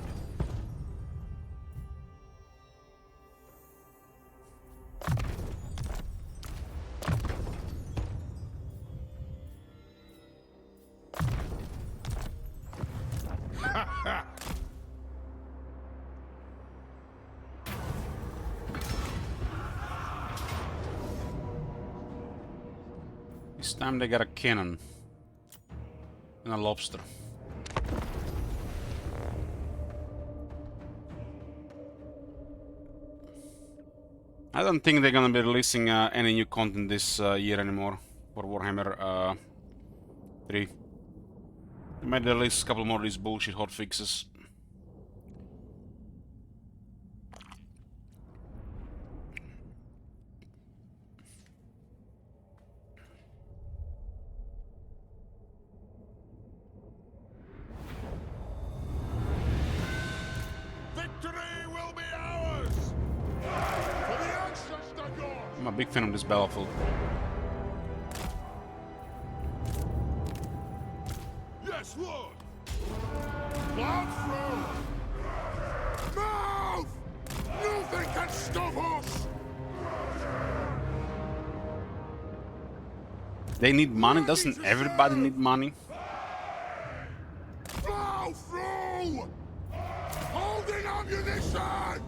S1: This time they got a cannon. And a lobster. I don't think they're gonna be releasing any new content this year anymore for Warhammer 3. They might release a couple more of these bullshit hotfixes. I'm a big fan of this battlefield.
S2: Yes, Lord! Plow through! Move! Nothing can stop us!
S1: They need money? Doesn't everybody need money?
S2: Plow through! Holding ammunition!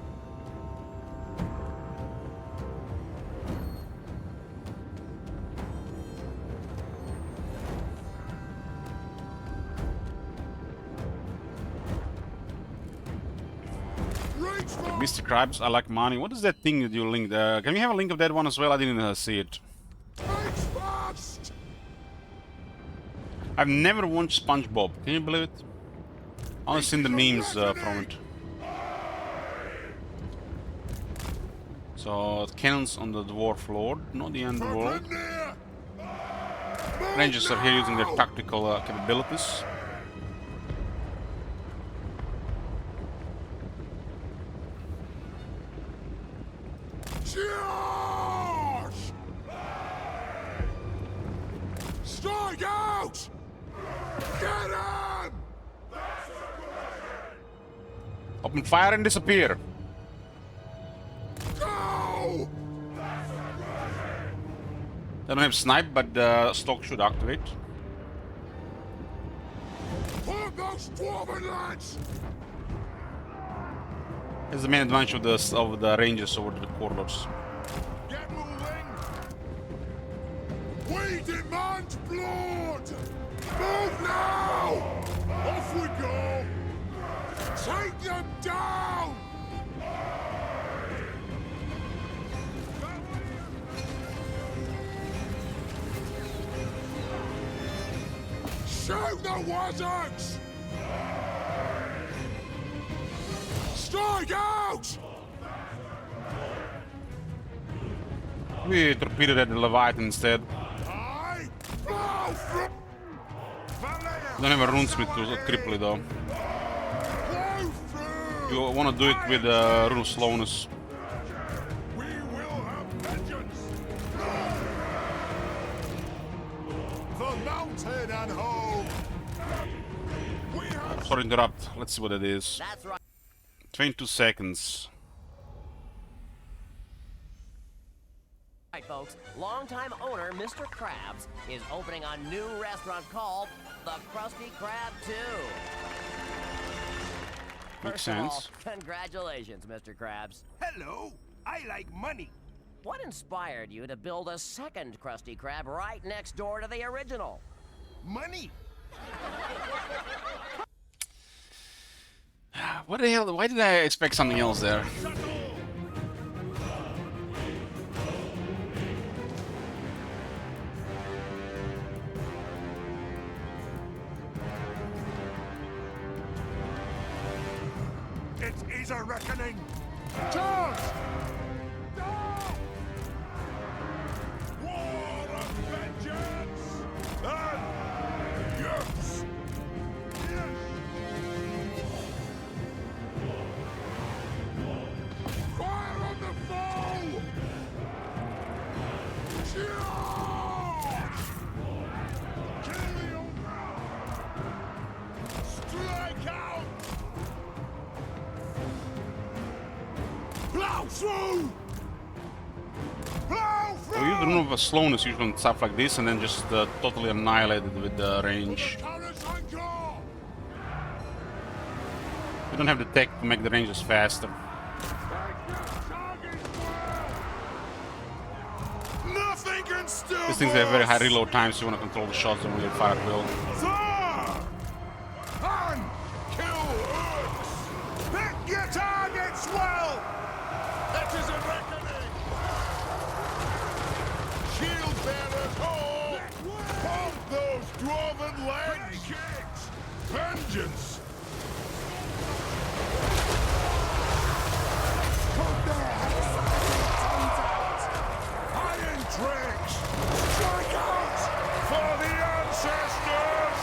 S1: Mr. Krabs, I like money. What is that thing that you linked? Can we have a link of that one as well? I didn't see it. I've never watched SpongeBob. Can you believe it? I've only seen the memes from it. So, cannons on the Dwarf Lord, not the Underworld. Rangers are here using their tactical capabilities.
S2: Charge! Strike out! Get him!
S1: Open fire and disappear.
S2: Go!
S1: They don't have snipe, but stock should activate.
S2: Put those dwarven lads!
S1: It's the main advantage of the Rangers over the corridors.
S2: Get moving! We demand blood! Move now! Off we go! Take them down! Shoot the wizards! Strike out!
S1: We torpedoed at the Leviathan instead. Don't have a runesmith to cripple it though. You want to do it with rule of slowness.
S2: We will have vengeance! The mountain and home!
S1: Sorry to interrupt. Let's see what it is. 22 seconds.
S12: right, folks. Longtime owner Mr. Krabs is opening a new restaurant called the Krusty Krab 2.
S1: Makes
S12: First of all,
S1: sense.
S12: congratulations, Mr. Krabs.
S6: Hello, I like money.
S12: What inspired you to build a second Krusty Krab right next door to the original?
S6: Money.
S1: What the hell? Why did I expect something else there?
S6: It is a reckoning. Charge! War of vengeance! And yes! Yes! Fire on the foe! Charge! Kill the ogre! Strike out! Plow through! Plow through!
S1: We use the remove slowness usually on stuff like this, and then just totally annihilate it with the range. We don't have the tech to make the ranges faster.
S6: Nothing can stop
S1: These things have very high reload times, so you want to control the shots and really fire at will.
S6: And kill hooks! Pick your targets well! That is a reckoning! Shield bearers, hold! Pump those dwarven legs! Vengeance! Put their heads out! Iron tricks! Strike out! For the ancestors!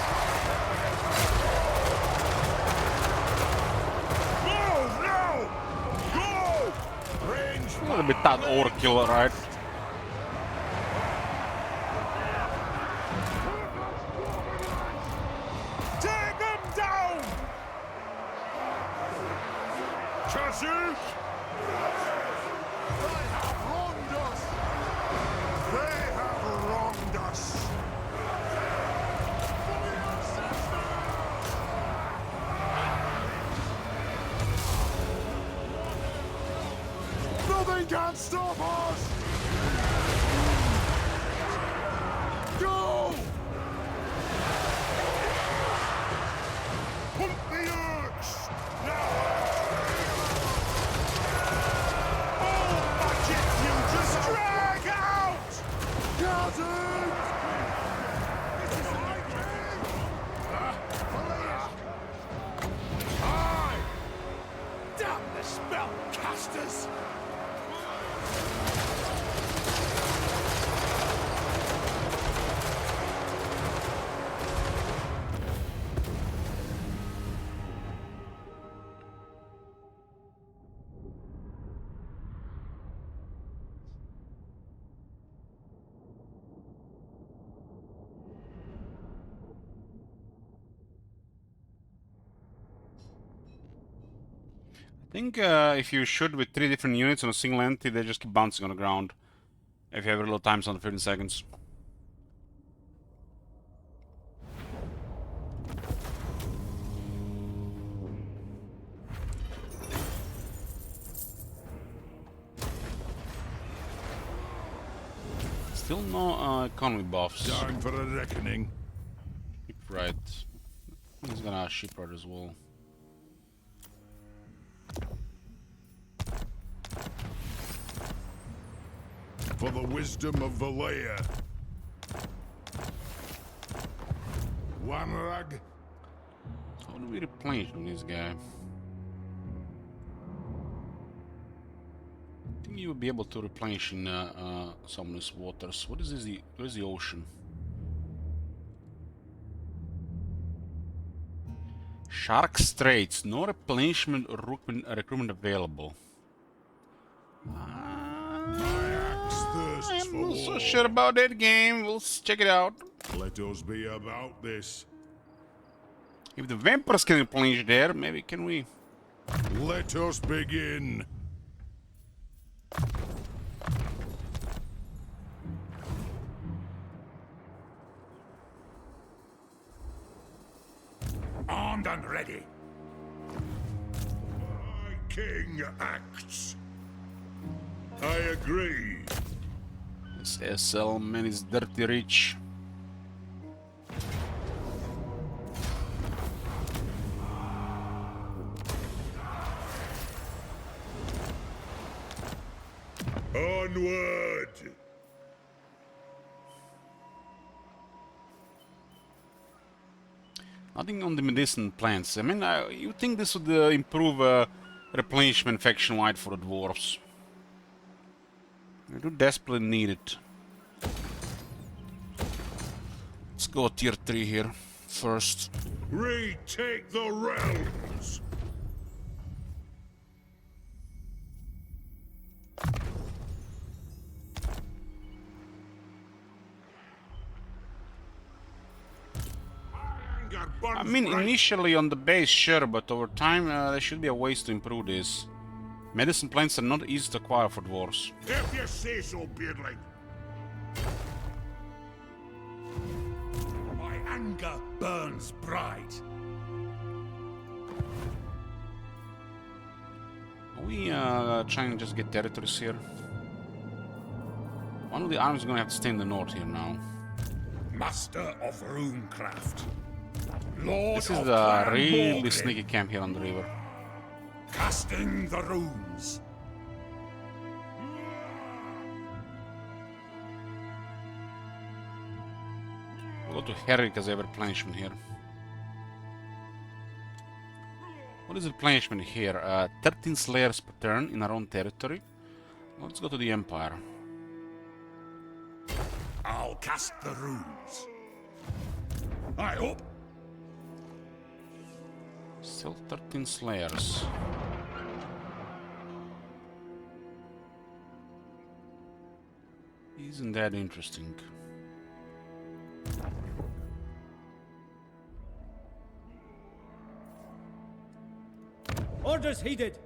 S6: Move now! Go! Range!
S1: A little bit that overkill, right?
S6: Take them down! Chassis! They have wronged us! They have wronged us! Nothing can stop us! Go! Put the urge! Now! Oh, magic, you just drag out! Cousin! Aye! Damn the spell casters!
S1: I think if you shoot with 3 different units on a single entity, they just keep bouncing on the ground. If you have reload times on 15 seconds. Still no economy buffs.
S6: Time for a reckoning.
S1: Right. He's gonna shipwright as well.
S6: For the wisdom of Valea. One rag.
S1: How do we replenish on this guy? I think you will be able to replenish in some of these waters. What is this? Where's the ocean? Shark Straits. No replenishment or recruitment available. I'm not so sure about that game. We'll check it out.
S6: Let us be about this.
S1: If the vampires can replenish there, maybe can we?
S6: Let us begin. armed and ready. My king acts. I agree.
S1: This SL man is dirty rich.
S6: Onward!
S1: Nothing on the medicine plants. I mean, you think this would improve replenishment faction-wide for the dwarves? I do desperately need it. Let's go tier 3 here first.
S6: Retake the realms!
S1: I mean, initially on the base, sure, but over time there should be a ways to improve this. Medicine plants are not easy to acquire for dwarves.
S6: If you say so, Beardling. My anger burns bright.
S1: Are we trying to just get territories here? One of the armies is gonna have to stay in the north here now.
S6: Master of runecraft. Lord
S1: This is
S6: of
S1: a
S6: Clan
S1: really
S6: Morglin.
S1: sneaky camp here on the river.
S6: Casting the runes.
S1: We'll go to Herrick as a replenishment here. What is replenishment here? 13 slayers per turn in our own territory. Let's go to the Empire.
S6: I'll cast the runes. I hope.
S1: Still 13 slayers. Isn't that interesting?
S11: Orders heeded.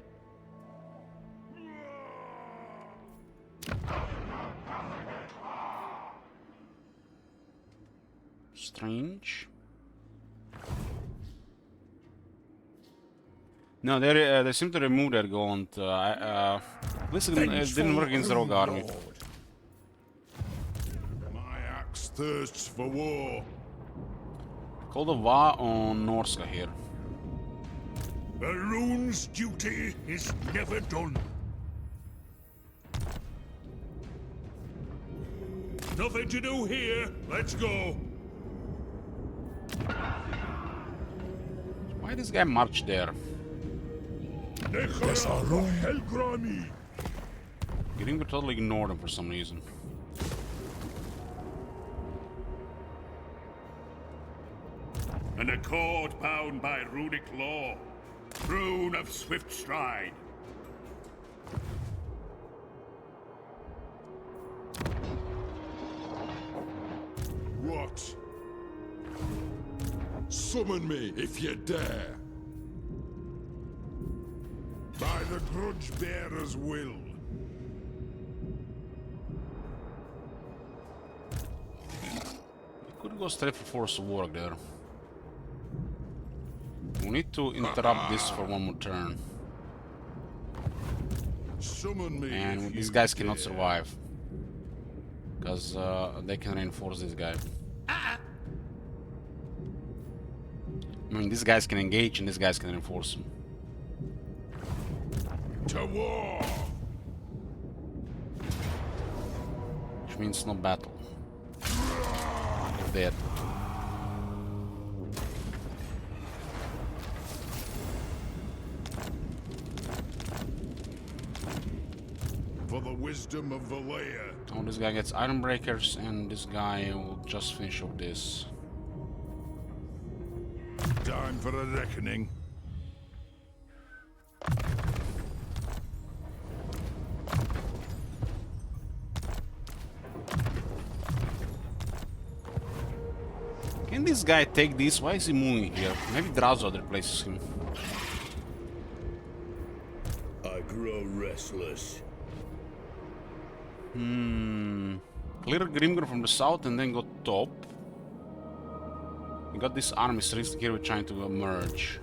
S1: Strange. No, they seem to remove their gaunt. Listen, it didn't work against the rogue army.
S6: My axe thirsts for war.
S1: Call the Va on Norska here.
S6: The rune's duty is never done. Nothing to do here. Let's go.
S1: Why this guy march there?
S6: Helgrami.
S1: Getting to totally ignore them for some reason.
S6: An accord bound by runic law. Rune of swift stride.
S2: What? Summon me if you dare. By the grudge bearer's will.
S1: We could go straight for force of work there. We need to interrupt this for one more turn.
S2: Summon me.
S1: And these guys cannot survive. Because they can reinforce this guy. I mean, these guys can engage and these guys can reinforce him.
S2: To war.
S1: Which means no battle. They're dead.
S2: For the wisdom of Valea.
S1: Oh, this guy gets iron breakers and this guy will just finish off this.
S2: Time for a reckoning.
S1: Can this guy take this? Why is he moving here? Maybe Drazo replaces him.
S6: I grow restless.
S1: Clear Grimgor from the south and then go top. We got this army strings here, we're trying to merge.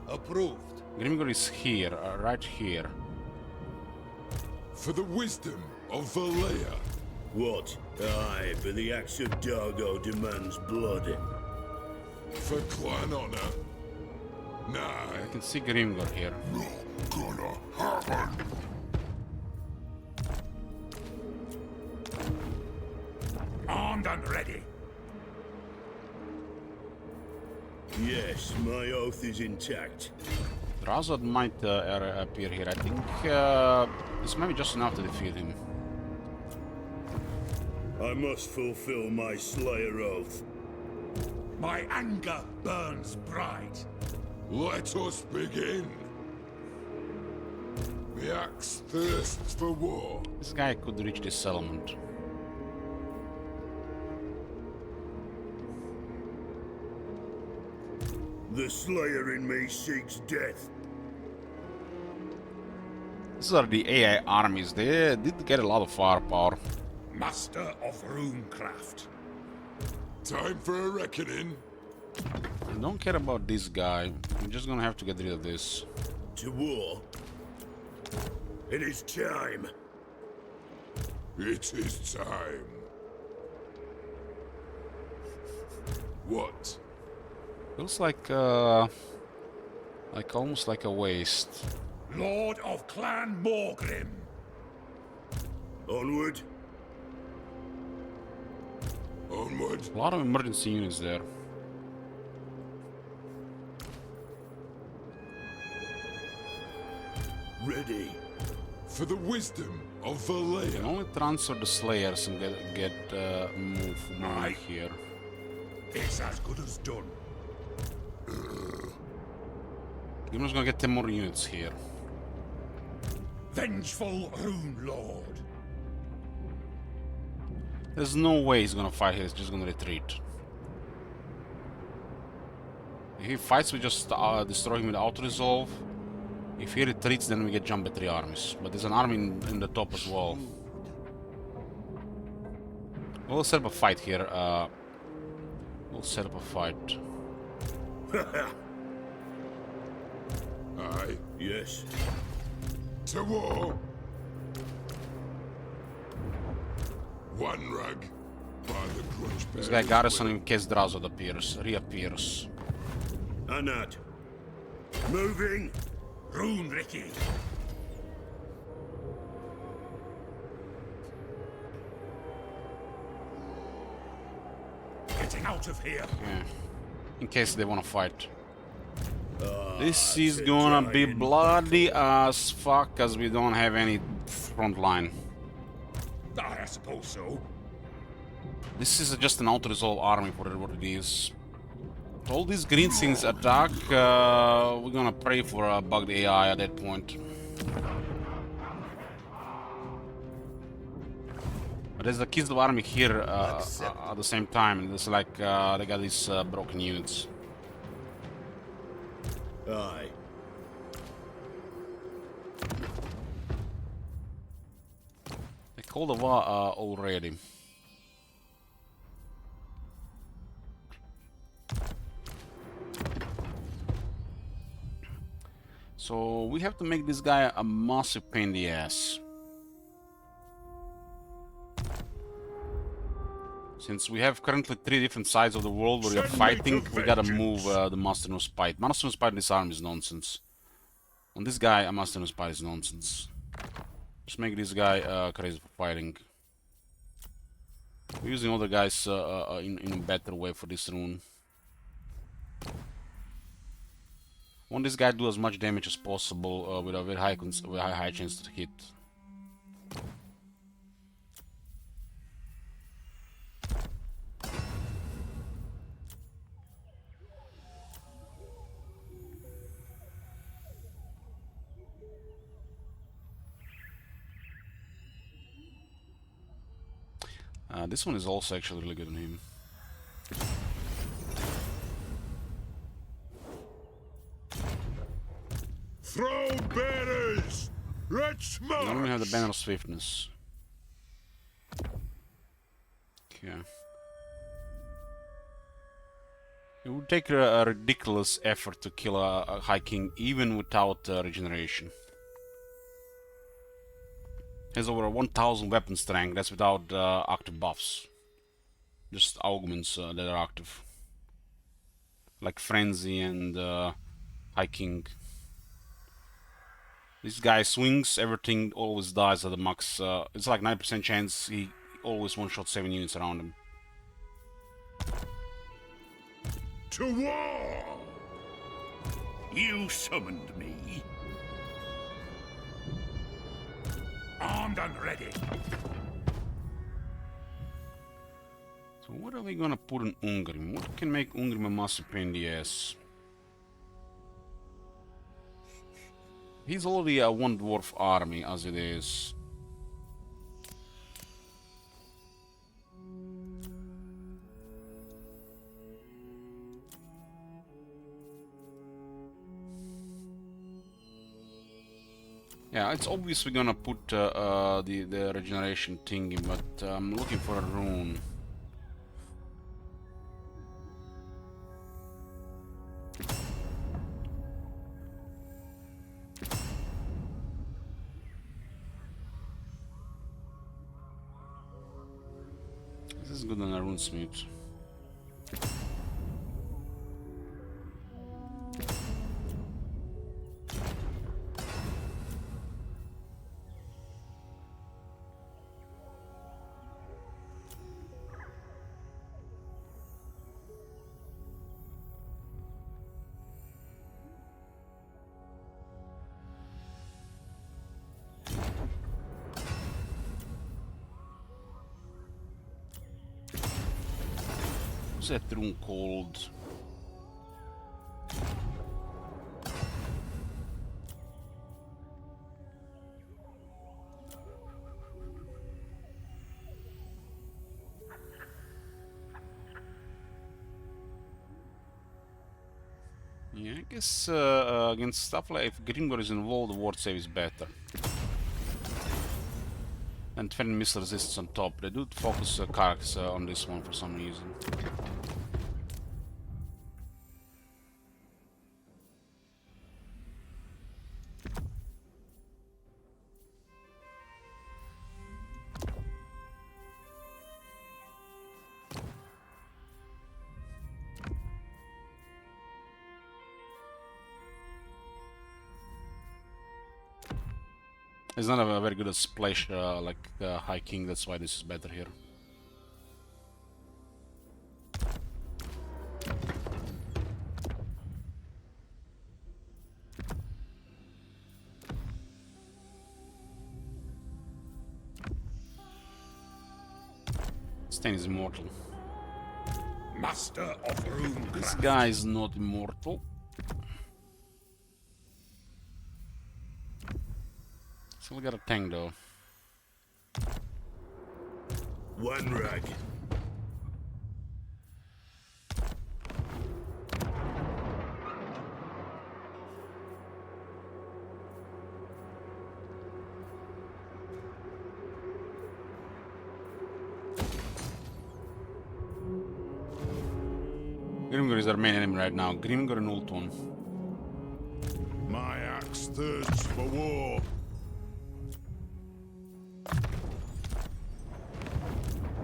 S6: Approved.
S1: Grimgor is here, right here.
S2: For the wisdom of Valea.
S6: What? Aye, but the axe of Dargo demands blood.
S2: For clan honor. Nah.
S1: I can see Grimgor here.
S2: Not gonna happen.
S6: Armed and ready. Yes, my oath is intact.
S1: Razod might appear here. I think this might be just enough to defeat him.
S6: I must fulfill my Slayer oath.
S2: My anger burns bright. Let us begin. The axe thirsts for war.
S1: This guy could reach this settlement.
S6: The Slayer in me seeks death.
S1: These are the AI armies. They did get a lot of firepower.
S6: Master of runecraft.
S2: Time for a reckoning.
S1: I don't care about this guy. I'm just gonna have to get rid of this.
S6: To war. It is time.
S2: It is time. What?
S1: Feels like almost like a waste.
S6: Lord of Clan Morgrim. Onward.
S2: Onward.
S1: A lot of emergency units there.
S6: Ready.
S2: For the wisdom of
S1: You
S2: Valea.
S1: can only transfer the Slayers and get move here.
S6: It's as good as done.
S1: Grimnor's gonna get 10 more units here.
S6: Vengeful Rune Lord.
S1: There's no way he's gonna fight here, he's just gonna retreat. If he fights, we just destroy him with auto-resolve. If he retreats, then we get jumped by 3 armies. But there's an army in the top as well. We'll set up a fight here. We'll set up a fight.
S2: Aye.
S6: Yes.
S2: To war. One rag by the grudge.
S1: This guy garrison in case Razod reappears.
S6: Anad. Moving. Rune Ricky. Getting out of here.
S1: Yeah. In case they wanna fight. This is gonna be bloody as fuck, cause we don't have any front line.
S6: I suppose so.
S1: This is just an auto-resolve army for what it is. All these green things attack, we're gonna pray for a bugged AI at that point. But there's a Kislev army here at the same time. It's like they got these broken units.
S6: Aye.
S1: They called the war already. So we have to make this guy a massive pain in the ass. Since we have currently 3 different sides of the world where we are fighting, we gotta move the Master No Spite. Master No Spite in this arm is nonsense. On this guy, a Master No Spite is nonsense. Just make this guy crazy for fighting. We're using other guys in a better way for this rune. Want this guy to do as much damage as possible with a very high chance to hit. This one is also actually really good on him.
S2: Throw banners! Let's march!
S1: Now we have the banner of swiftness. Okay. It would take a ridiculous effort to kill a High King even without regeneration. Has over 1000 weapon strength, that's without active buffs. Just augments that are active. Like Frenzy and High King. This guy swings, everything always dies at the max. It's like 9% chance he always one-shot 7 units around him.
S6: To war! You summoned me. Armed and ready.
S1: So what are we gonna put in Ungrim? What can make Ungrim a massive pain in the ass? He's already a one dwarf army as it is. Yeah, it's obvious we're gonna put the regeneration thingy, but I'm looking for a rune. This is good on a runesmith. What's that rune called? Yeah, I guess against stuff like if Grimgor is involved, the ward save is better. And defending missile resistance on top. They do focus Karak on this one for some reason. It's not a very good splash like High King, that's why this is better here. Stain is immortal.
S6: Master of Rune.
S1: This guy is not immortal. Still got a tank though.
S6: One rag.
S1: Grimgor is our main enemy right now. Grimgor and Ultron.
S2: My axe thirsts for war.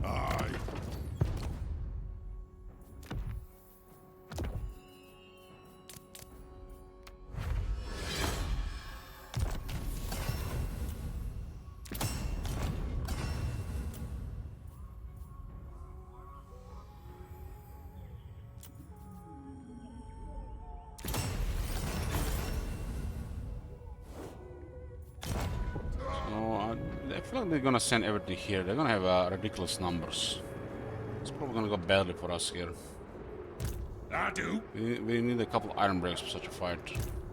S2: Aye.
S1: I feel like they're gonna send everything here. They're gonna have ridiculous numbers. It's probably gonna go badly for us here.
S6: I do.
S1: We need a couple iron breaks for such a fight.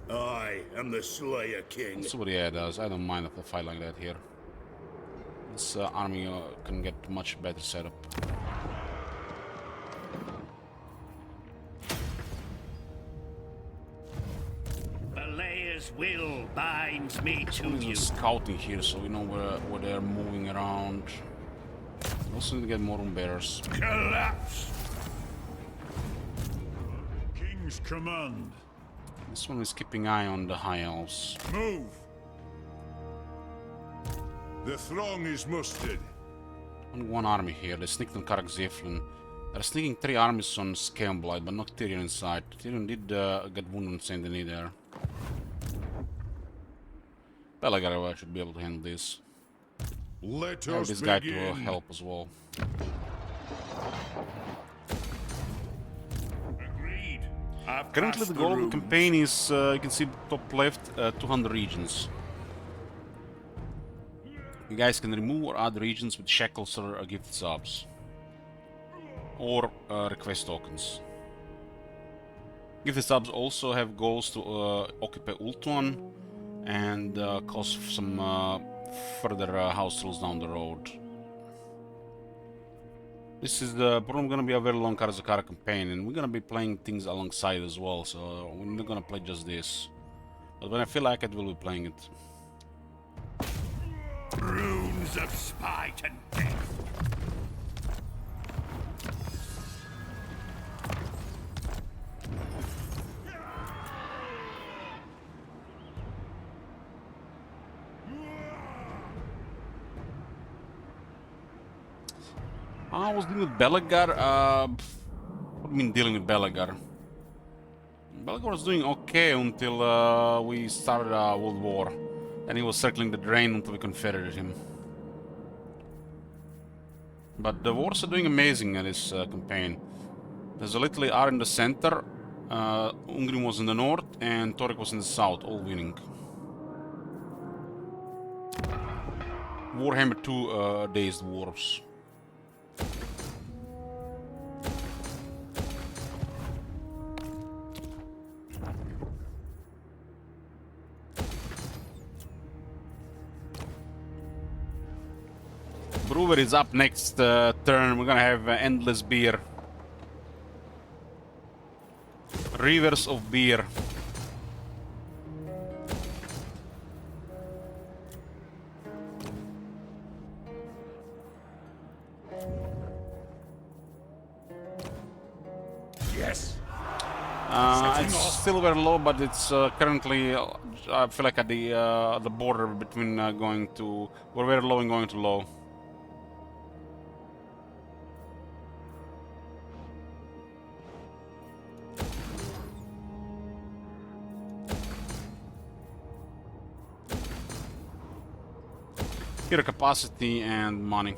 S6: I am the Slayer King.
S1: Let's see what he does. I don't mind if a fight like that here. This army can get much better setup.
S6: Balaya's will binds me to you.
S1: Scouting here, so we know where they're moving around. We also need to get more rune bearers.
S6: Collapse. King's command.
S1: This one is keeping eye on the High Elves.
S2: Move! The throng is mustered.
S1: Only one army here. They sneaked on Karaz-a-Karak. They're sneaking 3 armies on Scaleblight, but not Tyrion inside. Tyrion did get wounded on Saint Denis there. Belegar should be able to handle this.
S2: Let
S1: I have
S2: us
S1: this guy
S2: begin.
S1: to help as well.
S6: Agreed.
S1: Currently the goal of the campaign is, you can see top left, 200 regions. You guys can remove or add regions with shackles or gifted subs. Or request tokens. Gifted subs also have goals to occupy Ultuan and cause some further house rules down the road. This is probably gonna be a very long Karaz-a-Karak campaign, and we're gonna be playing things alongside as well, so we're not gonna play just this. But when I feel like it, we'll be playing it.
S6: Runes of spite and death.
S1: I was dealing with Belegar. What do you mean dealing with Belegar? Belegar was doing okay until we started World War. Then he was circling the drain until we confederated him. But the wars are doing amazing in this campaign. There's a little R in the center, Ungrim was in the north, and Torek was in the south, all winning. Warhammer 2 Dazed Dwarves. Brewer is up next turn. We're gonna have endless beer. Rivers of beer.
S6: Yes.
S1: It's still very low, but it's currently I feel like at the border between going to we're very low and going to low. Hero capacity and money.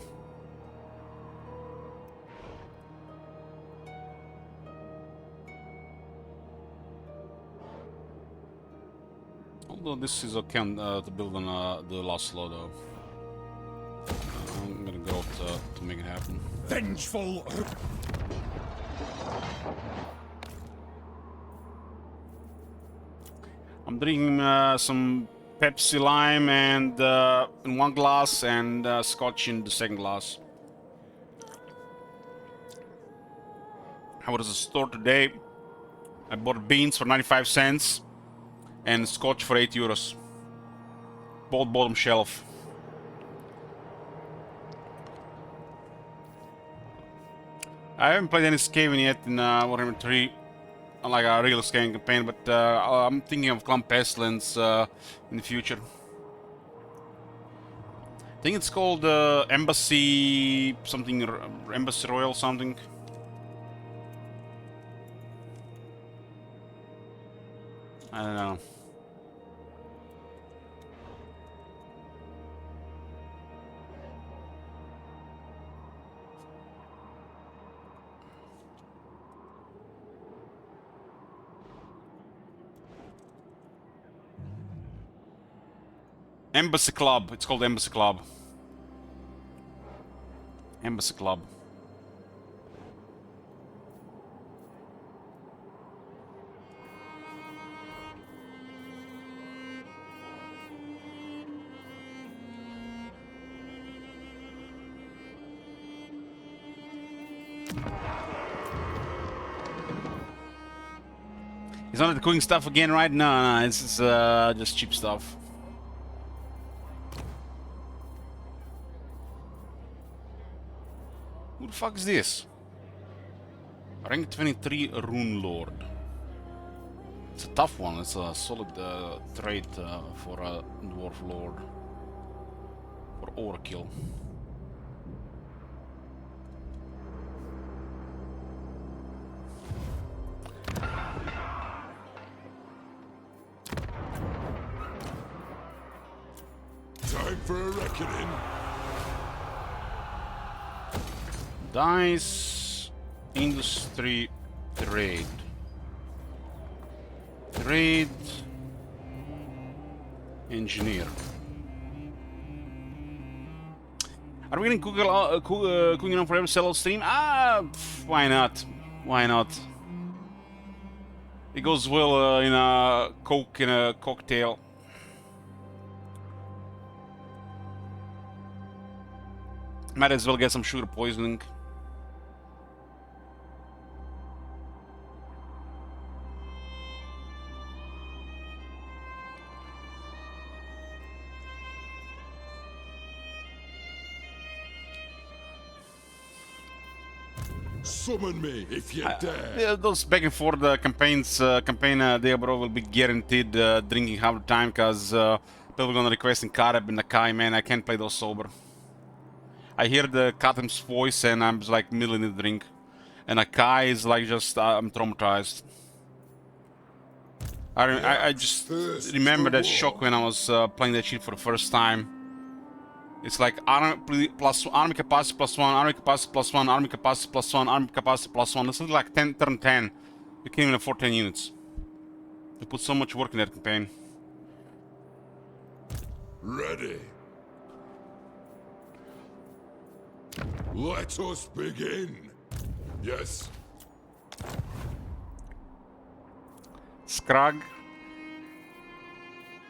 S1: Although this is okay to build on the last slow though. I'm gonna go to make it happen.
S6: Vengeful.
S1: I'm drinking some Pepsi Lime and in one glass and Scotch in the second glass. I was at the store today. I bought beans for 95 cents and Scotch for 8 euros. Both bottom shelf. I haven't played any Skaven yet in Warhammer 3. Like a real Skaven campaign, but I'm thinking of Clump Pestilence in the future. I think it's called Embassy something, Embassy Royal something. I don't know. Embassy Club. It's called Embassy Club. Embassy Club. It's not the cooking stuff again, right? No, it's just cheap stuff. Who the fuck is this? Rank 23 Rune Lord. It's a tough one. It's a solid trait for a Dwarf Lord. For overkill.
S2: Time for a reckoning.
S1: Dice, industry, trade. Trade, engineer. Are we getting cooking on for every sell stream? Why not? Why not? It goes well in a Coke in a cocktail. Might as well get some sugar poisoning.
S2: Summon me if you dare.
S1: Yeah, those back and forth campaigns, Diablo will be guaranteed drinking half the time, because people are gonna request in Karab and Nakai, man. I can't play those sober. I hear the Katam's voice and I'm just like middle in the drink. And Nakai is like just, I'm traumatized. I just remember that shock when I was playing that shit for the first time. It's like army capacity plus 1, army capacity plus 1, army capacity plus 1, army capacity plus 1. This is like 10, turn 10. You can't even afford 10 units. You put so much work in that campaign.
S2: Ready. Let us begin. Yes.
S1: Scrag.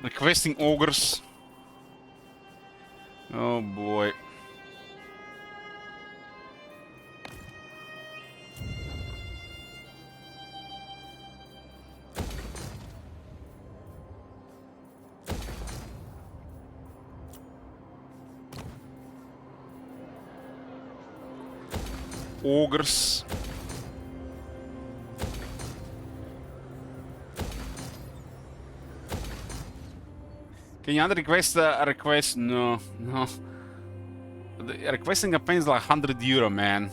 S1: Requesting ogres. Oh boy. Ogres. Can you add a request? No, no. The requesting campaign is like €100, man.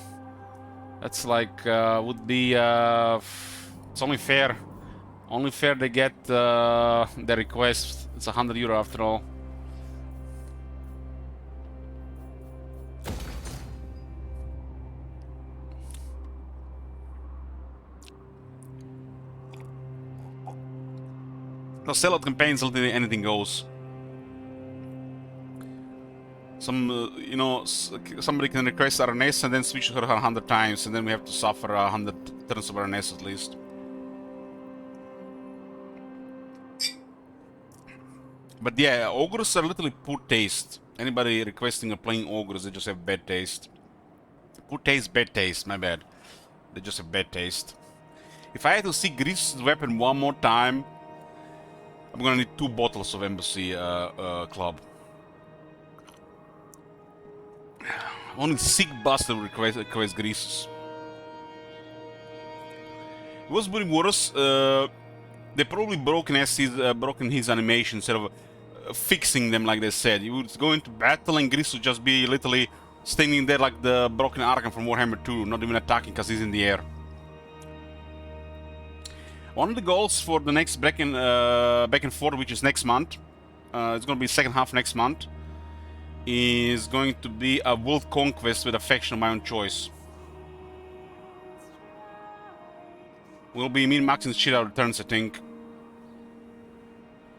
S1: That's like, would be, it's only fair. Only fair they get the request. It's €100 after all. No, sellout campaigns, literally anything goes. You know, somebody can request RNS and then switch her 100 times, and then we have to suffer 100 turns of RNS at least. But yeah, ogres are literally poor taste. Anybody requesting or playing ogres, they just have bad taste. Poor taste, bad taste, my bad. They just have bad taste. If I had to see Greece's weapon one more time, I'm gonna need 2 bottles of Embassy Club. Only sick bastard request Greases. It was pretty worse. They probably broken his animation instead of fixing them like they said. He would go into battle and Grease would just be literally standing there like the broken Arkham from Warhammer 2, not even attacking because he's in the air. One of the goals for the next back and forth, which is next month, it's going to be second half next month, is going to be a world conquest with a faction of my own choice. We'll be min-maxing shit out of turns, I think.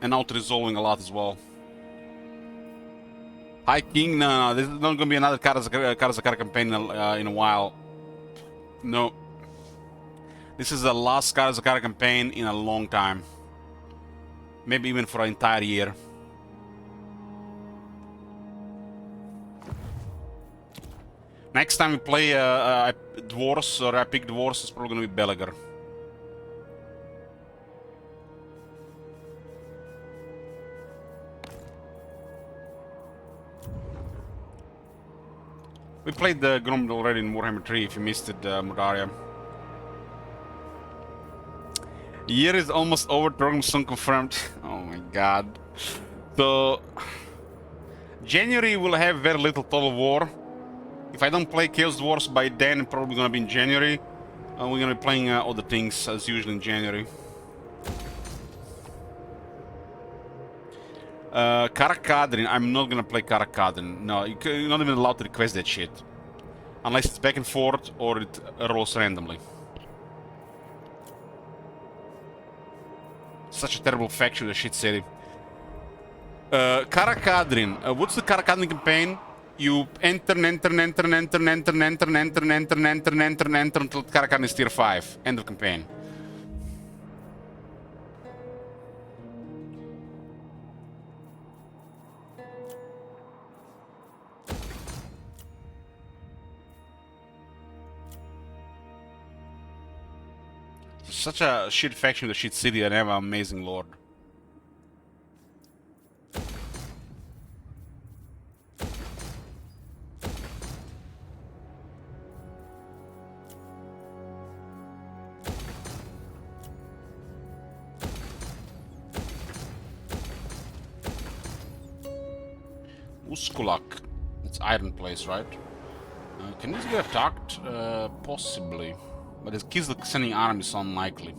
S1: And auto-resolving a lot as well. Hi King, no, there's not gonna be another Karaz-a-Karak campaign in a while. No. This is the last Karaz-a-Karak campaign in a long time. Maybe even for an entire year. Next time we play Dwarves, or I pick Dwarves, it's probably gonna be Belagar. We played the Grommed already in Warhammer 3, if you missed it, Modaria. Year is almost over. Program soon confirmed. Oh my god. So January will have very little Total War. If I don't play Chaos Wars by then, probably gonna be in January. We're gonna be playing other things as usual in January. Karak-a-Karak, I'm not gonna play Karak-a-Karak. No, you're not even allowed to request that shit. Unless it's back and forth or it rolls randomly. Such a terrible faction, the shit city. Karak-a-Karak, what's the Karak-a-Karak campaign? You enter until Karak-a-Karak is tier 5. End of campaign. Such a shit faction with a shit city and have an amazing lord. Uskulak. It's Iron Place, right? Can this guy have talked? Possibly. But his kids sending armies is unlikely.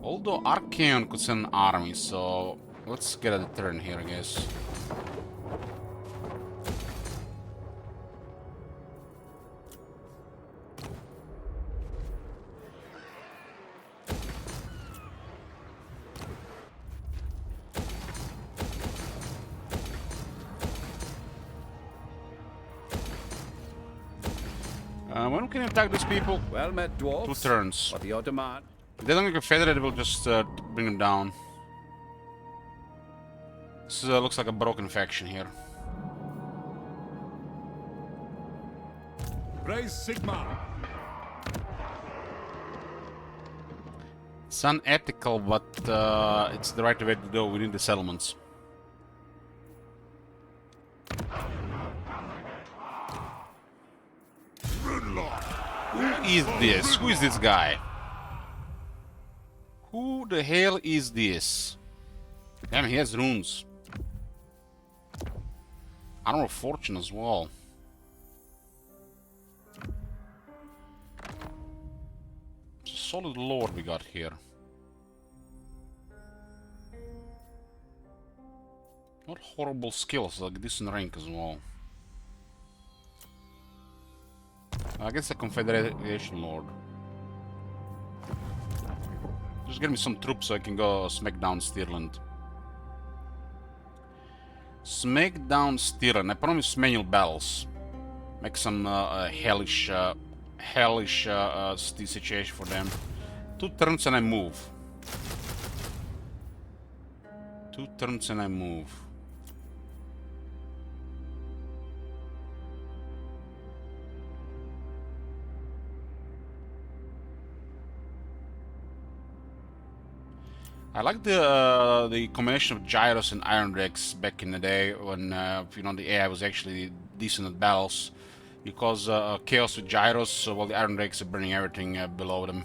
S1: Although Archeon could send an army, so let's get a turn here, I guess. When can we attack these people?
S5: Well met, dwarves.
S1: 2 turns.
S5: What your demand?
S1: If they don't get confederate, we'll just bring them down. This looks like a broken faction here.
S2: Raise Sigma.
S1: It's unethical, but it's the right way to go. We need the settlements. Who is this? Who is this guy? Who the hell is this? Damn, he has runes. Armor of Fortune as well. It's a solid lord we got here. Not horrible skills, like decent rank as well. I guess a Confederation Lord. Just get me some troops so I can go smack down Stirland. Smack down Stirland. I promise manual battles. Make some hellish situation for them. 2 turns and I move. 2 turns and I move. I like the combination of Gyros and Iron Rex back in the day when you know, the AI was actually decent at battles. You cause chaos with Gyros while the Iron Rex are burning everything below them.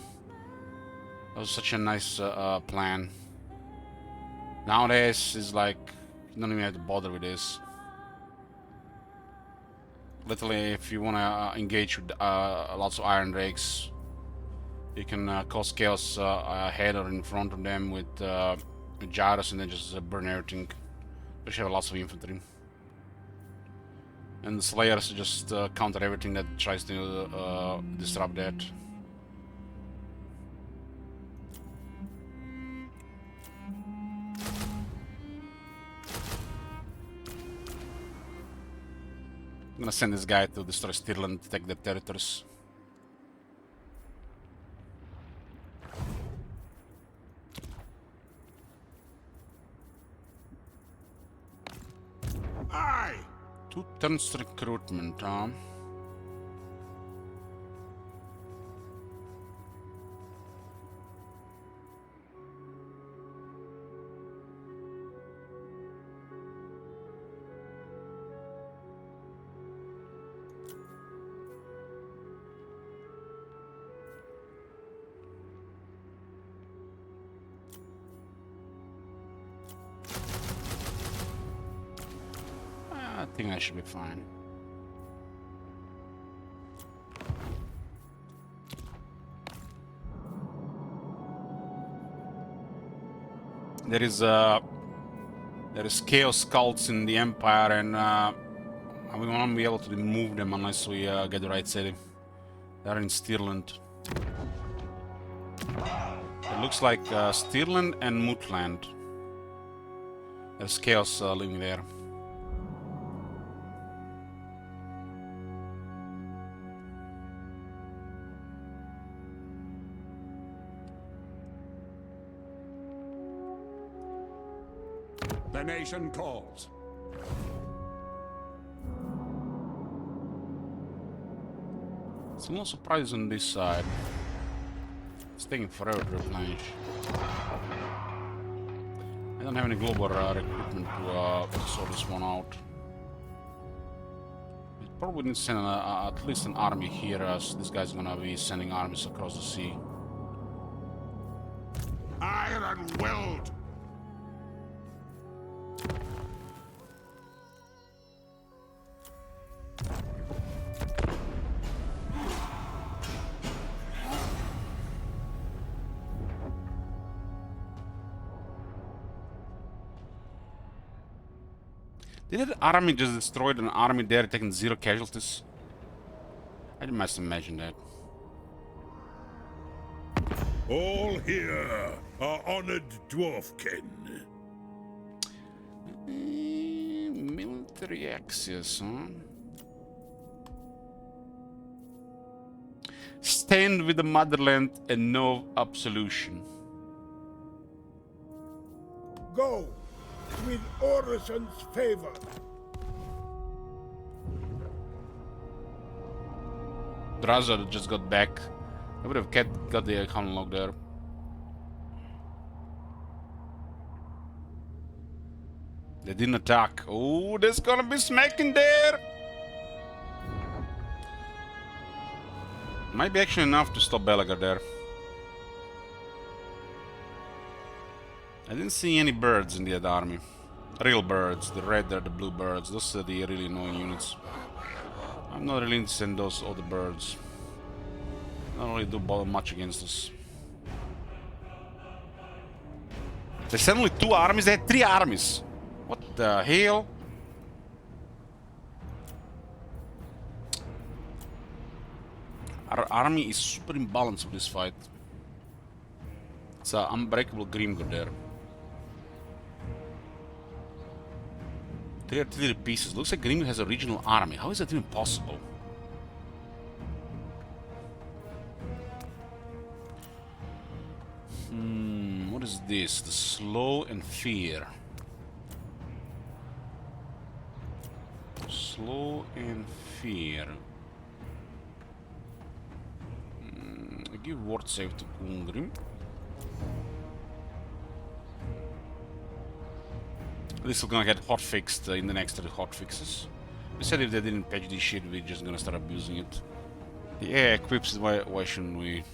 S1: That was such a nice plan. Nowadays it's like you don't even have to bother with this. Literally, if you want to engage with lots of Iron Drakes, you can cause chaos ahead or in front of them with Gyros and then just burn everything. You should have lots of infantry. And the Slayers just counter everything that tries to disrupt that. I'm gonna send this guy to destroy Stirland, take their territories.
S2: Aye!
S1: 2 turns recruitment, huh? think I should be fine. There is chaos cults in the Empire, and we won't be able to remove them unless we get the right city. They're in Stirland. It looks like Stirland and Mutland. There's chaos living there.
S2: The nation calls.
S1: It's a little surprise on this side. It's taking forever to replenish. I don't have any global recruitment to sort this one out. We probably need to send at least an army here, as this guy's gonna be sending armies across the sea.
S2: Iron willed.
S1: Did the army just destroyed an army there, taking 0 casualties? I must imagine that.
S6: All here are honored dwarfkin.
S1: Military access, huh? Stand with the motherland and no absolution.
S6: Go with Orison's favor.
S1: Draza just got back. I would have got the account locked there. They didn't attack. Oh, there's gonna be smacking there. Might be actually enough to stop Belagar there. I didn't see any birds in the other army. Real birds, the red or the blue birds. Those are the really annoying units. I'm not really interested in those other birds. They don't really do much against us. They sent only 2 armies, they had 3 armies. What the hell? Our army is super imbalanced with this fight. It's an unbreakable Grimgor there. 3 artillery pieces. Looks like Grimgor has a regional army. How is that even possible? What is this? The slow and fear. Slow and fear. I give ward save to Kungrim. This is gonna get hot fixed in the next 3 hot fixes. We said if they didn't patch this shit, we're just gonna start abusing it. The AI equips, why shouldn't we?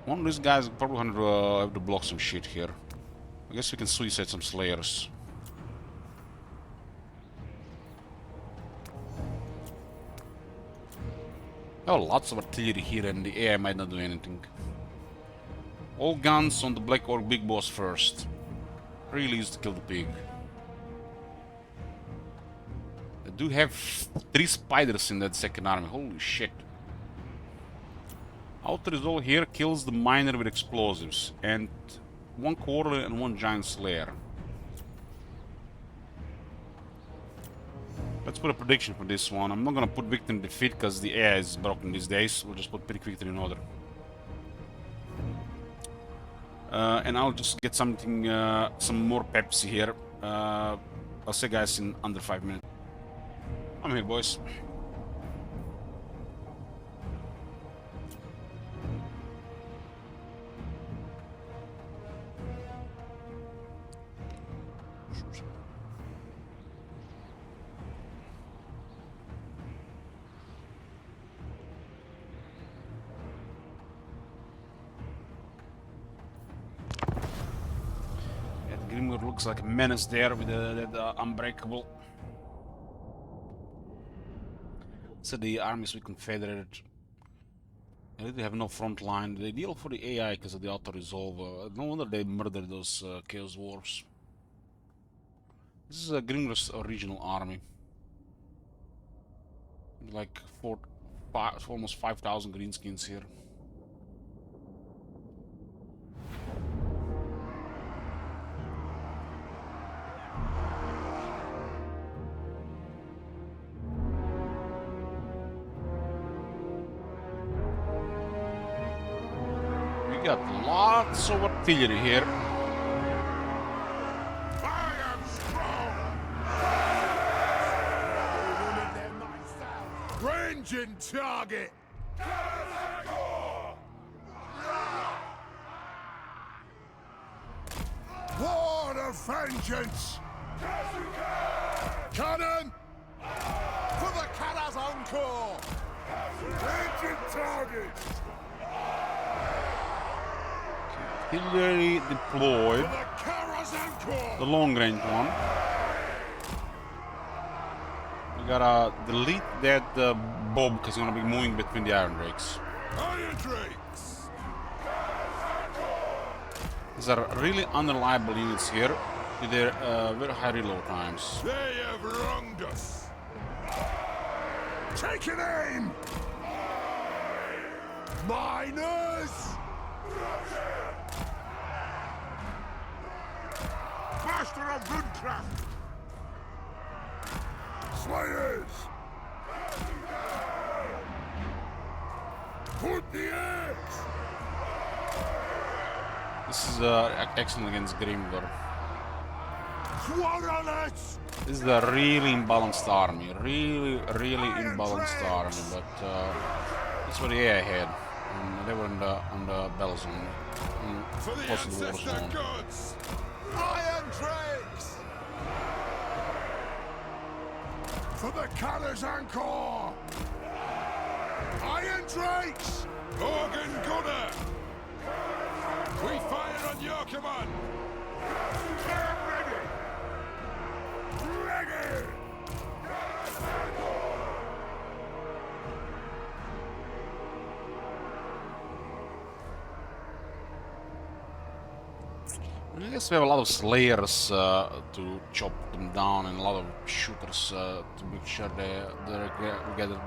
S1: One of these guys probably gonna have to block some shit here. I guess we can suicide some slayers. Oh, lots of artillery here and the AI might not do anything. All guns on the Black Orc Big Boss first. Really easy to kill the pig. They do have 3 spiders in that second army, holy shit. Outer Resolve here kills the miner with explosives, and 1 quarterly and 1 giant slayer. Let's put a prediction for this one. I'm not gonna put victim defeat because the AI is broken these days. We'll just put pick victory in order. And I'll just get something, some more Pepsi here. I'll see you guys in under 5 minutes. I'm here, boys. looks like a menace there with the unbreakable. So the armies we confederated. They really have no front line. The deal for the AI because of the auto-resolve. No wonder they murdered those Chaos Dwarfs. This is a Gringos original army. Like almost 5,000 greenskins here. We got lots of artillery here.
S2: I am strong! Ranging target! War of vengeance! Cannon! For the Karaz-a-Karak! Ranging target!
S1: Artillery deployed. The long range one. We gotta delete that Bob because he's gonna be moving between the Iron Drakes.
S2: Iron Drakes!
S1: These are really unreliable units here with their very high reload times.
S2: They have wronged us! Take an aim! Miners! Master of Woodcraft! Slayers! Put the axe!
S1: This is excellent against Grimgor.
S2: Quarrelers!
S1: This is a really imbalanced army. Really imbalanced army, but that's what the AI had. And they were on the battle zone.
S2: For the
S1: Close to the war
S2: ancestor
S1: zone.
S2: gods! Iron Drakes! For the Karaz-a-Karak! Iron Drakes! Organ Gunner! We fire on your command! Get ready! Ready!
S1: I guess we have a lot of slayers to chop them down and a lot of shooters to make sure they get the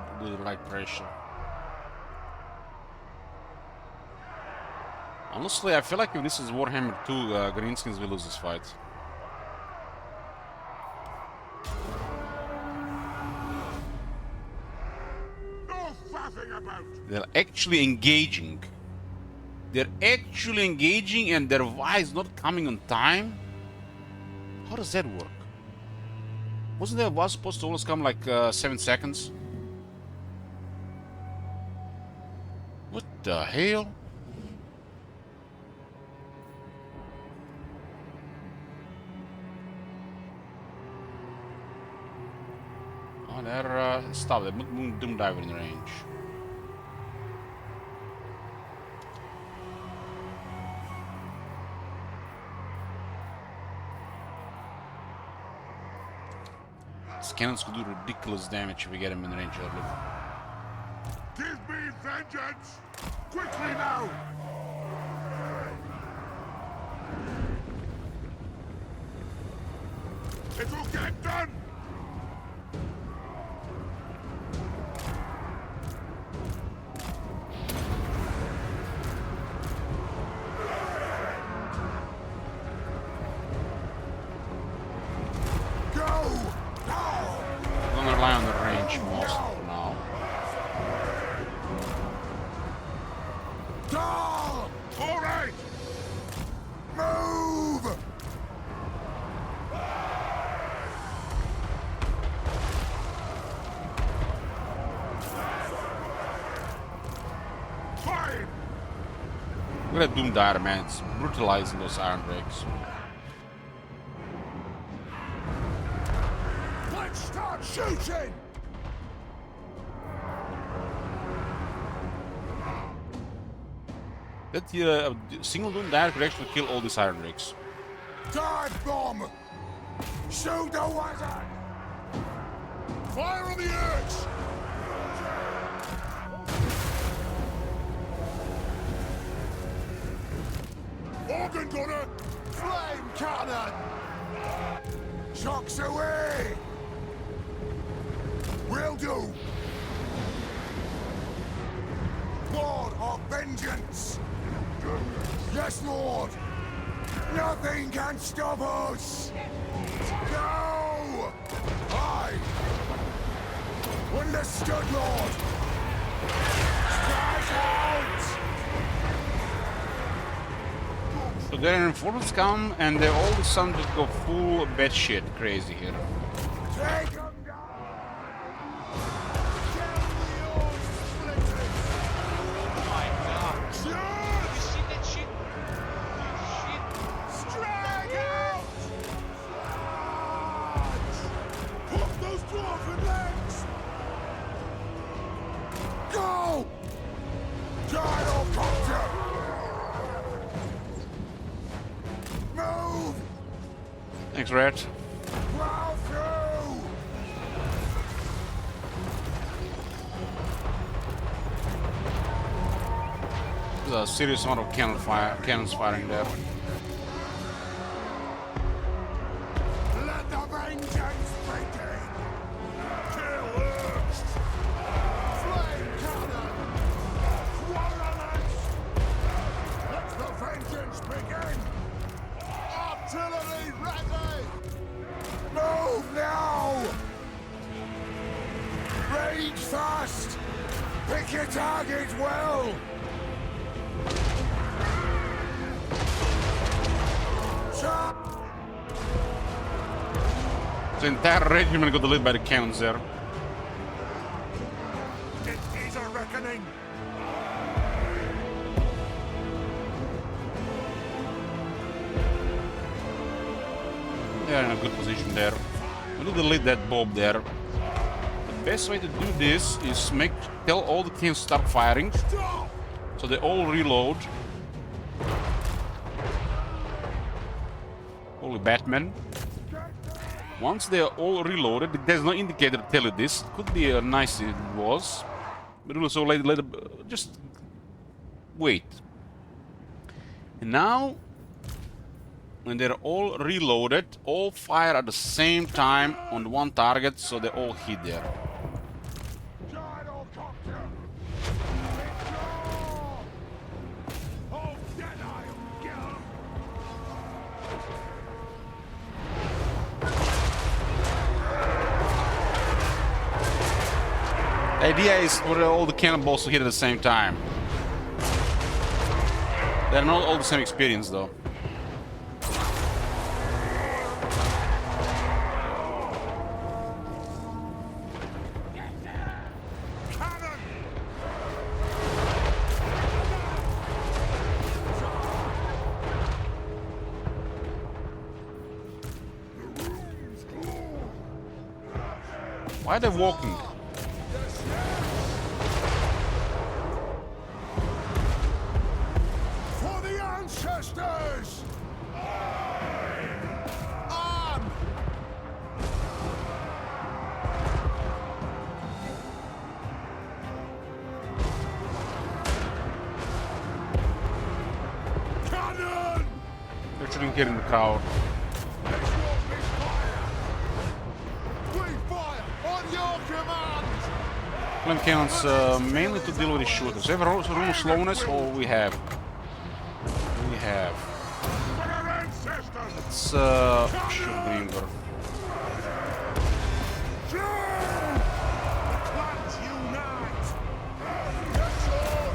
S1: right pressure. Honestly, I feel like if this is Warhammer 2, Greenskins will lose this fight.
S2: No faffing about!
S1: They're actually engaging. They're actually engaging and their Y is not coming on time? How does that work? Wasn't their Y supposed to always come like 7 seconds? What the hell? Oh, they're stop. They're Doom Diver in range. These cannons could do ridiculous damage if we get them in range early.
S2: Give me vengeance! Quickly now! It'll get done!
S1: I'm gonna rely on the range most for now.
S2: All right! Move! Fine!
S1: Look at Doom Dire, man. It's brutalizing those Iron Drakes.
S2: Let's start shooting!
S1: That single Doom Dire could actually kill all these Iron Drakes.
S2: Dive bomb! Shoot the wizard! Fire on the edge! Organ gunner! Flame cannon! Shocks away! Will do! Lord of vengeance! Yes, Lord! Nothing can stop us! Go! Aye! Understood, Lord! Strike out!
S1: So their reinforcements come and they all of a sudden just go full batshit crazy here.
S2: Take 'em
S3: Oh my god. Have you seen that shit? Shit.
S2: Strike out! Put those dwarven legs! Go! Gyrocopter! Move!
S1: Thanks, Red.
S2: Plow through!
S1: There's a serious amount of cannons firing there.
S2: Let the vengeance begin! Kill urged! Flame cannon! Warriors! Let the vengeance begin! Artillery ready! Move now! Rage fast! Pick your target well! Shot!
S1: The entire regiment got delayed by the cannons there.
S2: It is a reckoning!
S1: They're in a good position there. We need to delete that bulb there. The best way to do this is tell all the cannons to start firing, so they all reload. Holy Batman. Once they are all reloaded, there's no indicator to tell you this. Could be nice if it was, but also just wait. And now, when they're all reloaded, all fire at the same time on one target, so they all hit there. The idea is for all the cannonballs to hit at the same time. They're not all the same experience though. Why are they walking?
S2: For the ancestors! On! Cannon!
S1: They're shooting here in the crowd.
S2: We fire on your command!
S1: Flame cannons mainly to deal with the shooters. We have room slowness, or we have. We have.
S2: For our ancestors!
S1: Let's shoot Grimber.
S2: Let's unite! Yes, Lord!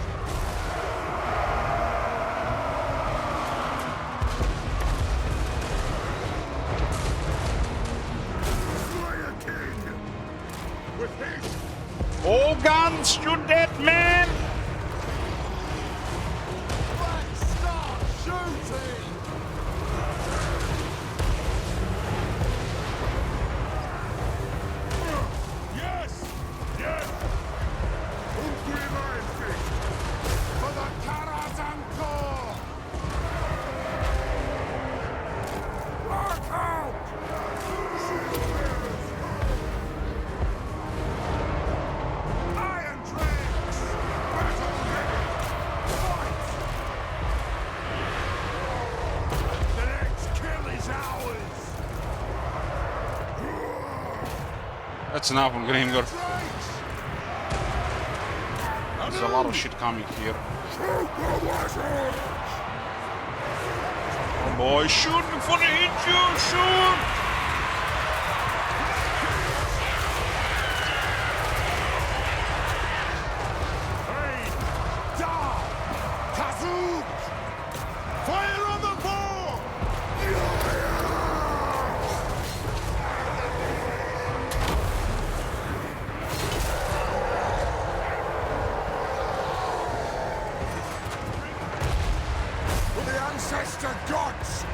S2: Slayer King! With his
S1: All guns, shoot that man!
S2: let's start shooting! Yes! Yes! Ultimating! For the Karaz-a-Karak!
S1: That's enough on Grimgor. There's a lot of shit coming here. Oh boy, shoot before they hit you! Shoot!
S2: Fire on the ball! For the ancestor gods!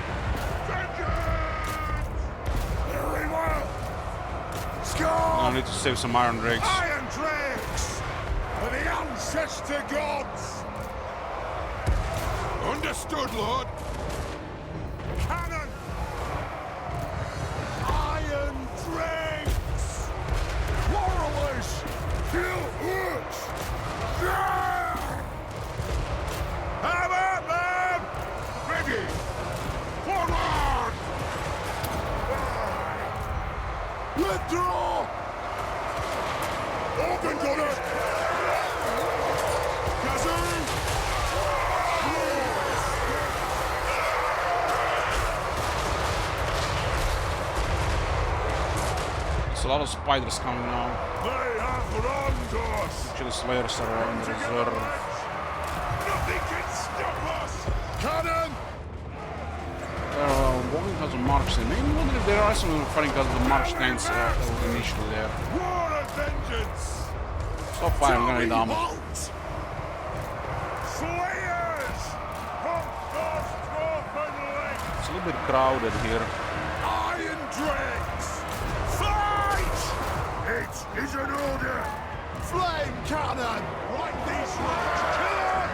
S2: Very well! Score!
S1: I need to save some iron drakes.
S2: Iron drakes! For the ancestor gods! Understood, Lord. Cannon! Iron drakes! Warriors! Kill hoods! Have at them! Ready! Forward! Withdraw! Open gunners! Kazoo!
S1: There's a lot of spiders coming now.
S2: They have wronged us!
S1: Actually, slayers are in reserve.
S2: Nothing can stop us! Cannon!
S1: Walking because of marksmen. Maybe wonder if there are some fighting because of the march tanks that was initially there.
S2: War of vengeance!
S1: Stop firing, I'm gonna need ammo.
S2: Slayers! From God's broken legs!
S1: It's a little bit crowded here.
S2: Iron drakes! Fight! It is an order! Flame cannon! Wipe these rocks! Kill 'em!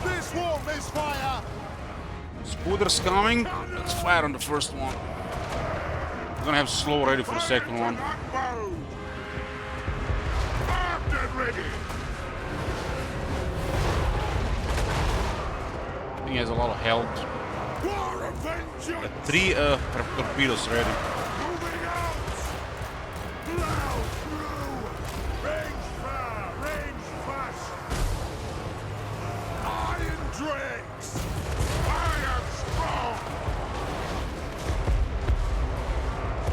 S2: This won't miss fire!
S1: Spooters coming. Let's fire on the first one. We're gonna have slow ready for the second one.
S2: Armed and ready!
S1: I think he has a lot of health.
S2: War of vengeance!
S1: Got 3 torpedoes ready.
S2: Moving out! Plow through! Range far! Range fast! Iron drakes! I am strong!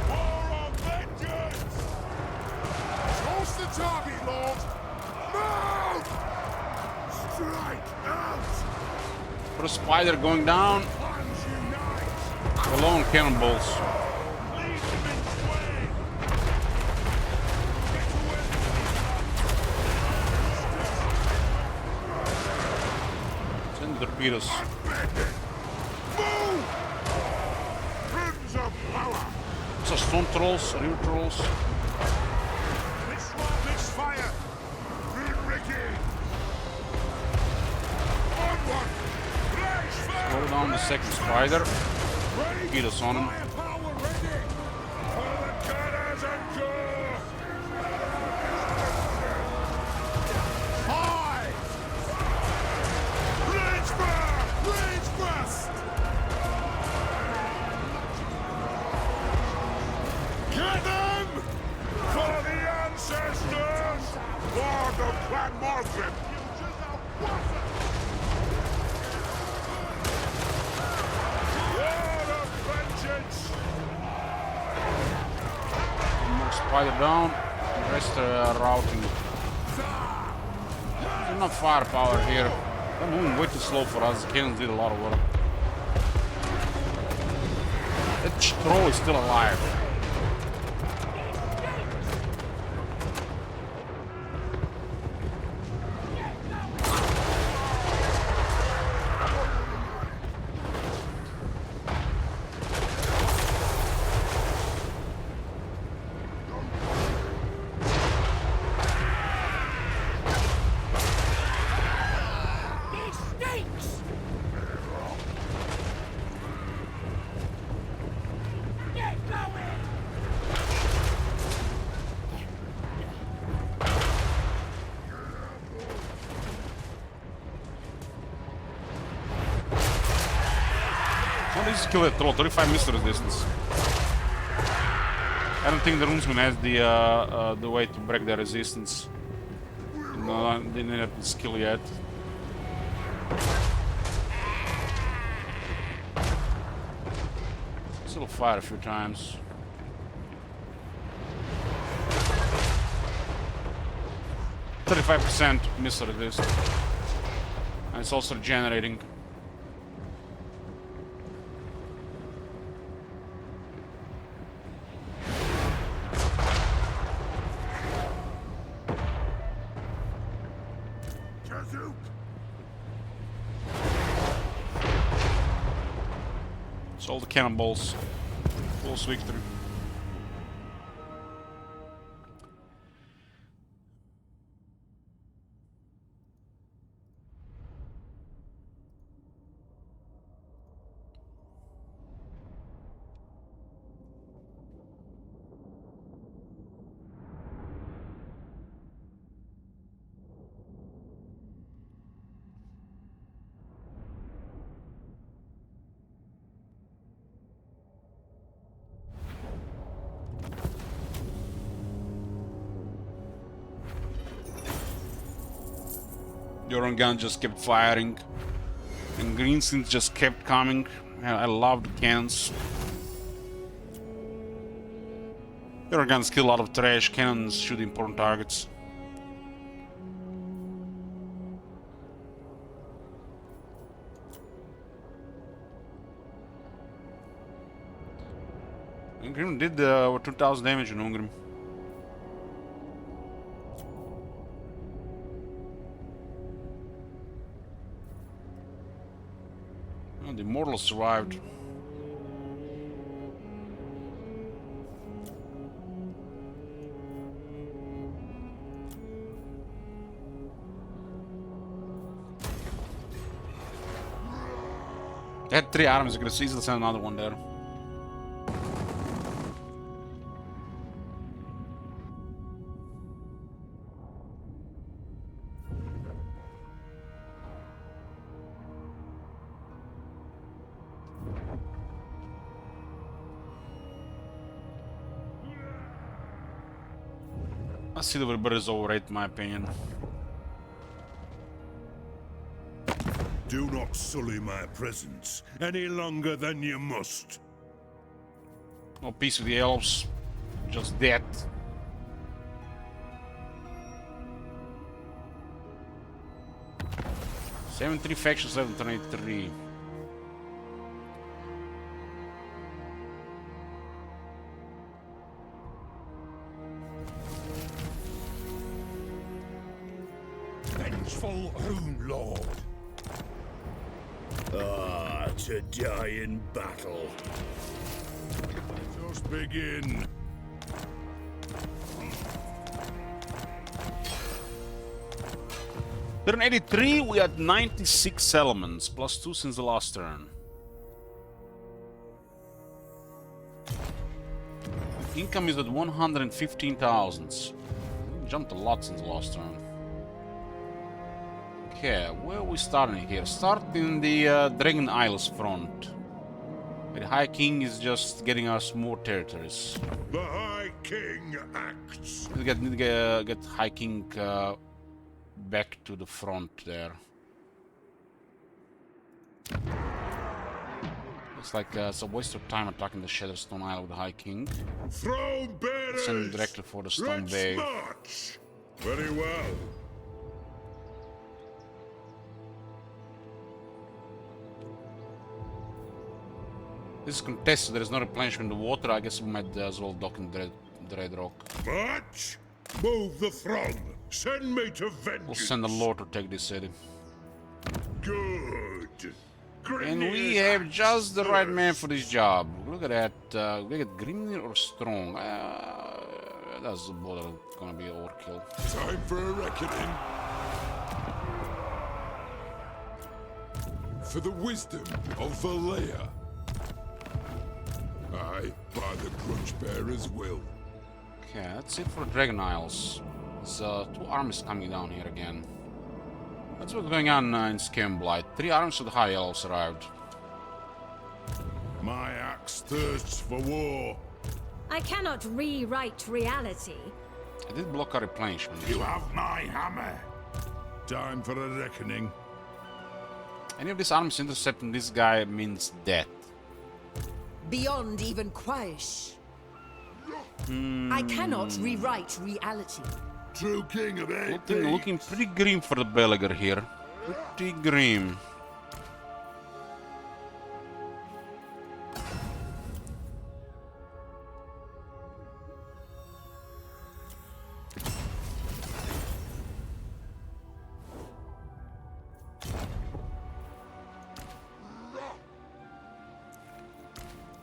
S2: War of vengeance! Toast the target, Lord! Move! Strike out!
S1: Put a spider going down.
S2: Plans unite!
S1: Alone cannonballs.
S2: Lead them in sway!
S1: Send the torpedoes.
S2: Move! Runes of power!
S1: So stone trolls, river trolls.
S2: This one, this fire! Rune rigging! Onward! Blaze fire!
S1: Slow down the second spider. Torpedoes on him.
S2: Firepower ready! For the Karaz-a-Karak! High! Rage fire! Rage burst! Get them! For the ancestors! Lord of Clan Morgan! War of vengeance!
S1: One more spider down. The rest are routing. There's enough firepower here. They're moving way too slow for us. The cannons did a lot of work. That troll is still alive.
S2: Get going!
S1: Easy kill that troll, 35 missile resistance. I don't think the runesman has the way to break the resistance. No, they didn't have the skill yet. Still fire a few times. %35% missile resist. And it's also generating. It's all the cannonballs. Close victory. Your gun just kept firing, and green skins just kept coming. I love the cannons. Your guns kill a lot of trash. Cannons shoot important targets. And Grim did over 2,000 damage in Ungrim. The Immortals survived. They had 3 armies, you could easily send another one there. Silver Bird is overrated in my opinion.
S6: Do not sully my presence any longer than you must.
S1: No peace with the elves, just death. "73 factions, 723.
S6: Vengeful Rune Lord. Ah, to die in battle. Let us begin.
S1: Turn 83, we had 96 settlements, +2 since the last turn. Income is at 115,000. Jumped a lot since the last turn. Okay, where are we starting here? Start in the Dragon Isles front. The High King is just getting us more territories.
S6: The High King acts.
S1: Need to get High King back to the front there. Looks like it's a waste of time attacking the Shadowstone Isle with the High King.
S6: Throne bearers.
S1: Send him directly for the Stone Bay.
S6: March. Very well.
S1: This is contested, there is no replenishment in the water. I guess we might as well dock in Dread Rock.
S6: March! Move the throng! Send me to vengeance!
S1: We'll send the Lord to take this city.
S6: Good!
S1: And we have just the right man for this job. Look at that. We get Grimnir or Strong. That's gonna be overkill.
S6: Time for a reckoning.
S2: For the wisdom of Valea. Aye, by the Grudge Bearer's will.
S1: Okay, that's it for Dragon Isles. There's 2 armies coming down here again. That's what's going on in Scam Blight. 3 armies of the High Elves arrived.
S2: Axe thirsts for war.
S13: I cannot rewrite reality.
S1: I did block our replenishment.
S2: You have my hammer. Time for a reckoning.
S1: Any of these arms intercepting this guy means death.
S10: Beyond even Quaish. I cannot rewrite reality.
S2: True king of eight.
S1: Looking pretty grim for the Belagar here. Pretty grim.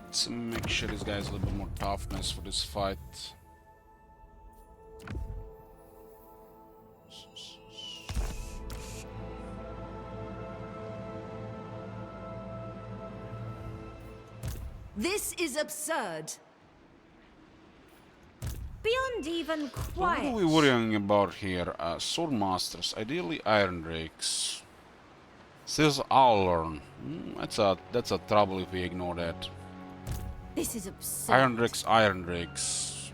S1: Let's make sure this guy has a little bit more toughness for this fight.
S10: This is absurd.
S13: Beyond even
S1: What are
S13: quiet.
S1: we worrying about here? Sword Masters, ideally Iron Drakes. Says I'll learn. That's a trouble if we ignore that.
S10: This is absurd.
S1: Iron Drakes, Iron Drakes.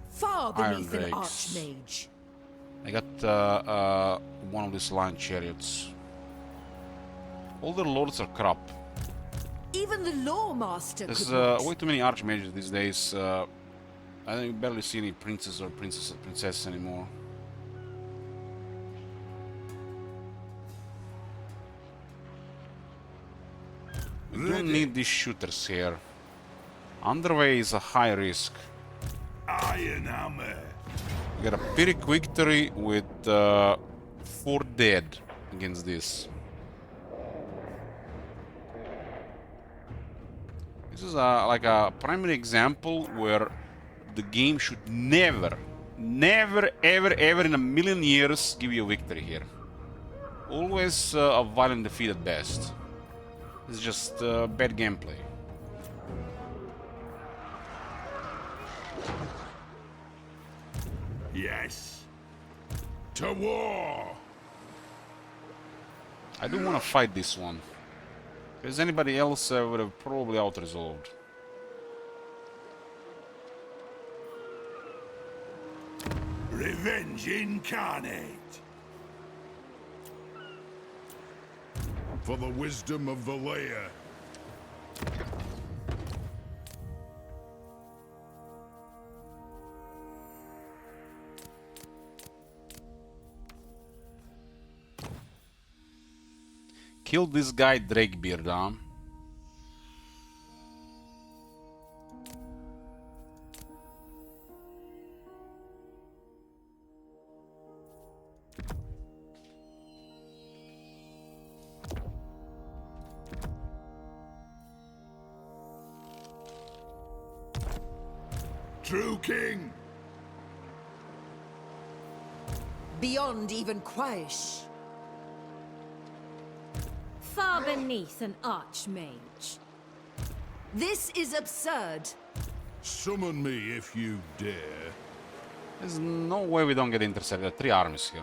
S10: Far
S1: Iron
S10: beneath an
S1: Drakes.
S10: archmage.
S1: I got one of these line chariots. All the lords are crap.
S10: Even the lawmaster
S1: There's
S10: could not.
S1: way too many archmages these days. I think barely see any princes or princesses anymore. We don't need these shooters here. Underway is a high risk.
S2: Iron hammer.
S1: We got a Pyrrhic victory with 4 dead against this. This is like a primary example where the game should never, ever in a million years give you a victory here. Always a violent defeat at best. It's just bad gameplay.
S2: Yes. To war.
S1: I do want to fight this one. If there's anybody else, I would have probably out-resolved.
S2: Revenge incarnate. For the wisdom of Valea.
S1: Kill this guy Drakebeard, huh?
S2: True king.
S10: Beyond even Quaish.
S13: Far beneath an archmage.
S10: This is absurd.
S2: Summon me if you dare.
S1: There's no way we don't get intercepted. There are 3 armies here.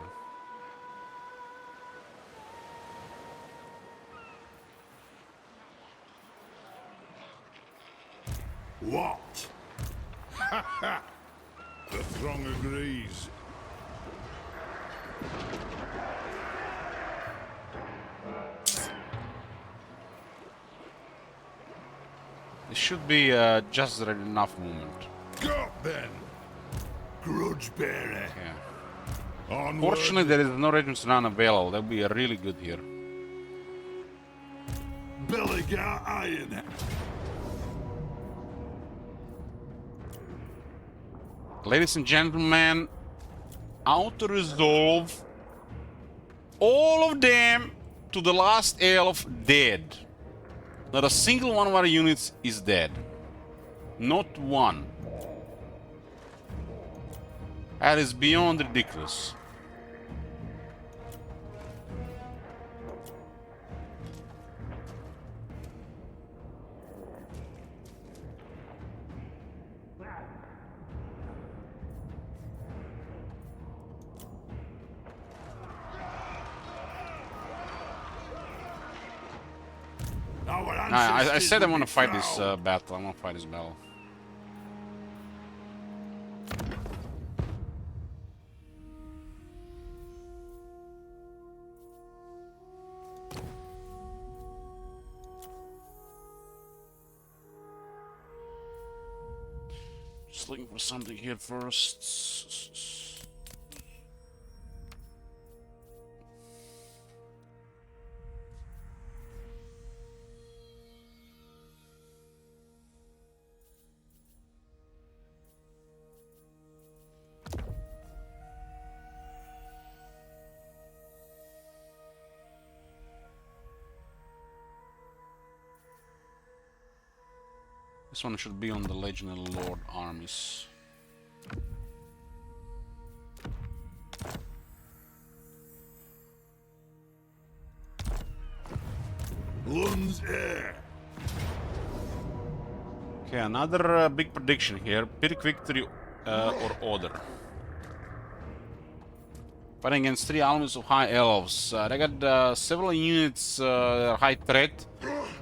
S2: What? Ha ha! The throng agrees.
S1: This should be just the right enough movement.
S2: Got then. Grudge bearer.
S1: Yeah.
S2: Onward.
S1: Fortunately, there is no regiments unavailable. That would be really good here.
S2: Belagar iron.
S1: Ladies and gentlemen, auto-resolve all of them to the last elf dead. Not a single one of our units is dead. Not one. That is beyond ridiculous.
S2: Our
S1: I said I want to fight this battle. I want to fight this battle. Just looking for something here first. This one should be on the Legionary Lord armies. Okay, another big prediction here. Pyrrhic victory or order. Fighting against 3 armies of high elves. They got several units high threat,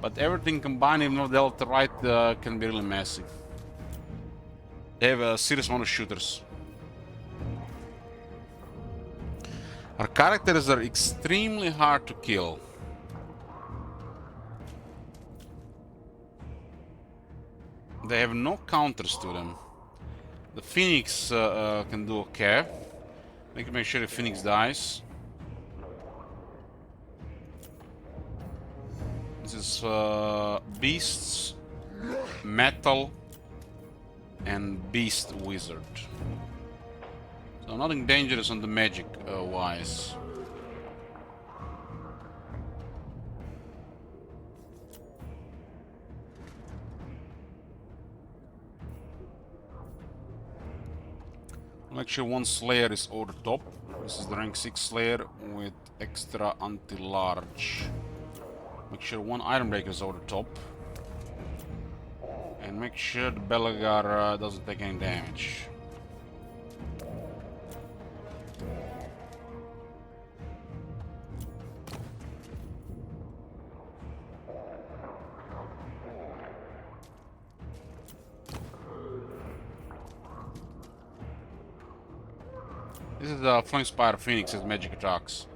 S1: but everything combined, even though they're left to right, can be really messy. They have a serious amount of shooters. Our characters are extremely hard to kill. They have no counters to them. The Phoenix can do okay. Make sure the Phoenix dies. This is Beasts, Metal, and Beast Wizard. So nothing dangerous on the magic wise. Make sure one Slayer is over top. This is the rank 6 Slayer with extra anti-large. Make sure one Ironbreaker is over the top. And make sure the Belagar doesn't take any damage. This is the Flame Spire Phoenix's magic attacks.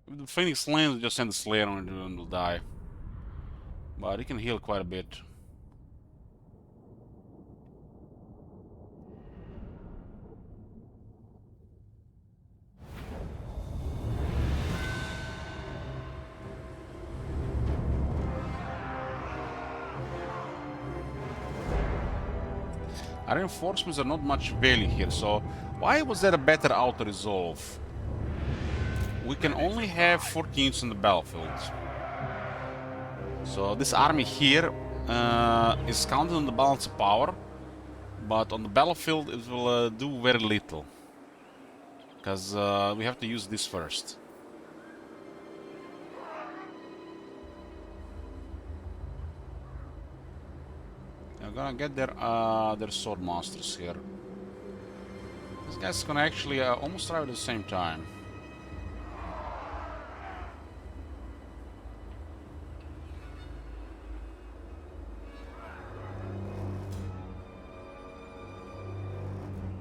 S1: If the Phoenix lands, just send the Slayer on it and it'll die. But he can heal quite a bit. Our reinforcements are not much value here, so why was there a better auto-resolve? We can only have 14 units in the battlefield. So this army here is counted on the balance of power, but on the battlefield it will do very little. Because we have to use this first. I'm gonna get their sword masters here. This guy's gonna actually almost arrive at the same time.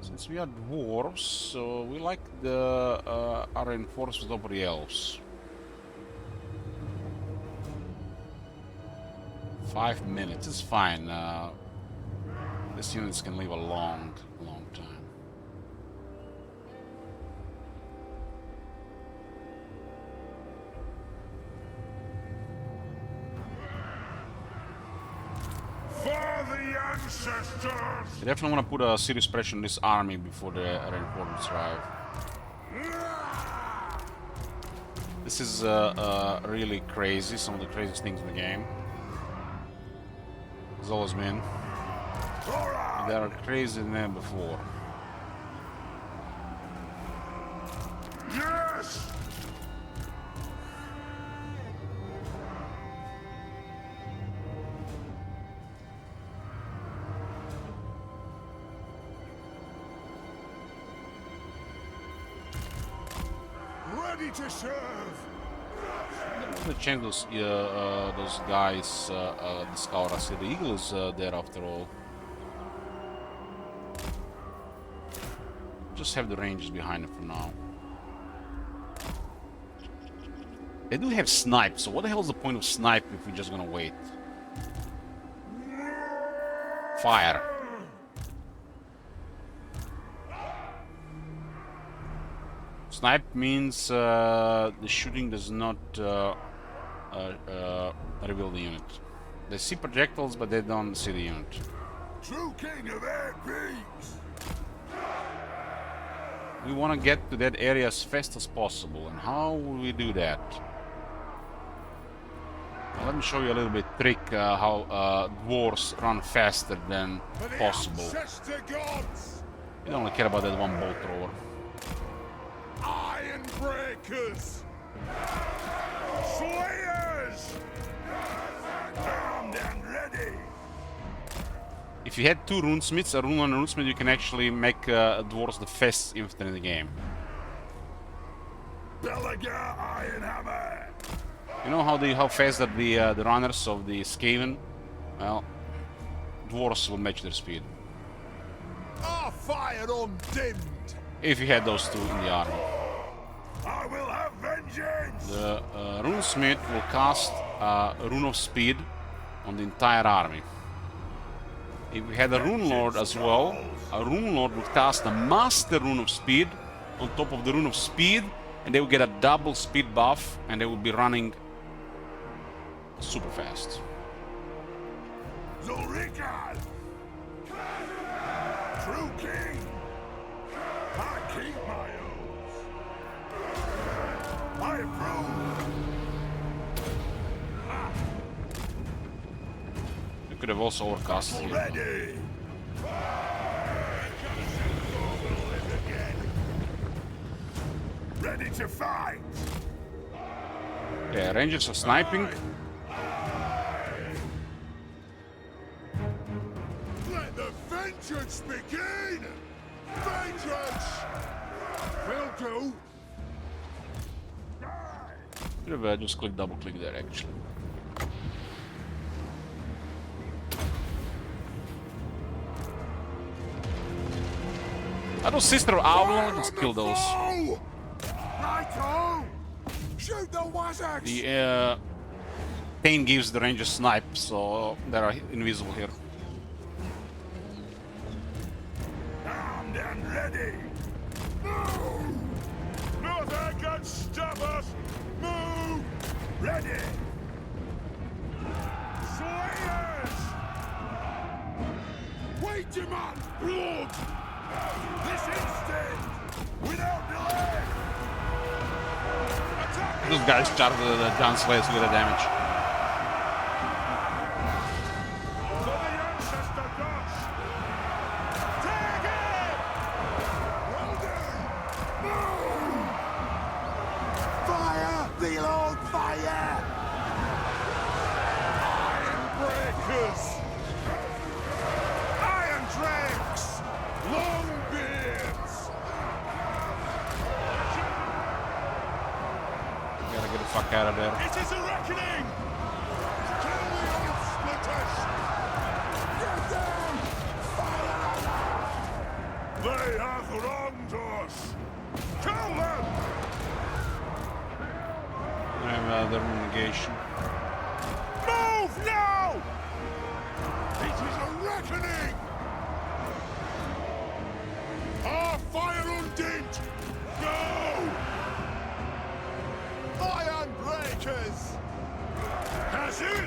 S1: Since we are dwarves, so we like the our reinforcements over the elves. 5 minutes is fine. These units can live a long time.
S2: For the ancestors!
S1: You definitely want to put a serious pressure on this army before the reinforcements arrive. This is really crazy, some of the craziest things in the game. There's always been. They are crazier than before.
S2: this! Ready to serve!
S1: The change those guys, the Scouts. The Eagle is there after all. Just have the Rangers behind it for now. They do have snipe, so what the hell is the point of snipe if we're just gonna wait? Fire. Snipe means the shooting does not reveal the unit. They see projectiles, but they don't see the unit.
S2: True king of air beams!
S1: We want to get to that area as fast as possible, and how will we do that? Well, let me show you a little bit trick how dwarves run faster than possible. You don't really care about that one bolt thrower.
S2: Iron breakers! Slayers! Armed and ready!
S1: If you had two runesmiths, a rune and a runesmith, you can actually make dwarves the fastest infantry in the game.
S2: Belagar Iron Hammer!
S1: You know how fast are the runners of the Skaven? Well, dwarves will match their speed.
S2: Our fire undimmed!
S1: If you had those two in the army.
S2: I will have vengeance!
S1: The runesmith will cast a rune of speed on the entire army. If we had a rune lord as well, a rune lord would cast a master rune of speed on top of the rune of speed, and they would get a double speed buff, and they would be running super fast.
S2: Zulrikad! True king! I keep my oath! I approve!
S1: You could have also overcast it.
S2: Ready! Ready to fight!
S1: Yeah, Rangers are sniping.
S2: Let the vengeance begin! Vengeance! Will do!
S1: Could have just double click there actually. Are those Sister Owl? Let's kill those.
S2: Right-o! Shoot the Wazags!
S1: The Pain gives the Ranger snipe, so they are invisible here.
S2: Armed and ready! Move! Nothing can stop us! Move! Ready! Slayers! We demand blood! This instant! Without delay! Attack!
S1: Those guys charge the Giant Slayers with the damage.
S2: For the ancestor gods! Take it! Well done! Move! Fire! Reload fire! Iron breakers! Iron drakes! Long beards!
S1: Gotta get the fuck out of there.
S2: It is a reckoning! Kill the old splitters! Get them! Fire! They have wronged us! Kill them!
S1: I have the negation.
S2: Move now! It is a reckoning! Our fire undimmed! Go! Iron breakers! Kazoo!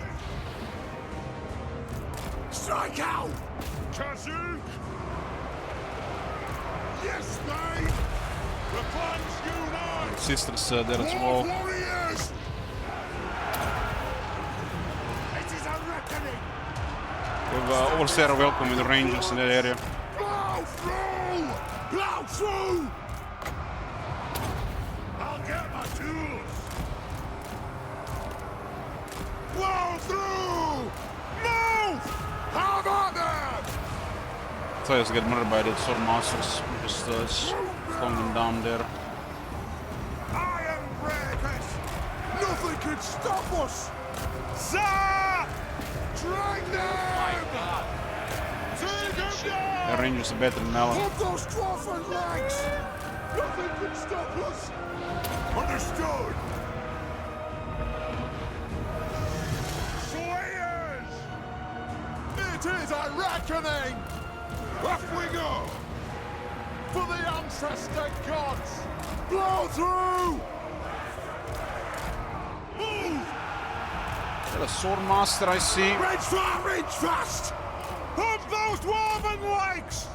S2: Strike out! Kazoo! Yes, mate! The clans unite!
S1: Sisters there as well.
S2: Warriors! It is a reckoning!
S1: We have Overseer welcoming the Rangers in that area.
S2: Blow through! Blow through! I'll get Blow through! Move! How about that?
S1: So I just get murdered by the sword masters. Just slowing them down there.
S2: Iron breakers! Nothing can stop us! Zah! Drag them! Take them down!
S1: The Rangers are better than Melon.
S2: Put those dwarfen legs! Nothing can stop us! Understood! Slayers! It is a reckoning! Off we go! For the ancestor gods! Blow through! Move!
S1: Is that a sword master I see?
S2: Range fast! Pump those dwarven legs!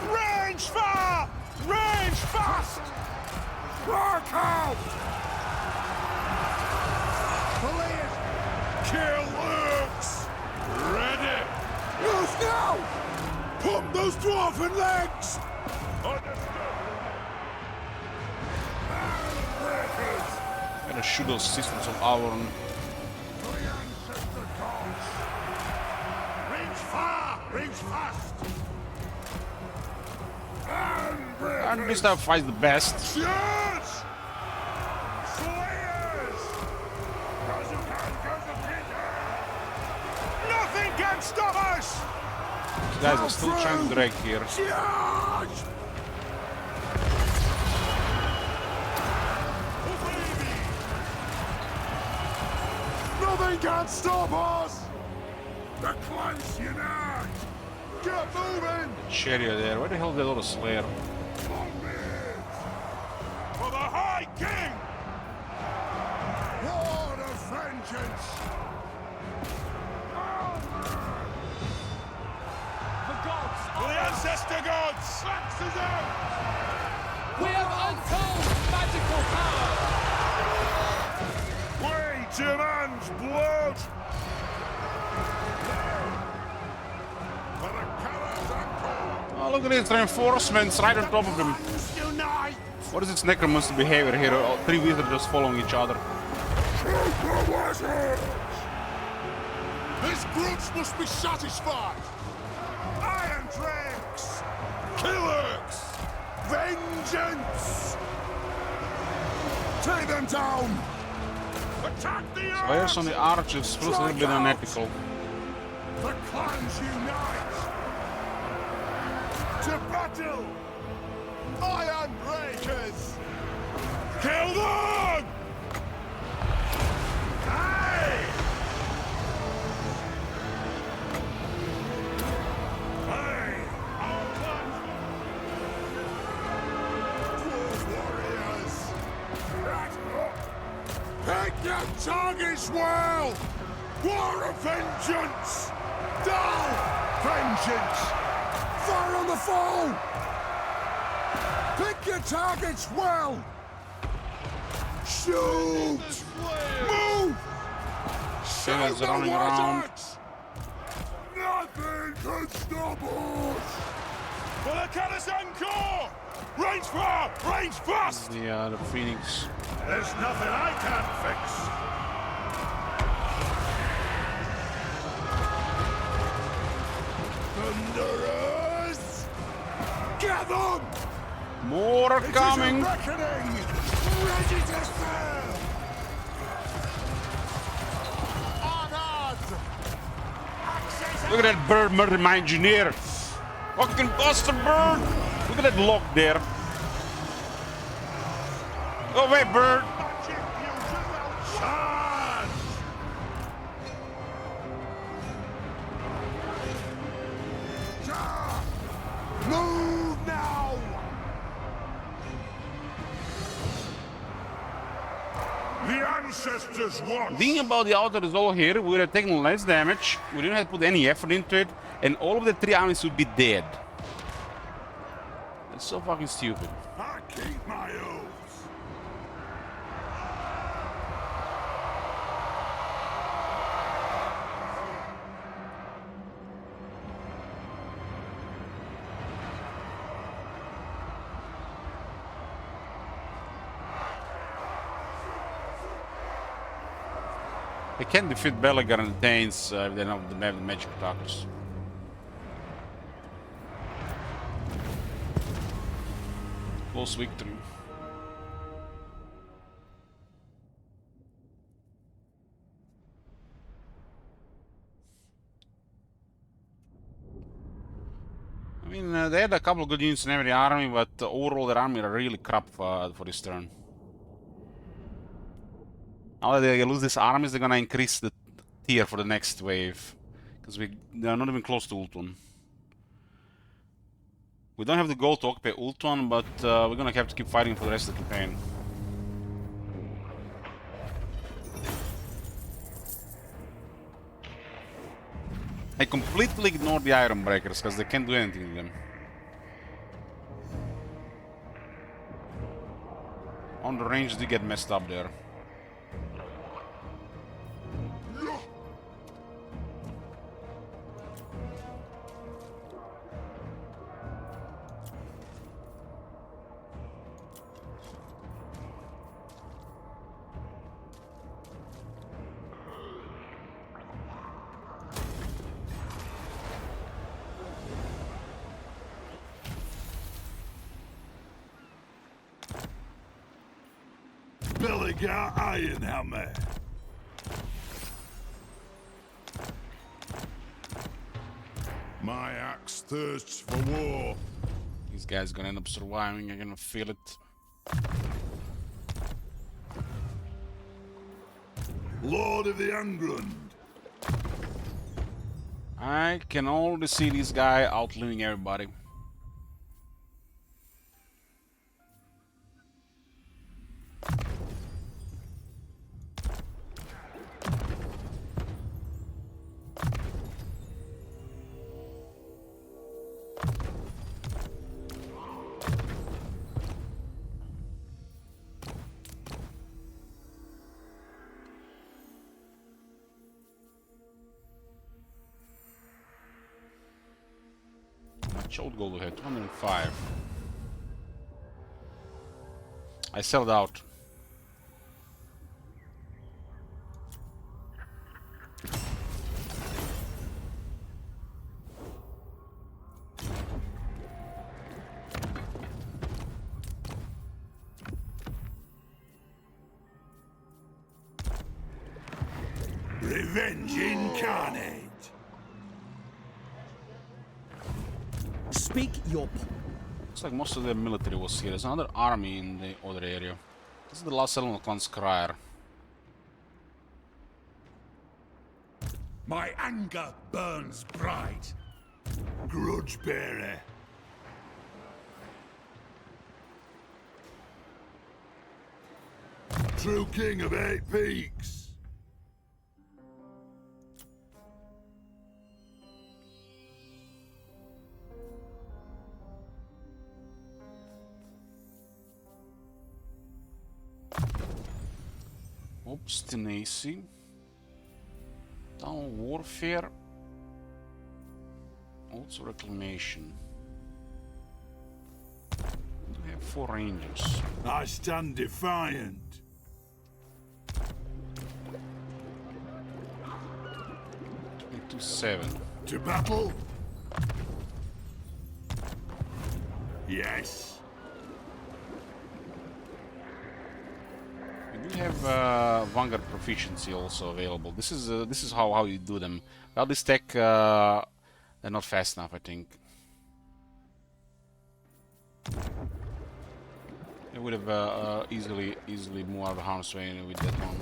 S2: Range far! Range fast! Work out! Police! Kill Lurks! Ready! Move now! Pump those dwarven legs!
S1: Gotta shoot those systems of iron.
S2: Reach far! Reach fast!
S1: And this time fights the best.
S2: Yes! Slayers! Nothing can stop us!
S1: These guys are still trying to drag here.
S2: Charge! Nothing can stop us! The clans unite! Get moving!
S1: Chariot there. Where the hell did all the Slayer?
S2: For the High King! Lord of vengeance!
S14: The gods!
S2: For the ancestor gods! Max is out!
S14: We have untold magical power!
S2: We demands blood! For the Karaz-a-Karak!
S1: Oh, look at these reinforcements right on top of them.
S2: Unite!
S1: What is its necromancer behavior here? All three wizards just following each other.
S2: This grudge must be satisfied! Iron Drakes! Killers! Vengeance! Take them down! Attack the
S1: Slayers on the archers feels a little bit unethical.
S2: The clans unite! To battle! Iron Breakers! Kill them! Hey! Hey! Our clans! Dwarf warriors! Pick your targets well! War of vengeance! Down! Vengeance! Fire on the foe! Pick your targets well! Shoot! Move!
S1: Sailors running around.
S2: Nothing can stop us! For the Karaz-a-Karak! Range far! Range fast!
S1: The Phoenix.
S2: There's nothing I can't fix! Thunderers! Get them!
S1: More coming!
S2: It is a reckoning! Ready to serve! Honored!
S1: Look at that bird murdering my engineer! Fucking bastard bird! Look at that lock there! Go away, bird!
S2: Charge! Move now! The ancestors watch!
S1: The thing about the auto resolve here, we would have taken less damage, we didn't have to put any effort into it, and all of the three enemies would be dead. That's so fucking stupid.
S2: I keep my oaths.
S1: They can defeat Belegar and Danes if they don't have the magic attackers. Close victory. I mean, they had a couple of good units in every army, but overall their army are really crap for this turn. Now that they lose these armies, they're gonna increase the tier for the next wave. Because they are not even close to Ultun. We don't have the gold to occupy Ultun, but we're gonna have to keep fighting for the rest of the campaign. I completely ignore the Iron Breakers, because they can't do anything to them. On the range, they get messed up there.
S6: Belegar Ironhammer.
S2: My axe thirsts for war.
S1: These guys gonna end up surviving, I'm gonna feel it.
S6: Lord of the England.
S1: I can already see this guy outliving everybody. Much old gold we had, 205. I sold out.
S6: Revenge incarnate.
S11: Speak your
S1: Looks like most of the military was here. There's another army in the other area. This is the last settlement of Karaz-a-Karak.
S6: My anger burns bright. Grudge bearer. True king of 8 peaks.
S1: Obstinacy. Town warfare. Also reclamation. We have 4 rangers.
S6: I stand defiant.
S1: 7.
S6: To battle? Yes.
S1: We do have Vanguard proficiency also available. This is how you do them. Well, this tech they're not fast enough, I think. They would have easily moved out of harm's way with that one.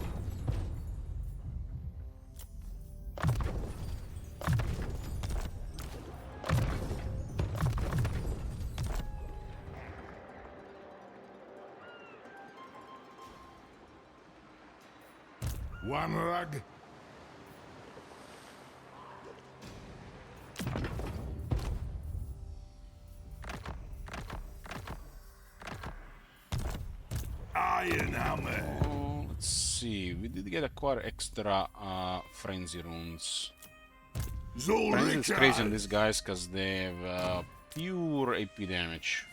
S2: One rag.
S6: Ironhammer.
S1: Oh, let's see. We did get quite extra frenzy runes. Frenzy is crazy on these guys because they have pure AP damage.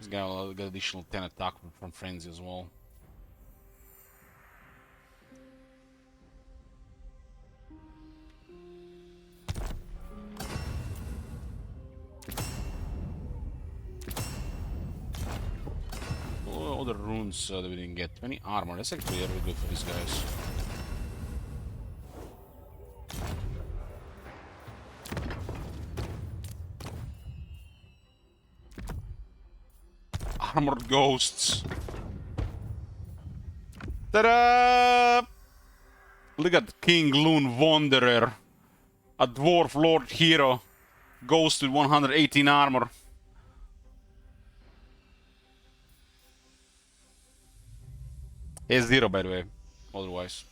S1: Got additional 10 attack from Frenzy as well. All the runes that we didn't get. 20 armor. That's actually really good for these guys. Armored ghosts. Ta-da! Look at King Loon Wanderer. A dwarf lord hero. Ghost with 118 armor. He has 0 by the way, otherwise.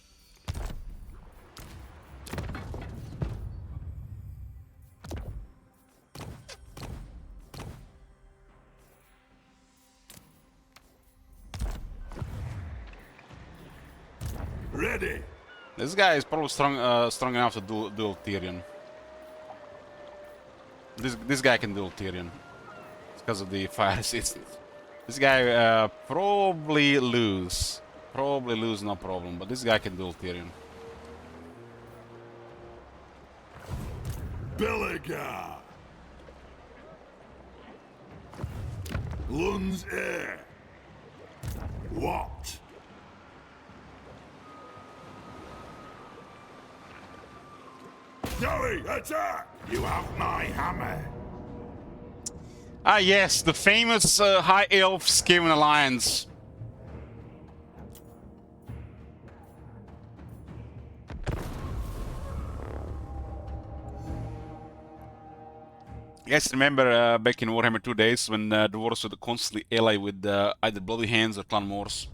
S2: Ready.
S1: This guy is probably strong enough to duel Tyrion. This guy can duel Tyrion. It's because of the fire resistance. This guy probably lose. Probably lose, no problem. But this guy can duel Tyrion.
S2: Belagar. Lun's heir. What? Joey, attack! You have my hammer.
S1: Ah yes, the famous High Elf Skaven Alliance. You guys remember back in Warhammer 2 days when the dwarves would constantly ally with either Bloody Hands or Clan Wars?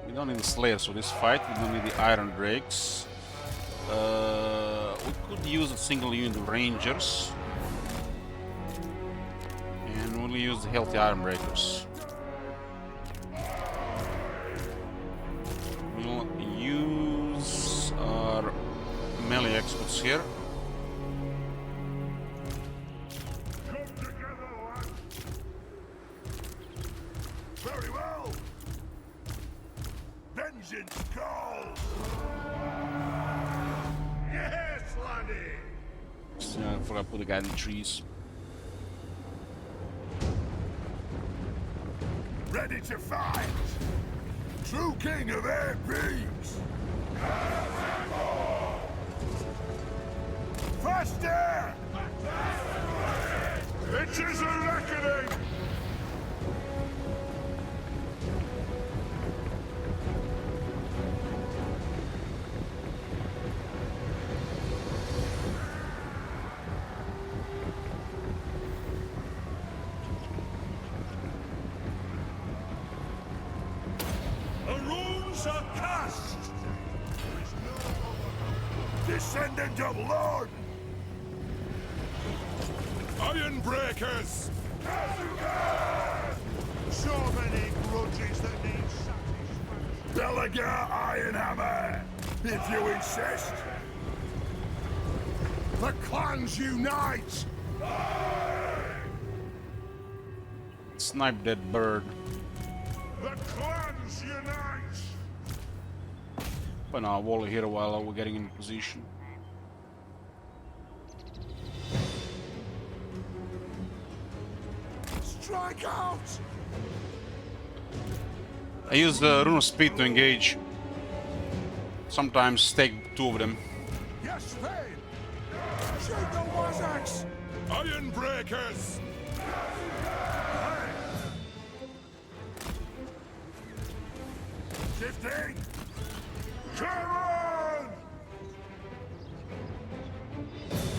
S1: We don't need the Slayers for this fight, we don't need the Iron Drakes. We could use a single unit of Rangers. And we'll use the Healthy Iron Breakers. We'll use our melee experts here.
S2: Very well. Vengeance calls. Yes, laddie.
S1: I forgot to put the guy in the trees.
S2: Ready to fight. True king of air beams. Faster! It is a reckoning! The runes are cast! Descendant of Lord! Iron Breakers! So many grudges that need satisfaction. Belagar Iron Hammer, if you insist. The clans unite!
S1: Snipe that bird.
S2: The clans unite!
S1: Put our wall here while we're getting in position.
S2: Strike out!
S1: I use the Rune of Speed to engage. Sometimes take 2 of them.
S2: Yes, Fane! Shoot the Wazax! Iron Breakers! Shifting! Come on!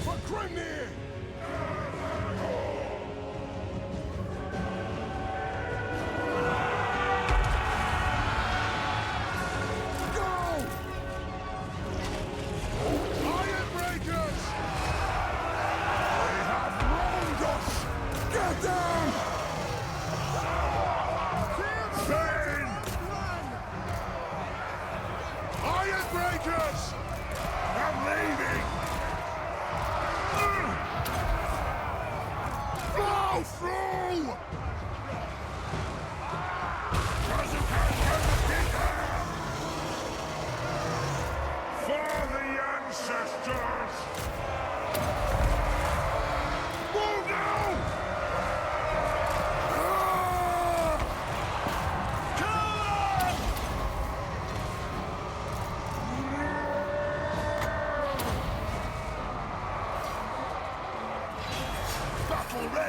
S2: For Grimnir! Go! Iron Breakers! They have wronged us! Get them!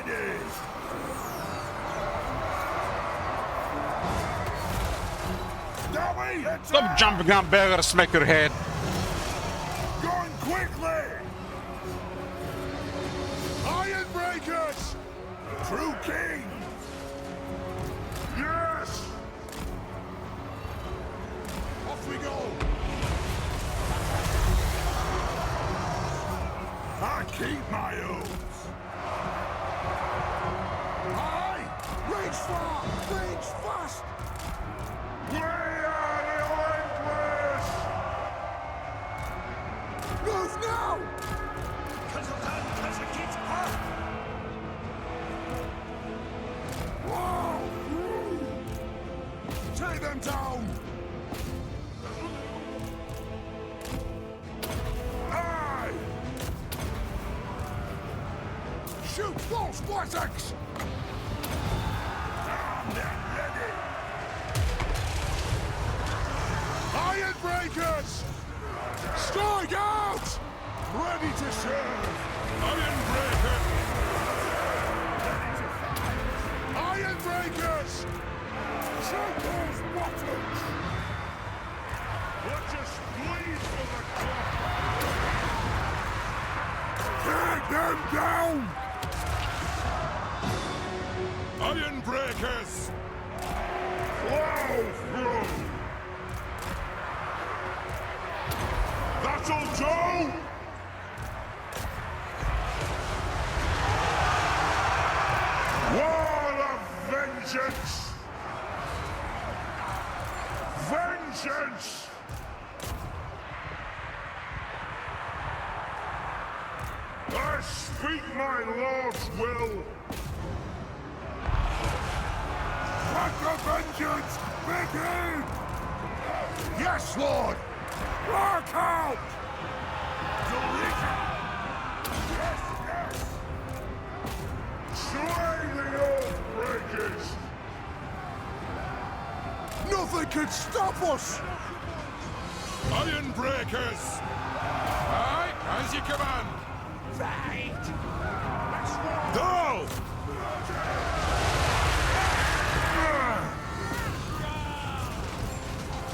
S6: ready!
S1: Stop jumping on beggar, smack your head.
S6: Going quickly! Iron breakers! True king! Yes! Off we go! I keep my oath! Aye! Reach far! Reach fast! We are relentless! Move now! Whoa! Take them down! Aye! Shoot those vortex! Ready! Iron breakers! Strike out! Ready to serve! Iron breakers! Iron breakers! Shoot those buttons! Let's just bleed for the clock! Take them down! Iron breakers! Plow through! That'll do! Wall of vengeance! Vengeance! I speak my lord's will! Let the vengeance begin! Yes, Lord! Rock out! Yes, yes! Slay the old breakers! Nothing can stop us! Iron breakers! Aye, as you command! Right! Go!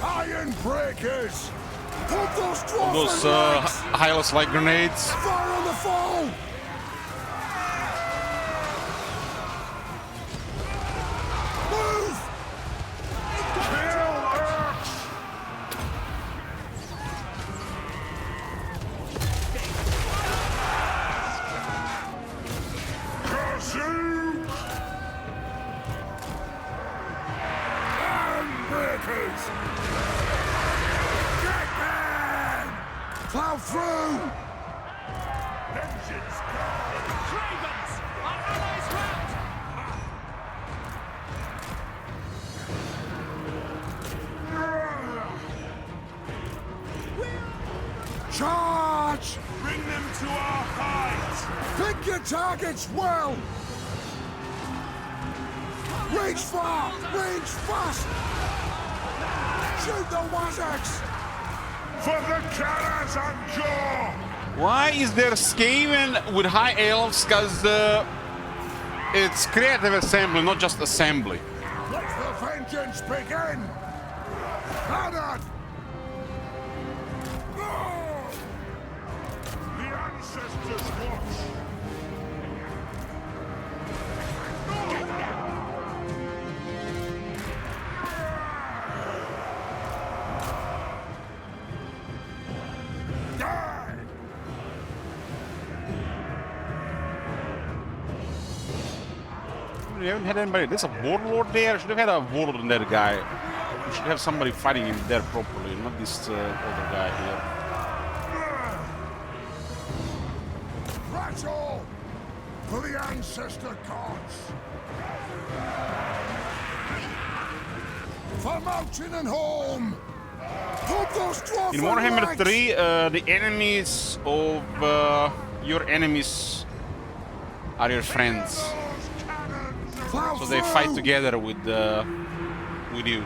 S6: Iron breakers! Put those dwarfs
S1: high-loss light grenades.
S6: Fire on the foe! Move! Kill Urks! Kazoo! Iron breakers! Plow through! Vengeance God!
S14: Ravens! Our allies rout!
S6: Charge! Bring them to our fight! Pick your targets well! Reach far! Reach fast! Shoot the Wazzaks! For the Karaz-a-Karak!
S1: Why is there Skaven with high elves? Because it's creative assembly, not just assembly.
S6: Let the vengeance begin! Howard! The ancestors watch!
S1: We haven't had anybody. There's a warlord there. Should have had a warlord in that guy. We should have somebody fighting him there properly, not this other guy here.
S6: Rattle! For the ancestor gods! For mountain and home! Put those dwarf
S1: In Warhammer 3, the enemies of your enemies are your friends. So they fight together with you.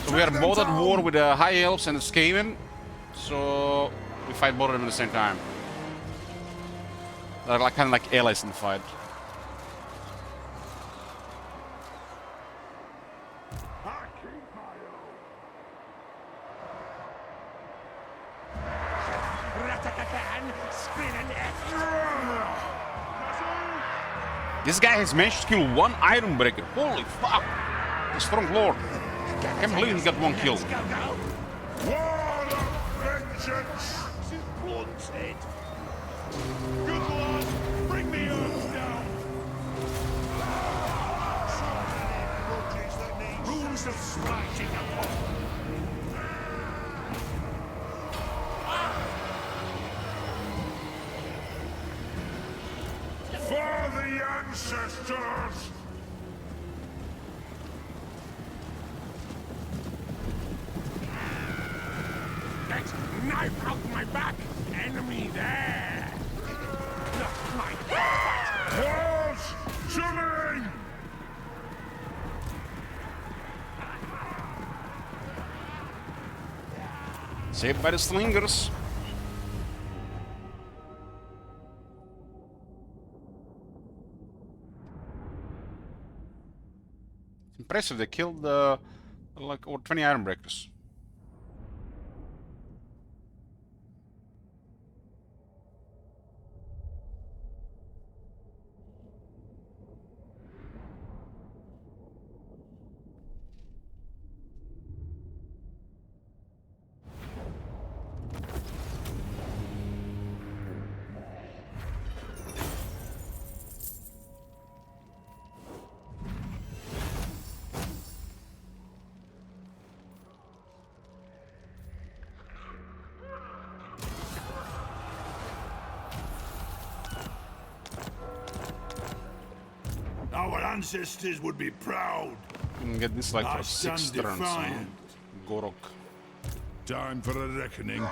S1: So we are both at war with the High Elves and the Skaven. So we fight both of them at the same time. They're like kind of like allies in the fight. This guy has managed to kill one Iron Breaker. Holy fuck! The strong lord. I can't believe he got one kill.
S2: Wall of vengeance!
S6: Wanted. Good lord, bring the earth down. Rules of smiting upon.
S2: For the ancestors!
S6: Get knife out my back! Enemy there! Not my
S2: Walls! Shooting!
S1: Saved by the slingers. Impressive, they killed like over 20 Iron Breakers.
S6: Our ancestors would be proud.
S1: You can get this like
S6: I
S1: for 6
S6: stand
S1: turns.
S6: defiant.
S1: Gorok.
S2: Time for a reckoning.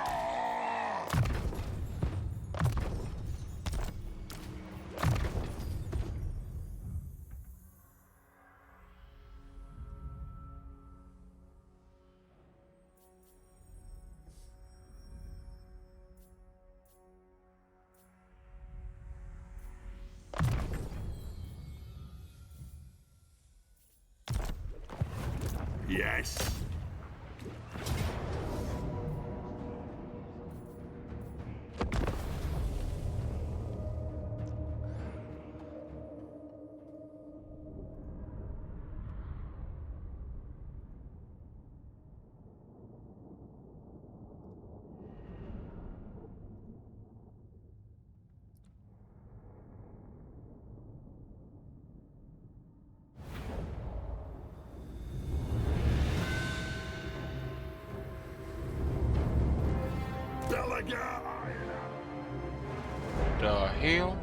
S6: Yes.
S1: The hell?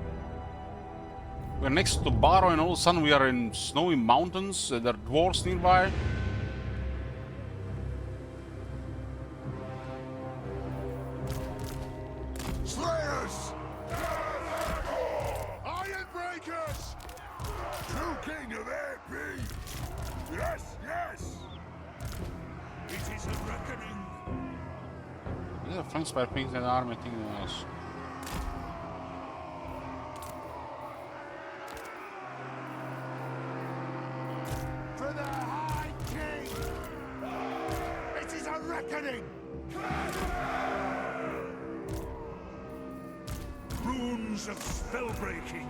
S1: We're next to Baro and all of a sudden we are in snowy mountains. There are dwarves nearby.
S2: Slayers! Iron Breakers! True king of AP! Yes, yes!
S6: It is a reckoning.
S1: These are flanked by things that are anything else.
S6: For the High King! It is a reckoning! Runes of spellbreaking.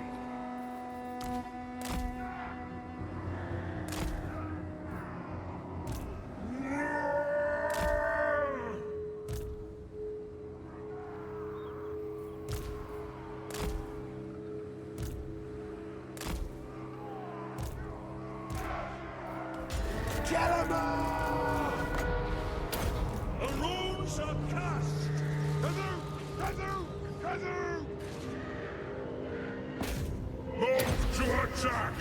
S6: The runes are cast! Hither! Hither! Hither!
S2: Move to attack!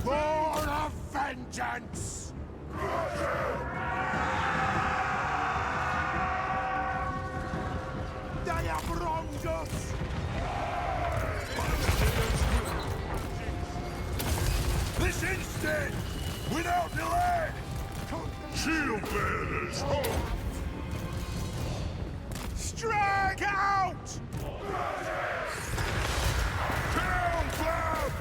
S6: Born of vengeance! They have wronged us! This instant! Without delay!
S2: Shield bearers, hold!
S6: Strike out!
S2: Down, Cloud!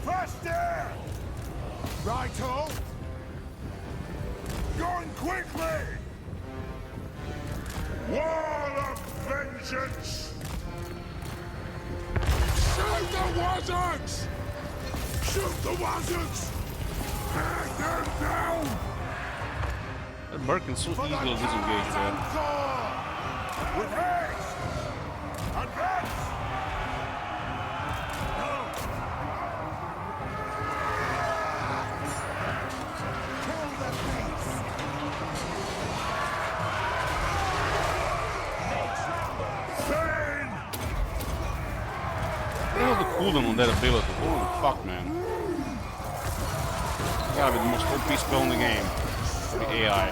S6: Faster!
S2: Righto! Going quickly! Wall of vengeance! Shoot the wizards! Shoot the wizards! Hang them down!
S1: That Merc can so easily disengage there.
S2: With haste! Advance! Kill the beast!
S1: What the hell the cooldown on that ability? Holy fuck, man. It's gotta be the most OP spell in the game. For the AI.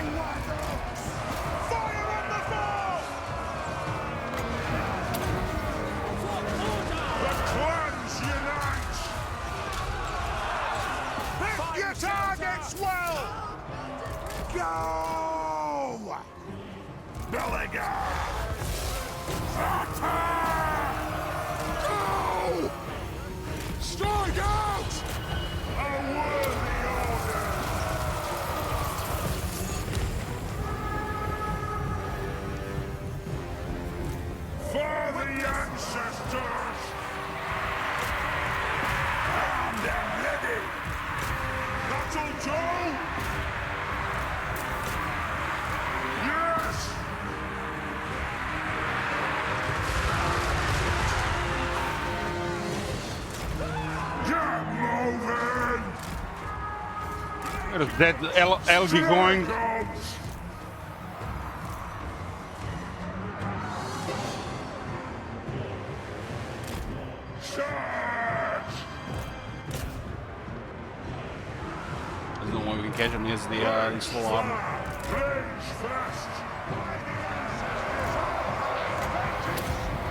S2: The clans unite! Hit your targets well! Go! Belliger! Attack! Go! Strike out! A worthy order! For the ancestors! Armed and ready! Battle Joe! Yes! Get moving!
S1: Where is that algae going? There's no way we can catch him. He has the slow armor.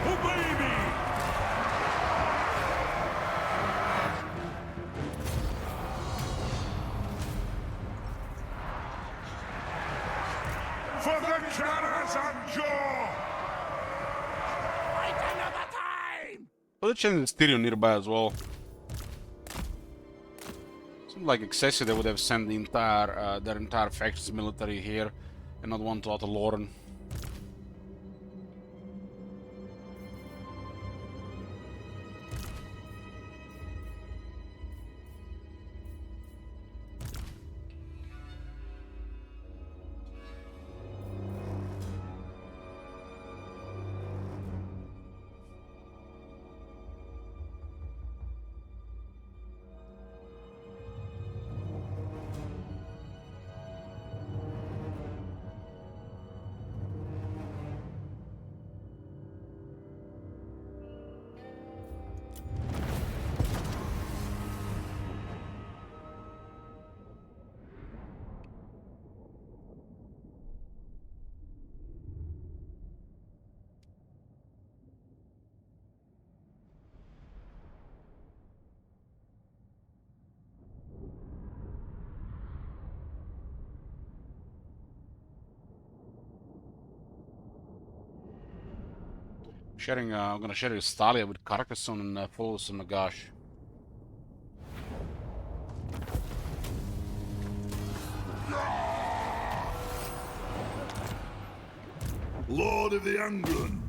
S2: Obey me! For the Karaz-a-Karak! Wait another time!
S1: Oh, the chance is Tyrion nearby as well. Seems like excessive they would have sent the entire their entire faction's military here and not one to Otto Lauren. Sharing, I'm gonna share Stalia with Carcassonne and follows some Nagash.
S2: Lord of the England!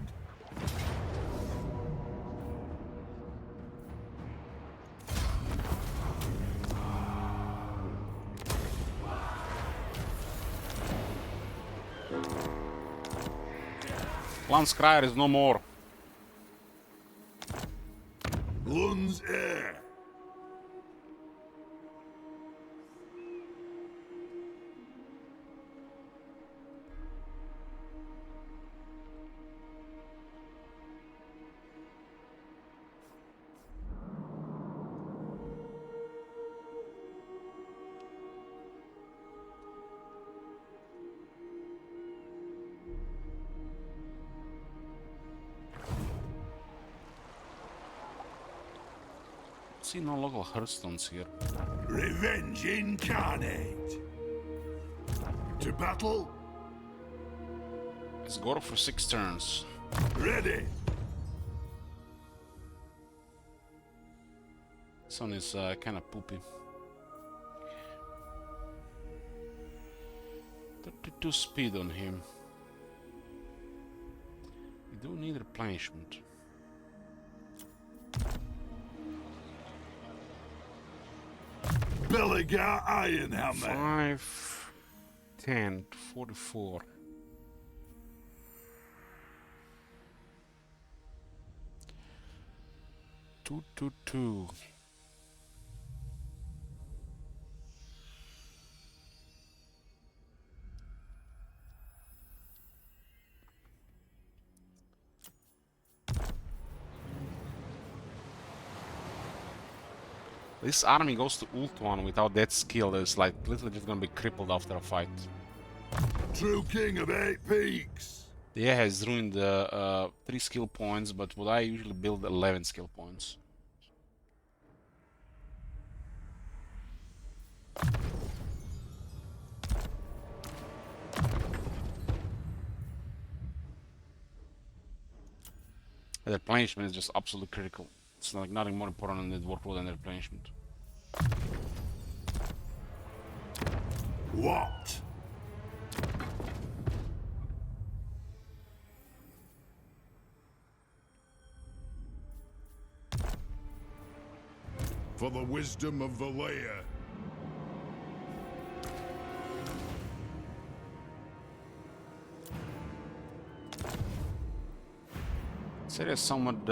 S1: Lance Crier is no more.
S2: Lund's heir!
S1: See no local Hearthstones here.
S2: Revenge incarnate! To battle?
S1: Let's go for 6 turns.
S2: Ready!
S1: This one is kind of poopy. 2 speed on him. We do need replenishment.
S2: Belligar Ironhammer.
S1: 5, 10, 44. Two. This army goes to ult 1 without that skill. It's like literally just gonna be crippled after a fight.
S2: True king of 8 peaks.
S1: Yeah, has ruined 3 skill points, but would I usually build 11 skill points? The replenishment is just absolutely critical. It's like nothing more important in the workload than the replenishment.
S2: What? For the wisdom of Valea.
S1: This area is somewhat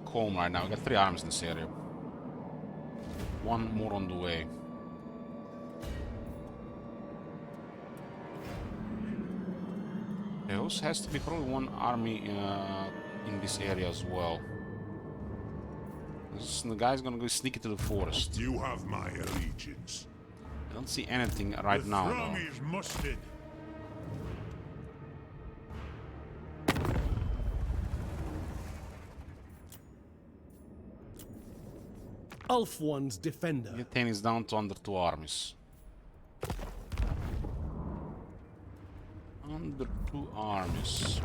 S1: calm right now. We got 3 armies in this area. 1 more on the way. There also has to be probably 1 army in this area as well. The guy's gonna go sneak into the forest.
S2: You have my allegiance.
S1: I don't see anything right now.
S2: The throng is mustered.
S11: Ulf One's defender.
S1: Yetane is down to under 2 armies. Under 2 armies.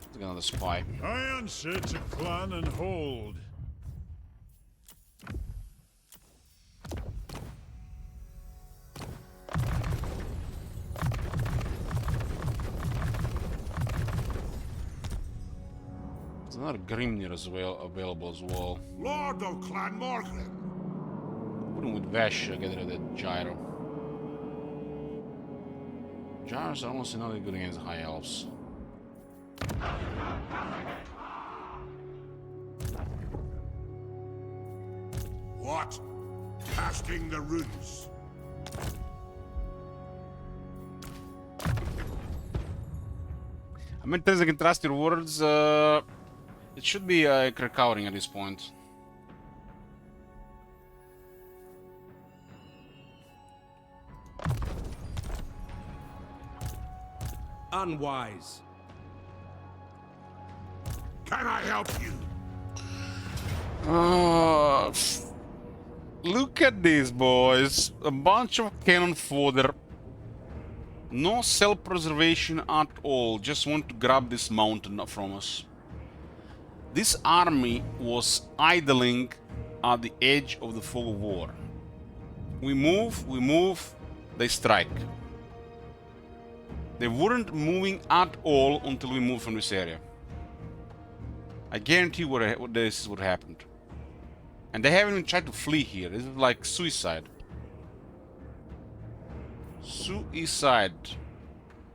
S1: Let's get another spy.
S2: I answer to clan and hold.
S1: There's another Grimnir as well available as well.
S2: Lord of Clan Morgan.
S1: Put him with Vash, get rid of that Gyro. Gyros are almost not good against high elves.
S2: What? Casting the runes.
S1: I mean, I can trust your words. It should be recovering at this point.
S11: Unwise.
S2: Can I help you?
S1: Look at these boys. A bunch of cannon fodder. No self-preservation at all. Just want to grab this mountain from us. This army was idling at the edge of the fog of war. We move, they strike. They weren't moving at all until we moved from this area. I guarantee what this is what happened. And they haven't even tried to flee here. This is like suicide. Suicide.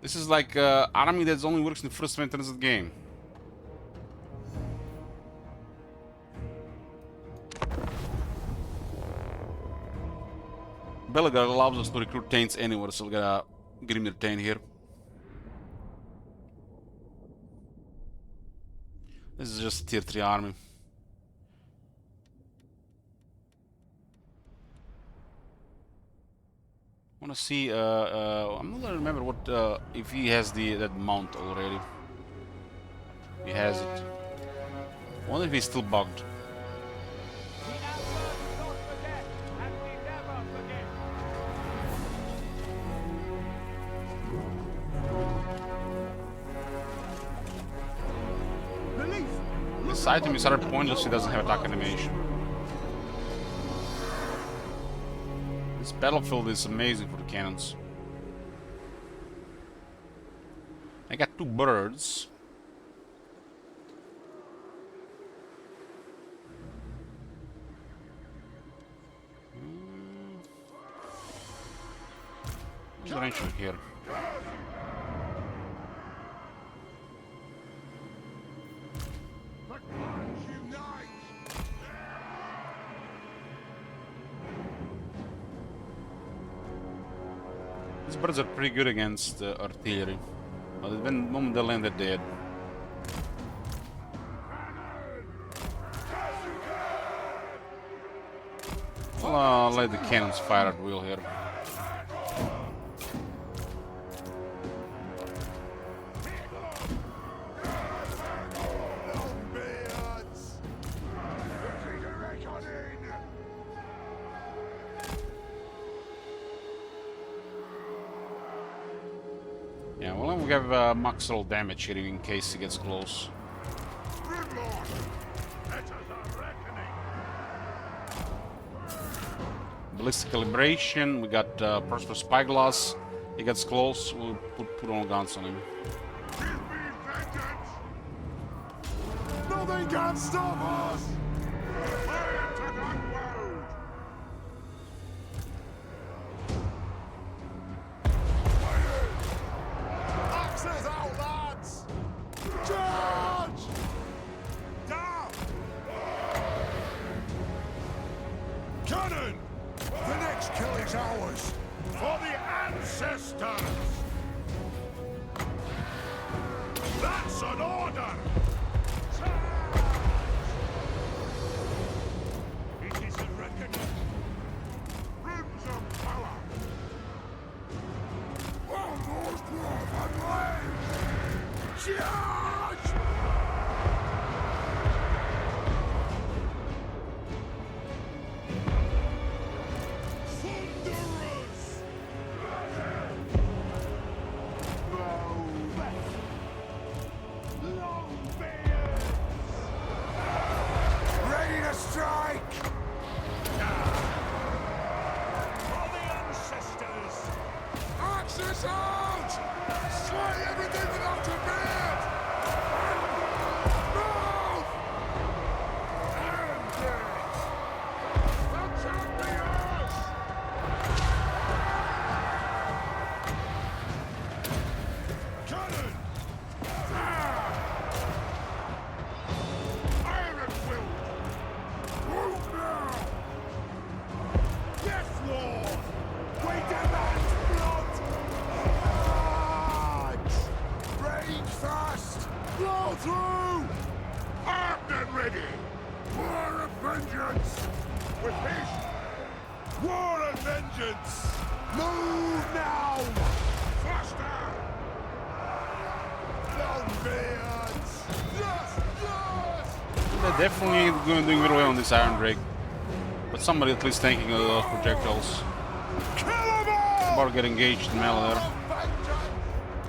S1: This is like an army that only works in the first 20 minutes of the game. Belligar allows us to recruit Taints anywhere, so we got a Grimnir Tain here. This is just a tier 3 army. I wanna see, I'm not gonna remember what, if he has that mount already. He has it. I wonder if he's still bugged. This item is rather pointless, it doesn't have attack animation. This battlefield is amazing for the cannons. I got 2 birds. What's the range from here? These birds are pretty good against artillery, but the moment they land, they're dead. Well, I'll let the cannons fire at will here. Yeah, well, we have maximal damage here in case he gets close. Ballistic calibration, we got prosperous spyglass. He gets close, we'll put all guns on him.
S2: Nothing can stop us! Axes out, lads! Charge! Down! Cannon! The next kill is ours! For the ancestors! That's an order! It is a reckoning. Rims of power! Almost love and life! Charge! Thunderous! Longbeards! Ready to strike! For the ancestors! Axis out! Slay everything without a beard! Move! And it! The champions! Cannon! Iron will! Move now! Yes, Lord! We demand blood! March! Rage fast! Blow through! Armed and ready! War of vengeance! With haste! War and vengeance! Move now! Faster! Longbeards! Yes! Yes!
S1: They're definitely doing very well on this Iron Drake. But somebody at least tanking those projectiles.
S2: Kill them all!
S1: About to get engaged in melee there.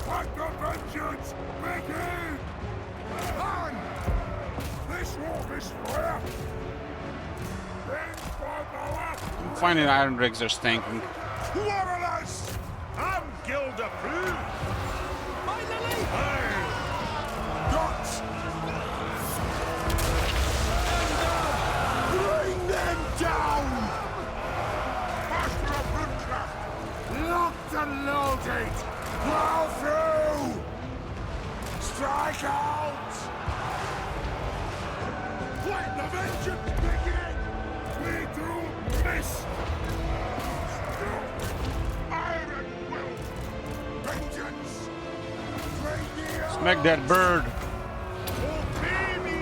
S2: Let the vengeance begin! On! This war is forever!
S1: I'm finding Iron Drakes are tanking.
S2: Quarrelers! I'm guild approved! Finally! Hey! Guts! Bring them down! Master of Runecraft! Locked and loaded! Plow through! Strike out! Let the vengeance begin! We do miss! Iron will! Vengeance!
S1: Smack that bird!
S2: Obey me!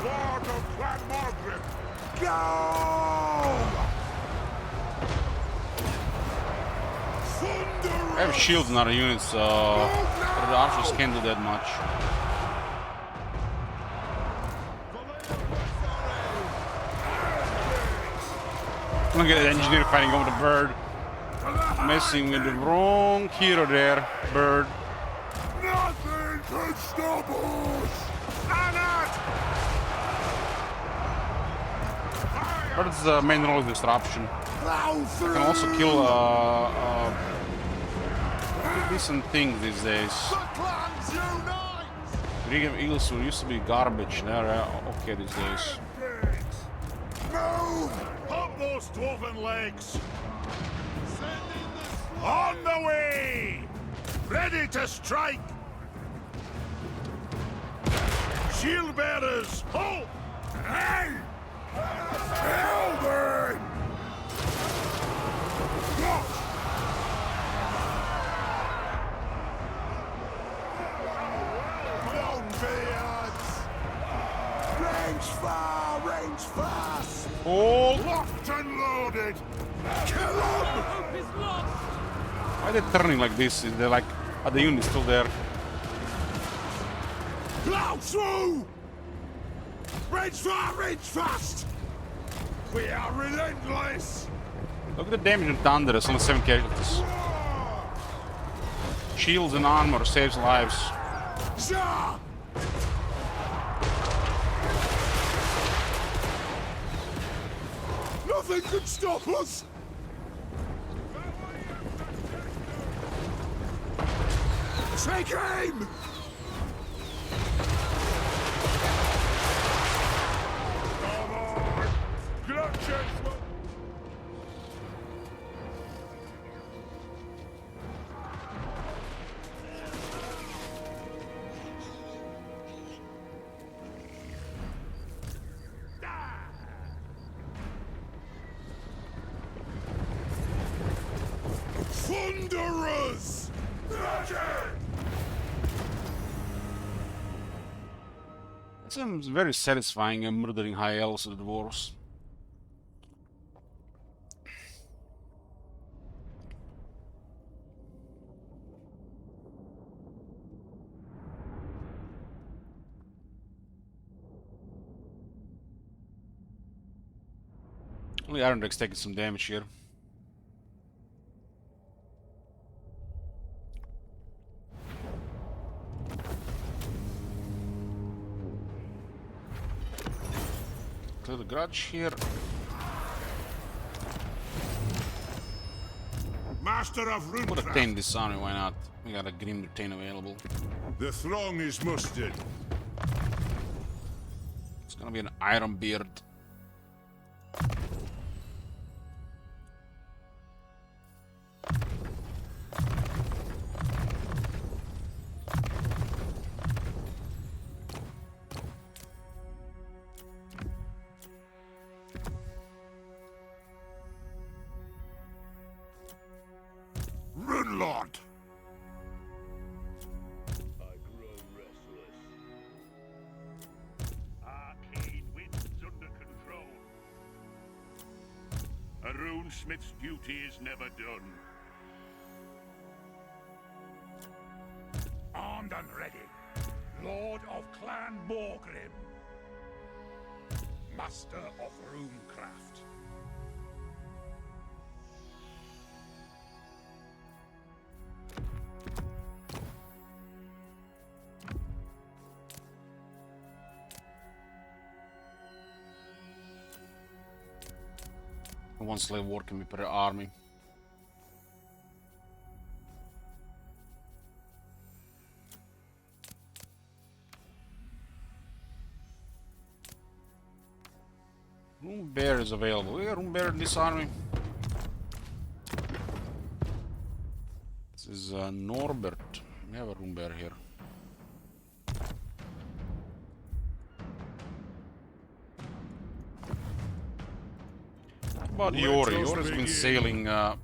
S2: Lord of Clan Margaret! Go! Thunder!
S1: I have shields in other units, so the archers can't do that much. Look at the engineer fighting over the bird. Messing with the wrong hero there, bird.
S2: Nothing can stop us!
S1: What's the main role of disruption? I can also kill decent things these days. Regan Eagles who used to be garbage, they're okay these days.
S2: Move! Pop those dwarven legs! On the way! Ready to strike! Shield bearers, halt! Hey! Elder! Range far, range fast!
S1: Oh!
S2: Locked and loaded! Kill him!
S1: Why are they turning like this? They're like, are the units still there?
S2: Plow through! Range far, range fast! We are relentless!
S1: Look at the damage on Thunder, it's only 7 casualties. Shields and armor saves lives.
S2: Zah! Nothing can stop us! Take aim! Come on! Clutches! Thunderers!
S1: It seems very satisfying murdering high elves and dwarves. Only Iron Drake's taking some damage here. Clear the grudge here.
S2: Master of Rune
S1: Put a Tame this army, why not? We got a Grim Retain available.
S2: The throng is mustered.
S1: It's gonna be an Iron Beard.
S2: Rune Lord!
S6: I grow restless. Arcane winds under control. A runesmith's duty is never done.
S2: Armed and ready. Lord of Clan Morgrim. Master of Runecraft.
S1: One slave war can be per army. Rune Bear is available. We got Rune Bear in this army. This is Norbert. We have a Rune Bear here. How about Yori? Yori's been sailing. Yeah.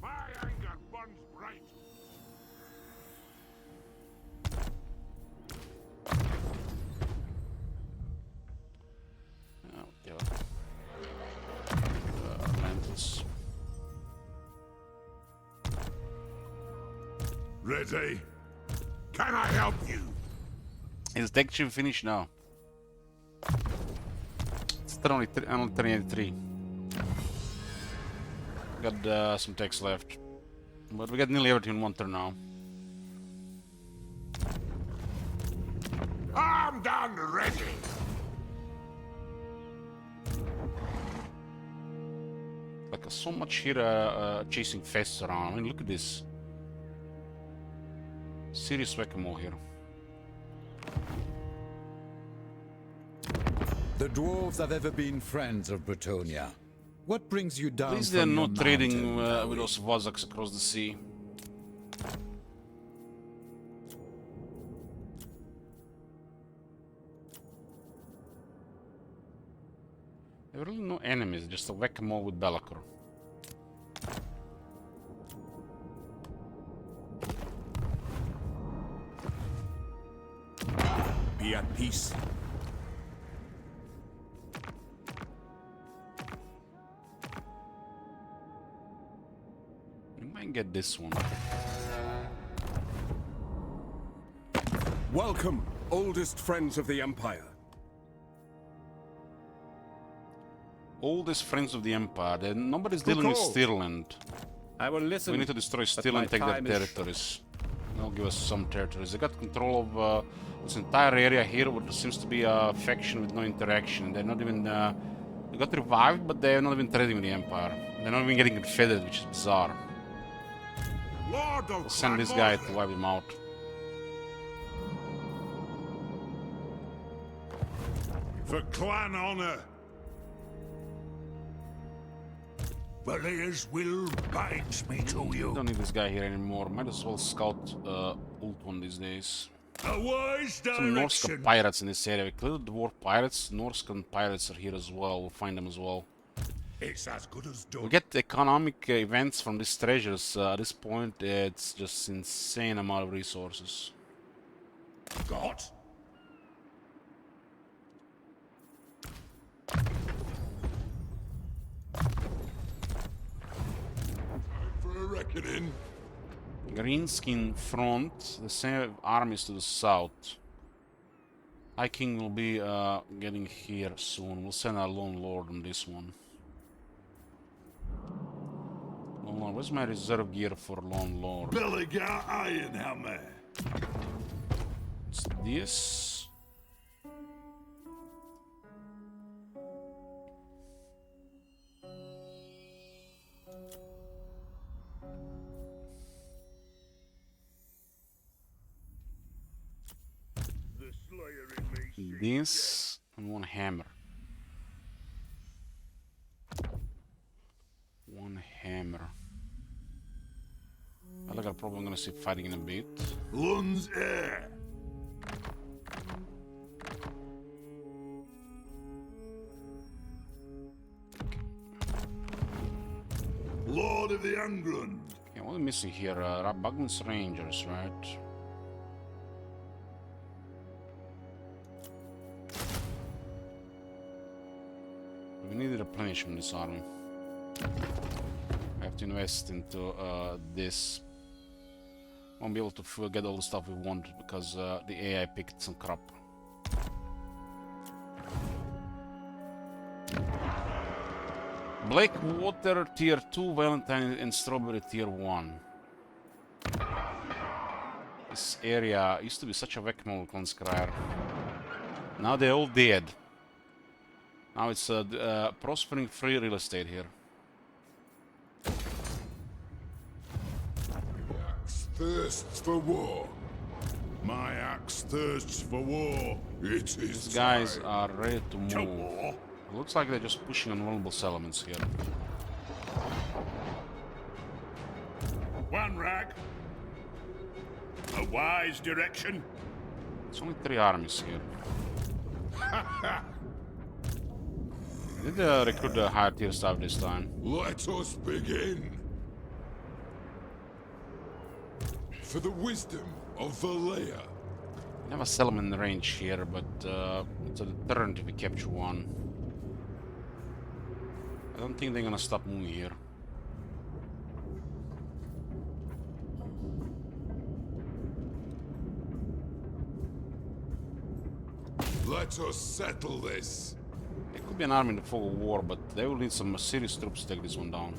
S2: My anger burns bright.
S1: Oh, yeah. Mantles.
S2: Ready? Can I help you?
S1: Is the tech chip finished now? It's only 383. Got some techs left. But we got nearly everything in one turn now.
S2: Armed and ready.
S1: Like so much here chasing faces around. I mean, look at this. Serious whack-a-mole here.
S5: The dwarves have ever been friends of Bretonia. What brings you down?
S1: At least they're
S5: from your
S1: not trading
S5: mountain,
S1: with those Vazaks across the sea. There are really no enemies, just a whack-a-mole with Belacor.
S6: Be at peace.
S1: You might get this one.
S6: Welcome, oldest friends of the Empire.
S1: Oldest friends of the Empire. Nobody's dealing with Stirland.
S11: I will listen.
S1: We need to destroy Stirland and take their territories. They'll give us some territories. They got control of this entire area here, where there seems to be a faction with no interaction. They're not even... they got revived, but they're not even trading with the Empire. They're not even getting confederate, which is bizarre. We'll send this guy to wipe them out.
S2: For clan honor.
S6: Valea's will binds me to you.
S1: Don't need this guy here anymore. Might as well scout ult one these days.
S6: A wise
S1: Some Norse
S6: direction.
S1: pirates in this area. We cleared the dwarf pirates. Norse pirates are here as well. We'll find them as well.
S6: It's as good as done.
S1: We get economic events from these treasures. At this point, it's just insane amount of resources.
S6: Got.
S2: For a reckoning.
S1: Greenskin front. The same armies to the south. High King will be getting here soon. We'll send our Lone Lord on this one. Lone Lord. Where's my reserve gear for Lone Lord?
S2: Belligar Ironhammer.
S1: It's this. This and one hammer. One hammer. I think I'm probably gonna see fighting in a bit.
S2: Lun's heir. Lord of the England.
S1: Okay, what are we missing here? Bugman's Rangers, right? We need to replenish from this army. I have to invest into this. Won't be able to get all the stuff we want because the AI picked some crap. Blakewater tier 2, Valentine and Strawberry tier 1. This area used to be such a whack-a-mole conscriber. Now they're all dead. Now it's prospering free real estate here.
S2: Axe thirsts for war. My axe thirsts for war. It is
S1: These guys
S2: time.
S1: are ready to
S2: To
S1: move.
S2: war.
S1: Looks like they're just pushing on vulnerable settlements here.
S6: One rag. A wise direction.
S1: It's only 3 armies here. Did recruit the higher tier staff this time?
S2: Let us begin. For the wisdom of Valea.
S1: We have a settlement in range here, but it's a deterrent if we capture one. I don't think they're gonna stop moving here.
S2: Let us settle this.
S1: It could be an army in the fog of war, but they will need some serious troops to take this one down.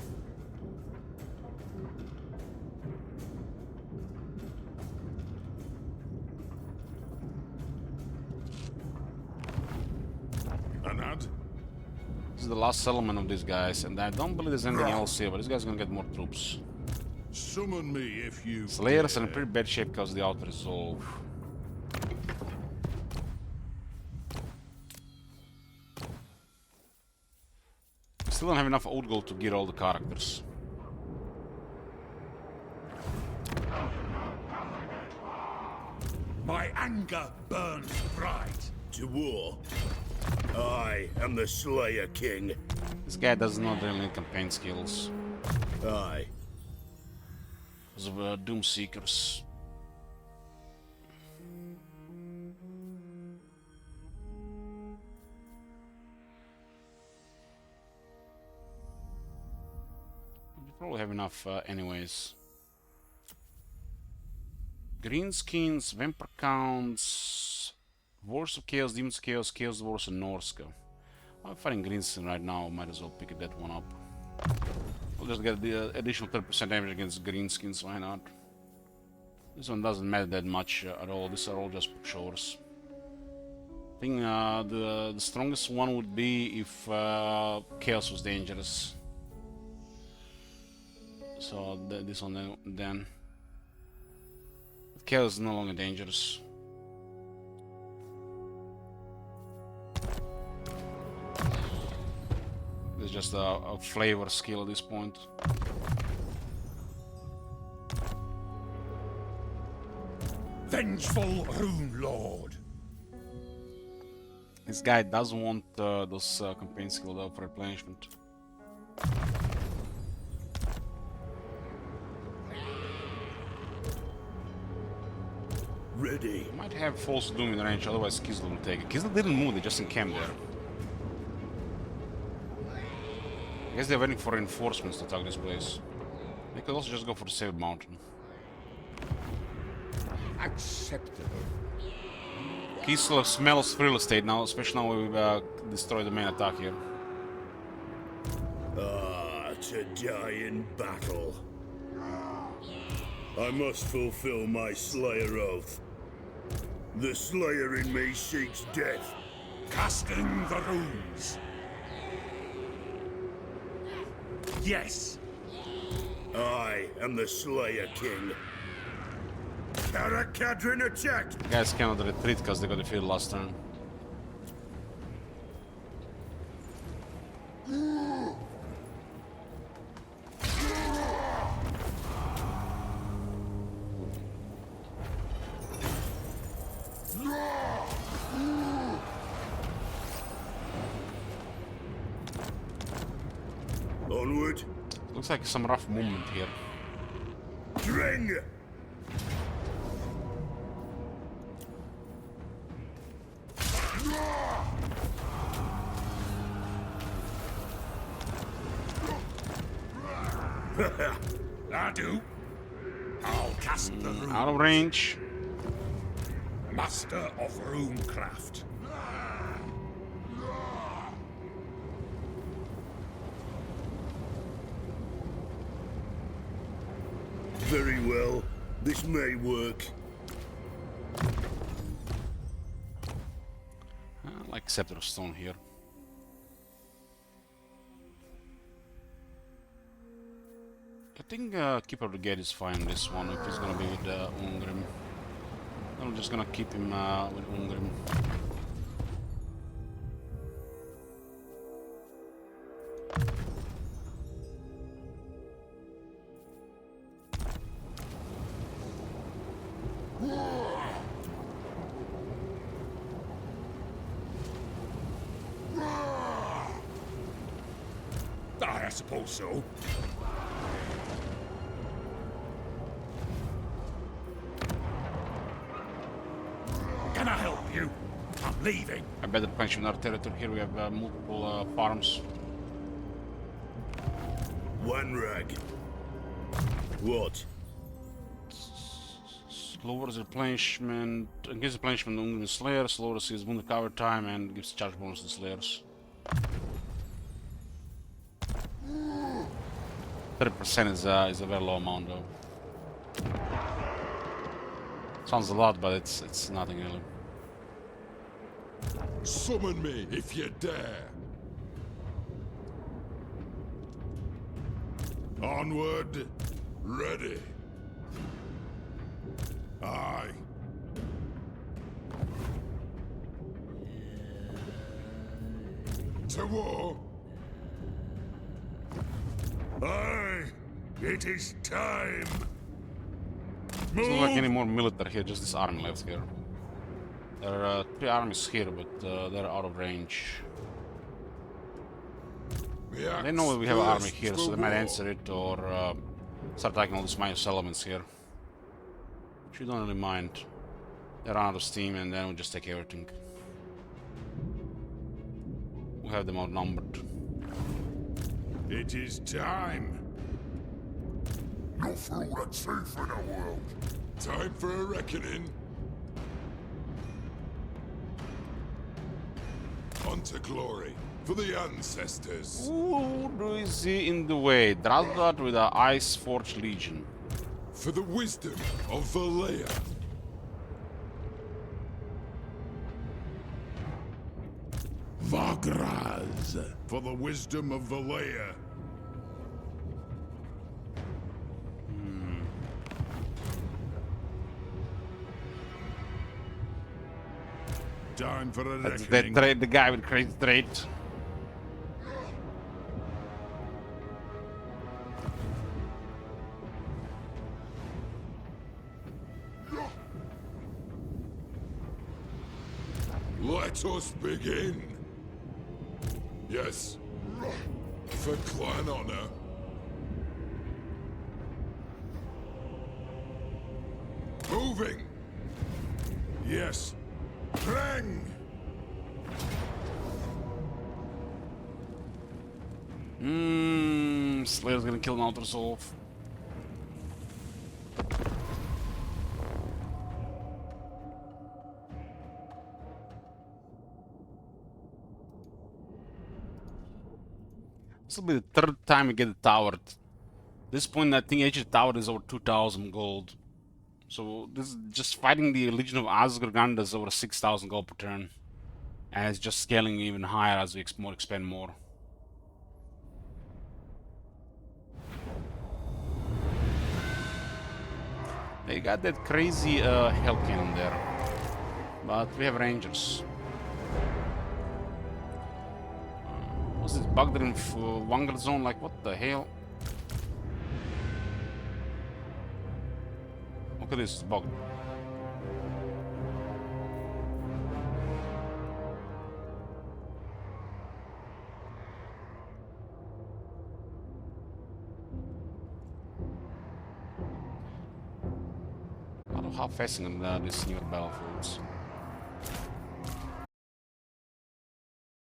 S2: Anad?
S1: This is the last settlement of these guys, and I don't believe there's anything else here, but this guy's gonna get more troops.
S2: Summon me if you
S1: Slayers are in
S2: dare.
S1: pretty bad shape because of the outer resolve. Still don't have enough old gold to get all the characters.
S6: My anger burns bright.
S15: To war. I am the Slayer King.
S1: This guy does not really need campaign skills.
S15: Aye.
S1: Because of Doom Seekers. We probably have enough anyways. Greenskins, Vampire Counts, Wars of Chaos, Demons of Chaos, Chaos Wars, and Norska. I'm fighting Greenskin right now, might as well pick that one up. I'll just get the additional 30% damage against Greenskins, why not? This one doesn't matter that much at all, these are all just chores. I think the strongest one would be if Chaos was dangerous. So this one then. Chaos is no longer dangerous. It's just a flavor skill at this point.
S6: Vengeful Rune Lord.
S1: This guy does want those campaign skill though for replenishment.
S15: Ready.
S1: Might have False Doom in range, otherwise Kislev will take it. Kislev didn't move, they just encamped there. I guess they're waiting for reinforcements to attack this place. They could also just go for the Saved Mountain.
S6: Acceptable.
S1: Kislev smells real estate now, especially now we've destroyed the main attack here.
S15: Ah, to die in battle. I must fulfill my Slayer oath. The Slayer in me seeks death.
S6: Casting the runes. Yes.
S15: I am the Slayer King. Karak-a-Karak attacked!
S1: Guys cannot retreat because they got defeated last turn.
S15: Onward.
S1: Looks like some rough movement here.
S15: Dring!
S6: I do. I'll cast the rune.
S1: Out of range.
S6: Master of runecraft.
S15: Very well. This may work.
S1: I like Scepter of Stone here. I think Keeper of the Gate is fine this one if he's gonna be with Ungrim. I'm just gonna keep him with Ungrim.
S6: I suppose so. Can I help you? I'm leaving.
S1: I better punch in our territory. Here we have multiple farms.
S15: One rag. What?
S1: Lowers replenishment, gives replenishment on the Slayers, lowers his wound recovery time, and gives charge bonus to Slayers. 30% is a very low amount though. Sounds a lot, but it's nothing really.
S2: Summon me if you dare. Onward, ready. Aye. To war.
S6: Aye, it is time.
S1: Doesn't look like any more military here, just this army left here. There are 3 armies here, but they're out of range. They know we have an army here, so they might answer it or start attacking all these minor settlements here. Which we don't really mind. They run out of steam and then we just take everything. We have them outnumbered.
S2: It is time. Not for all that's safe in our world. Time for a reckoning. On to glory for the ancestors.
S1: Who do we see in the way? Drazdad with the Ice Forge Legion.
S2: For the wisdom of Valea. Vagraz. For the wisdom of Valea. Time for a reckoning.
S1: The guy with crazy trait.
S2: Let us begin. Yes. For clan honor. Moving. Yes. Bang.
S1: Slayer's gonna kill an Outer Resolve. This will be the 3rd time we get the tower. At this point, I think each tower is over 2,000 gold. So this is just fighting the Legion of Asgard is over 6,000 gold per turn. And it's just scaling even higher as we expand more. They got that crazy hell cannon there. But we have rangers. Was this bugged in Wanger zone? Like, what the hell? Look at this, bugged. I don't know how fast these newer battlefields.